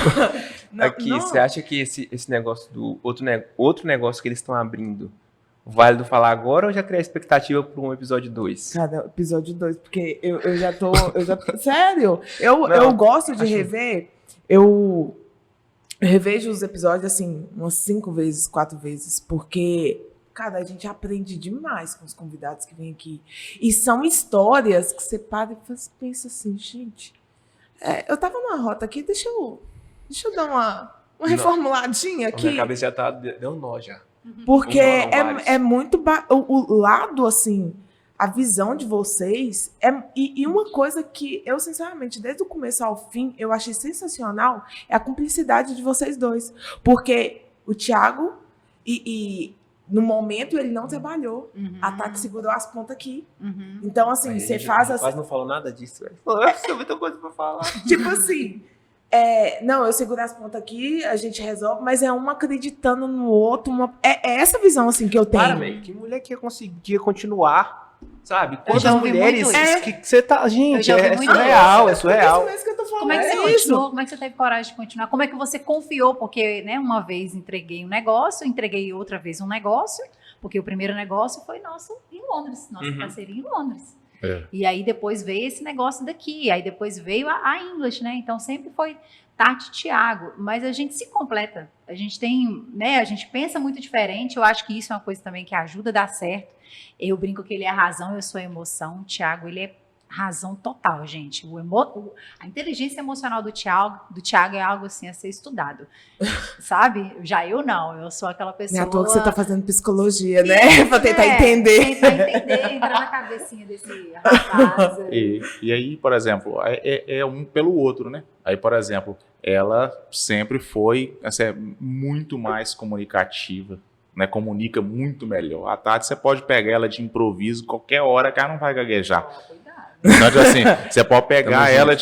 Speaker 1: Aqui, você acha que esse negócio do outro negócio que eles estão abrindo, válido falar agora ou já criar expectativa para um episódio 2?
Speaker 2: Cada episódio 2, porque eu já tô sério, eu gosto de rever, eu revejo os episódios assim, umas 5 vezes, 4 vezes, porque, cara, a gente aprende demais com os convidados que vêm aqui. E são histórias que você para e pensa assim, gente, eu tava numa rota aqui, deixa eu dar uma reformuladinha aqui.
Speaker 1: Minha cabeça já tá, deu nó já.
Speaker 2: Porque é muito... O lado, assim, a visão de vocês... E uma coisa que eu, sinceramente, desde o começo ao fim, eu achei sensacional é a cumplicidade de vocês dois. Porque o Thiago, no momento, ele não trabalhou. A Tati segurou as pontas aqui. Então, assim,
Speaker 1: Aí
Speaker 2: você faz...
Speaker 1: Quase não falou nada disso. Ele falou, eu muita coisa pra falar.
Speaker 2: Tipo assim... não, eu seguro as pontas aqui, a gente resolve, mas é um acreditando no outro. É essa visão assim que eu tenho.
Speaker 1: Para, velho, que mulher que ia conseguir continuar, sabe?
Speaker 4: Eu já
Speaker 1: Quantas
Speaker 4: ouvi
Speaker 1: mulheres
Speaker 4: muito isso.
Speaker 1: que você tá... Gente,
Speaker 4: Eu já ouvi
Speaker 1: é
Speaker 4: muito
Speaker 1: surreal, é
Speaker 2: Isso
Speaker 1: surreal.
Speaker 2: mesmo que eu tô falando.
Speaker 4: Como é que você
Speaker 2: isso.
Speaker 4: continuou? Como é que você teve coragem de continuar? Como é que você confiou? Porque, né, uma vez entreguei um negócio, entreguei outra vez um negócio, porque o primeiro negócio foi nosso em Londres, nossa parceria em Londres. E aí depois veio esse negócio daqui, aí depois veio a English, né? Então sempre foi Tati e Thiago, mas a gente se completa. A gente tem, né? A gente pensa muito diferente. Eu acho que isso é uma coisa também que ajuda a dar certo. Eu brinco que ele é a razão, eu sou a emoção. O Thiago, ele é razão total, gente. A inteligência emocional do Thiago é algo assim a ser estudado, sabe? Já eu não, eu sou aquela pessoa...
Speaker 2: Não é à toa que você tá fazendo psicologia, né? Pra tentar entender.
Speaker 4: Tentar entender, entrar na cabecinha desse rapaz.
Speaker 3: E aí, por exemplo, é um pelo outro, né? Aí, por exemplo, ela sempre foi assim, muito mais comunicativa, né? Comunica muito melhor. A Tati, você pode pegar ela de improviso qualquer hora que ela não vai gaguejar. Então, assim, você pode pegar ela,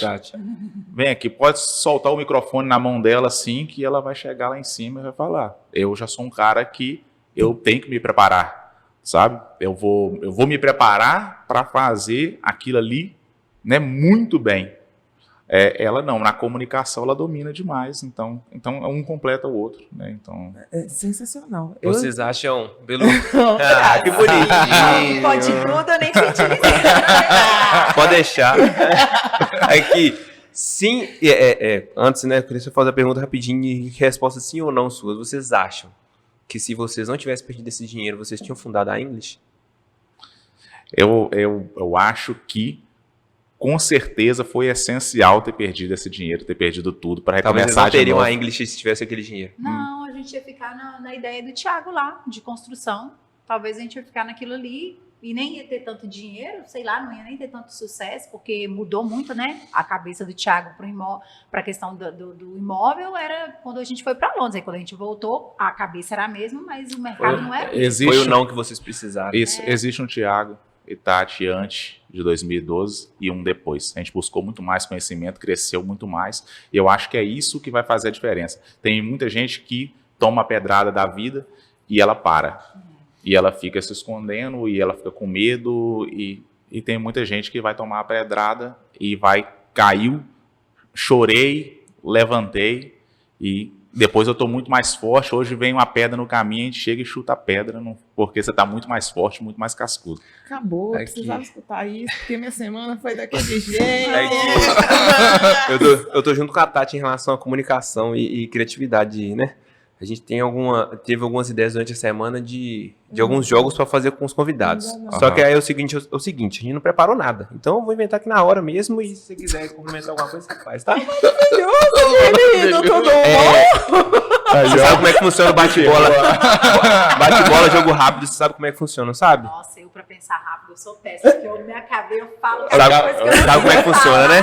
Speaker 3: vem aqui, pode soltar o microfone na mão dela assim, que ela vai chegar lá em cima e vai falar. Eu já sou um cara que eu tenho que me preparar, sabe? Eu vou me preparar para fazer aquilo ali, né, muito bem. Ela não, na comunicação ela domina demais, então um completa o outro, né? Então
Speaker 2: é sensacional.
Speaker 1: Vocês acham pelo
Speaker 2: que bonitinho.
Speaker 4: Pode tudo, eu nem senti
Speaker 1: Pode deixar. Aqui, sim, antes, né, eu queria fazer a pergunta rapidinho e resposta sim ou não suas. Vocês acham que se vocês não tivessem perdido esse dinheiro, vocês tinham fundado a English?
Speaker 3: Eu acho que com certeza foi essencial ter perdido esse dinheiro, ter perdido tudo para recomeçar de novo.
Speaker 1: Talvez eles não teriam a English se tivesse aquele dinheiro.
Speaker 4: Não, a gente ia ficar na ideia do Thiago lá, de construção. Talvez a gente ia ficar naquilo ali e nem ia ter tanto dinheiro, sei lá, não ia nem ter tanto sucesso, porque mudou muito, né? A cabeça do Thiago para a questão do imóvel era quando a gente foi para Londres. Aí quando a gente voltou, a cabeça era a mesma, mas o mercado não era.
Speaker 1: Foi o não que vocês precisaram.
Speaker 3: Isso, existe um Thiago e Tati antes de 2012 e um depois. A gente buscou muito mais conhecimento, cresceu muito mais, e eu acho que é isso que vai fazer a diferença. Tem muita gente que toma a pedrada da vida e ela para. E ela fica se escondendo, e ela fica com medo, e tem muita gente que vai tomar a pedrada e caiu, chorei, levantei, e depois eu estou muito mais forte. Hoje vem uma pedra no caminho, a gente chega e chuta a pedra, porque você está muito mais forte, muito mais cascudo.
Speaker 2: Acabou, eu precisava escutar isso, porque minha semana foi daquele jeito.
Speaker 1: Eu tô junto com a Tati em relação à comunicação e criatividade, né? A gente teve algumas ideias durante a semana de alguns jogos para fazer com os convidados. Só que aí é o seguinte, a gente não preparou nada. Então eu vou inventar aqui na hora mesmo, e se você quiser complementar alguma coisa, você faz, tá?
Speaker 2: Maravilhoso, todo
Speaker 1: Você sabe como é que funciona o bate-bola? Bate-bola, jogo rápido, você sabe como é que funciona, sabe?
Speaker 4: Nossa, eu pra pensar rápido, eu sou péssima, porque eu me acabei, eu falo...
Speaker 1: Sabe como é que funciona, né?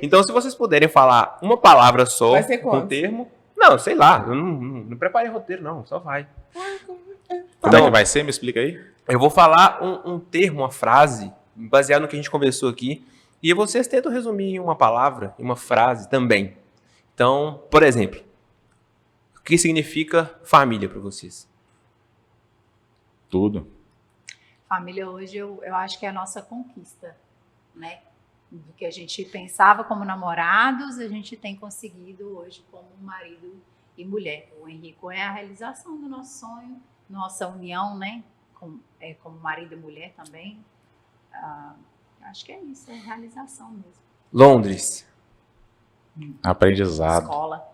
Speaker 1: Então, se vocês puderem falar uma palavra só, com um termo... Não, sei lá, eu não preparei roteiro, não, só vai.
Speaker 3: Como é que vai ser? Me explica aí.
Speaker 1: Eu vou falar um termo, uma frase, baseado no que a gente conversou aqui, e vocês tentam resumir em uma palavra, em uma frase também. Então, por exemplo, o que significa família para vocês?
Speaker 3: Tudo.
Speaker 4: Família hoje, eu acho que é a nossa conquista, né? Do que a gente pensava como namorados, a gente tem conseguido hoje como marido e mulher. O Henrico é a realização do nosso sonho, nossa união, né? Como marido e mulher também. Acho que é isso, é realização mesmo.
Speaker 1: Londres.
Speaker 3: Aprendizado.
Speaker 4: Escola.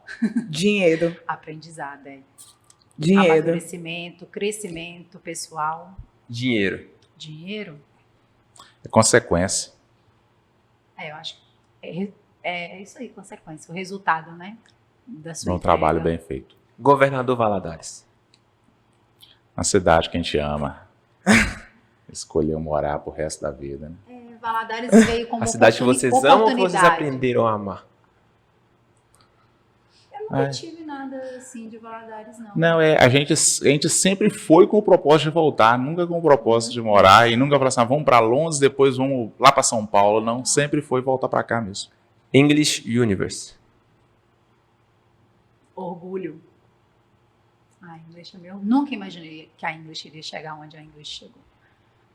Speaker 2: Dinheiro.
Speaker 4: Aprendizado,
Speaker 2: Dinheiro.
Speaker 4: Amadurecimento, crescimento pessoal.
Speaker 1: Dinheiro.
Speaker 4: Dinheiro.
Speaker 3: É consequência.
Speaker 4: Eu acho que é isso aí, consequência. O resultado, né? Da sua
Speaker 3: Um trabalho bem feito.
Speaker 1: Governador Valadares.
Speaker 3: Uma cidade que a gente ama. Escolheu morar pro resto da vida, né?
Speaker 4: Valadares veio como
Speaker 1: a cidade que vocês amam ou que vocês aprenderam a amar?
Speaker 4: Eu nunca tive nada assim de Valadares, não.
Speaker 3: Não, a gente sempre foi com o propósito de voltar, nunca com o propósito de morar, e nunca falar assim, vamos para Londres, depois vamos lá para São Paulo. Não, sempre foi voltar para cá mesmo.
Speaker 1: English Universe.
Speaker 4: Orgulho. English, eu nunca imaginei que a English iria chegar onde a English chegou.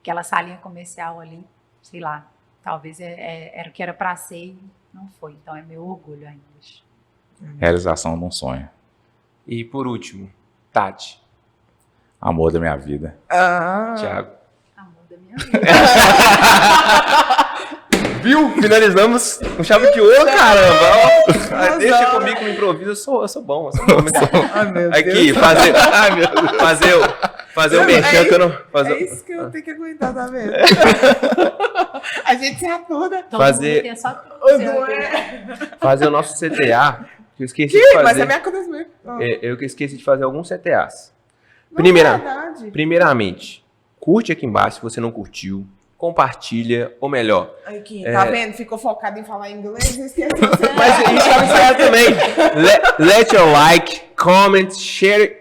Speaker 4: Aquela salinha comercial ali, sei lá, talvez era o que era para ser e não foi. Então é meu orgulho a English.
Speaker 3: Realização de um sonho.
Speaker 1: E por último, Tati.
Speaker 3: Amor da minha vida.
Speaker 1: Thiago.
Speaker 4: Amor da minha vida.
Speaker 1: Viu? Finalizamos com chave de ouro, caramba. Ó, deixa comigo no improviso, eu sou bom.
Speaker 2: Ai, meu
Speaker 1: Aqui,
Speaker 2: Deus.
Speaker 1: fazer o merchan que eu não...
Speaker 2: É isso que eu tenho que aguentar, tá vendo? A gente se atura.
Speaker 1: Fazer- Fazer o nosso CTA, que eu esqueci de
Speaker 2: Mas
Speaker 1: fazer.
Speaker 2: é minha cruz mesmo.
Speaker 1: Eu que esqueci de fazer alguns CTAs.
Speaker 2: Não, verdade.
Speaker 1: Primeiramente, curte aqui embaixo se você não curtiu. Compartilha, ou melhor.
Speaker 2: Aqui, tá vendo? Ficou focado em falar inglês e esqueceu.
Speaker 1: Mas a gente estava ensinando também. Let your like, comment, share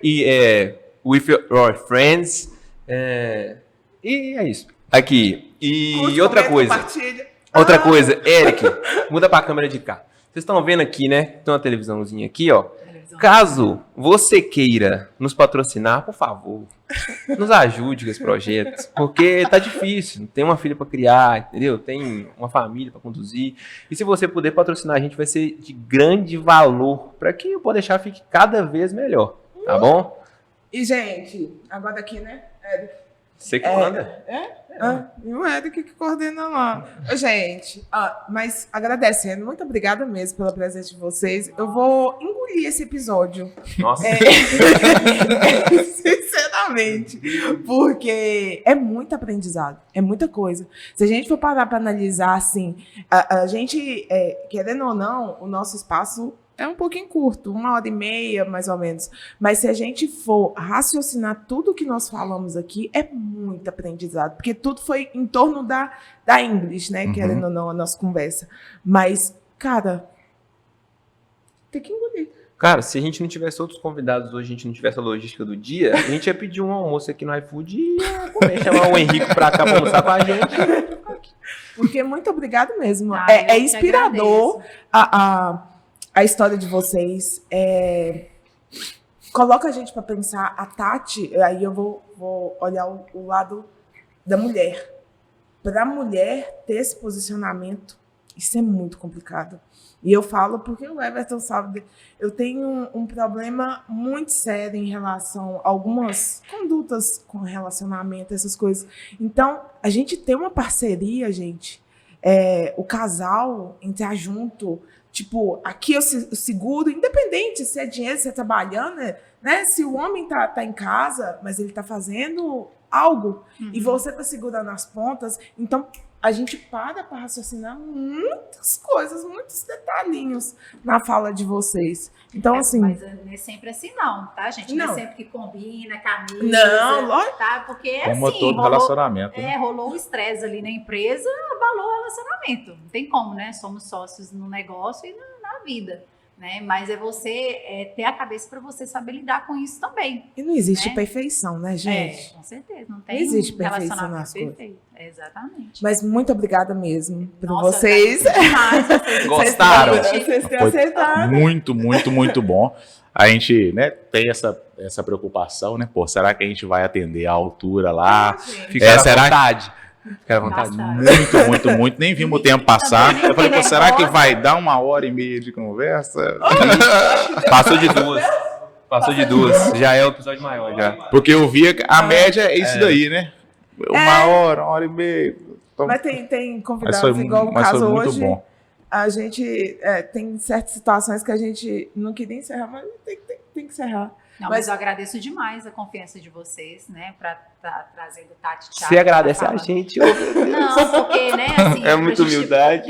Speaker 1: with your friends. E é isso. Aqui. E
Speaker 2: Curte,
Speaker 1: outra
Speaker 2: comenta,
Speaker 1: coisa.
Speaker 2: compartilha.
Speaker 1: Outra coisa, Eric, muda pra câmera de cá. Vocês estão vendo aqui, né? Tem uma televisãozinha aqui, ó. Caso você queira nos patrocinar, por favor, nos ajude com esse projeto, porque tá difícil, tem uma filha para criar, entendeu? Tem uma família para conduzir. E se você puder patrocinar a gente, vai ser de grande valor para que o Pode Deixar fique cada vez melhor, tá bom?
Speaker 2: E, gente, agora aqui, né?
Speaker 1: Você que manda.
Speaker 2: E o Eric que coordena lá. Gente, mas agradecendo, muito obrigada mesmo pela presença de vocês. Eu vou engolir esse episódio.
Speaker 1: Nossa.
Speaker 2: Sinceramente. Porque é muito aprendizado, é muita coisa. Se a gente for parar para analisar, assim, a gente, querendo ou não, o nosso espaço é um pouquinho curto, 1h30, mais ou menos. Mas se a gente for raciocinar tudo que nós falamos aqui, é muito aprendizado. Porque tudo foi em torno da English, né? Querendo ou não, a nossa conversa. Mas, cara, tem que engolir.
Speaker 1: Cara, se a gente não tivesse outros convidados hoje, a gente não tivesse a logística do dia, a gente ia pedir um almoço aqui no iFood e ia comer, chamar o Henrique pra cá pra almoçar com a gente.
Speaker 2: Porque muito obrigado mesmo.
Speaker 4: Ah,
Speaker 2: É
Speaker 4: eu que
Speaker 2: inspirador a história de vocês. Coloca a gente para pensar. A Tati, aí eu vou olhar o lado da mulher. Para a mulher ter esse posicionamento, isso é muito complicado. E eu falo porque o Everton sabe, eu tenho um problema muito sério em relação a algumas condutas com relacionamento, essas coisas. Então, a gente tem uma parceria, gente, o casal entrar junto, tipo, aqui eu seguro, independente se é dinheiro, se é trabalhando, né? Se o homem tá em casa, mas ele tá fazendo algo, e você tá segurando as pontas, então a gente para raciocinar muitas coisas, muitos detalhinhos na fala de vocês. Então, assim...
Speaker 4: Mas não é sempre assim não, tá, gente? Não é
Speaker 2: Não.
Speaker 4: sempre que combina, camisa,
Speaker 2: Não, lógico.
Speaker 4: tá? Porque é
Speaker 3: Como
Speaker 4: assim,
Speaker 3: todo relacionamento. né?
Speaker 4: rolou um estresse ali na empresa, abalou o relacionamento. Não tem como, né? Somos sócios no negócio e na vida, né? Mas é você ter a cabeça para você saber lidar com isso também.
Speaker 2: E não existe
Speaker 4: né?
Speaker 2: perfeição, né, gente?
Speaker 4: Com certeza. Não tem
Speaker 2: Não existe
Speaker 4: um
Speaker 2: perfeição
Speaker 4: relacionamento
Speaker 2: nas coisas.
Speaker 4: perfeito. Exatamente.
Speaker 2: Mas muito obrigada mesmo por
Speaker 4: Nossa,
Speaker 2: vocês.
Speaker 4: demais, vocês
Speaker 1: Gostaram?
Speaker 2: Vocês têm
Speaker 3: Foi
Speaker 2: aceitado.
Speaker 3: muito, muito, muito bom. A gente, né, tem essa preocupação, né? Pô, será que a gente vai atender a altura lá?
Speaker 1: Fica à
Speaker 3: será que-
Speaker 1: vontade. Fica à vontade.
Speaker 4: Bastante.
Speaker 3: Muito. Nem vimos o tempo passar. Eu falei, pô, será que vai dar 1h30 de conversa?
Speaker 1: Passou de duas. Já é o episódio maior, já.
Speaker 3: Porque eu via que a média é isso daí, né? 1h30. Então,
Speaker 2: Mas tem convidados,
Speaker 3: mas foi,
Speaker 2: igual o
Speaker 3: mas foi
Speaker 2: caso
Speaker 3: muito
Speaker 2: hoje.
Speaker 3: bom.
Speaker 2: A gente tem certas situações que a gente não queria encerrar, mas tem que encerrar.
Speaker 4: Não,
Speaker 2: Mas-
Speaker 4: mas eu agradeço demais a confiança de vocês, né? Para trazendo Tati e Thiago.
Speaker 1: Você agradece
Speaker 4: pra
Speaker 1: a
Speaker 4: falar.
Speaker 1: gente.
Speaker 4: Não, porque, né, assim...
Speaker 1: É muita
Speaker 4: pra gente
Speaker 1: humildade.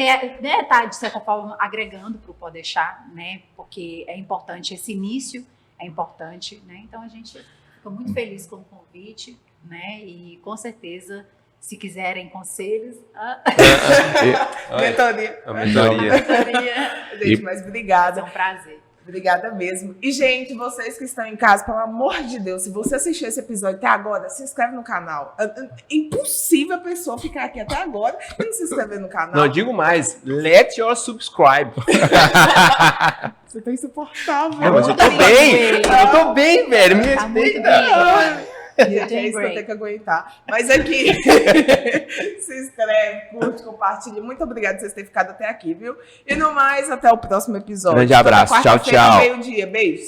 Speaker 4: tá, de certa forma, agregando para o Pode Deixar, né? Porque é importante esse início, é importante, né? Então, a gente fica muito feliz com o convite, né? E, com certeza, se quiserem conselhos...
Speaker 2: Mentoria.
Speaker 1: A mentoria.
Speaker 2: Gente, mas
Speaker 4: É
Speaker 2: obrigada.
Speaker 4: um prazer.
Speaker 2: Obrigada mesmo. E, gente, vocês que estão em casa, pelo amor de Deus, se você assistiu esse episódio até agora, se inscreve no canal. É impossível a pessoa ficar aqui até agora e não se inscrever no canal.
Speaker 1: Não, digo mais. Let your subscribe.
Speaker 2: Você tá insuportável.
Speaker 1: Não, mas eu
Speaker 4: Tá
Speaker 1: tô bem.
Speaker 4: muito
Speaker 1: Eu tô bem, velho. Me
Speaker 4: Tá muito
Speaker 1: respeita.
Speaker 4: bem.
Speaker 2: Gente, é isso que eu tenho que aguentar. Mas aqui, se inscreve, curte, compartilha. Muito obrigada por vocês terem ficado até aqui, viu? E no mais, até o próximo episódio.
Speaker 1: Grande abraço.
Speaker 2: Toda
Speaker 1: Tchau,
Speaker 2: quarta-feira,
Speaker 1: tchau.
Speaker 2: meio-dia. Beijos.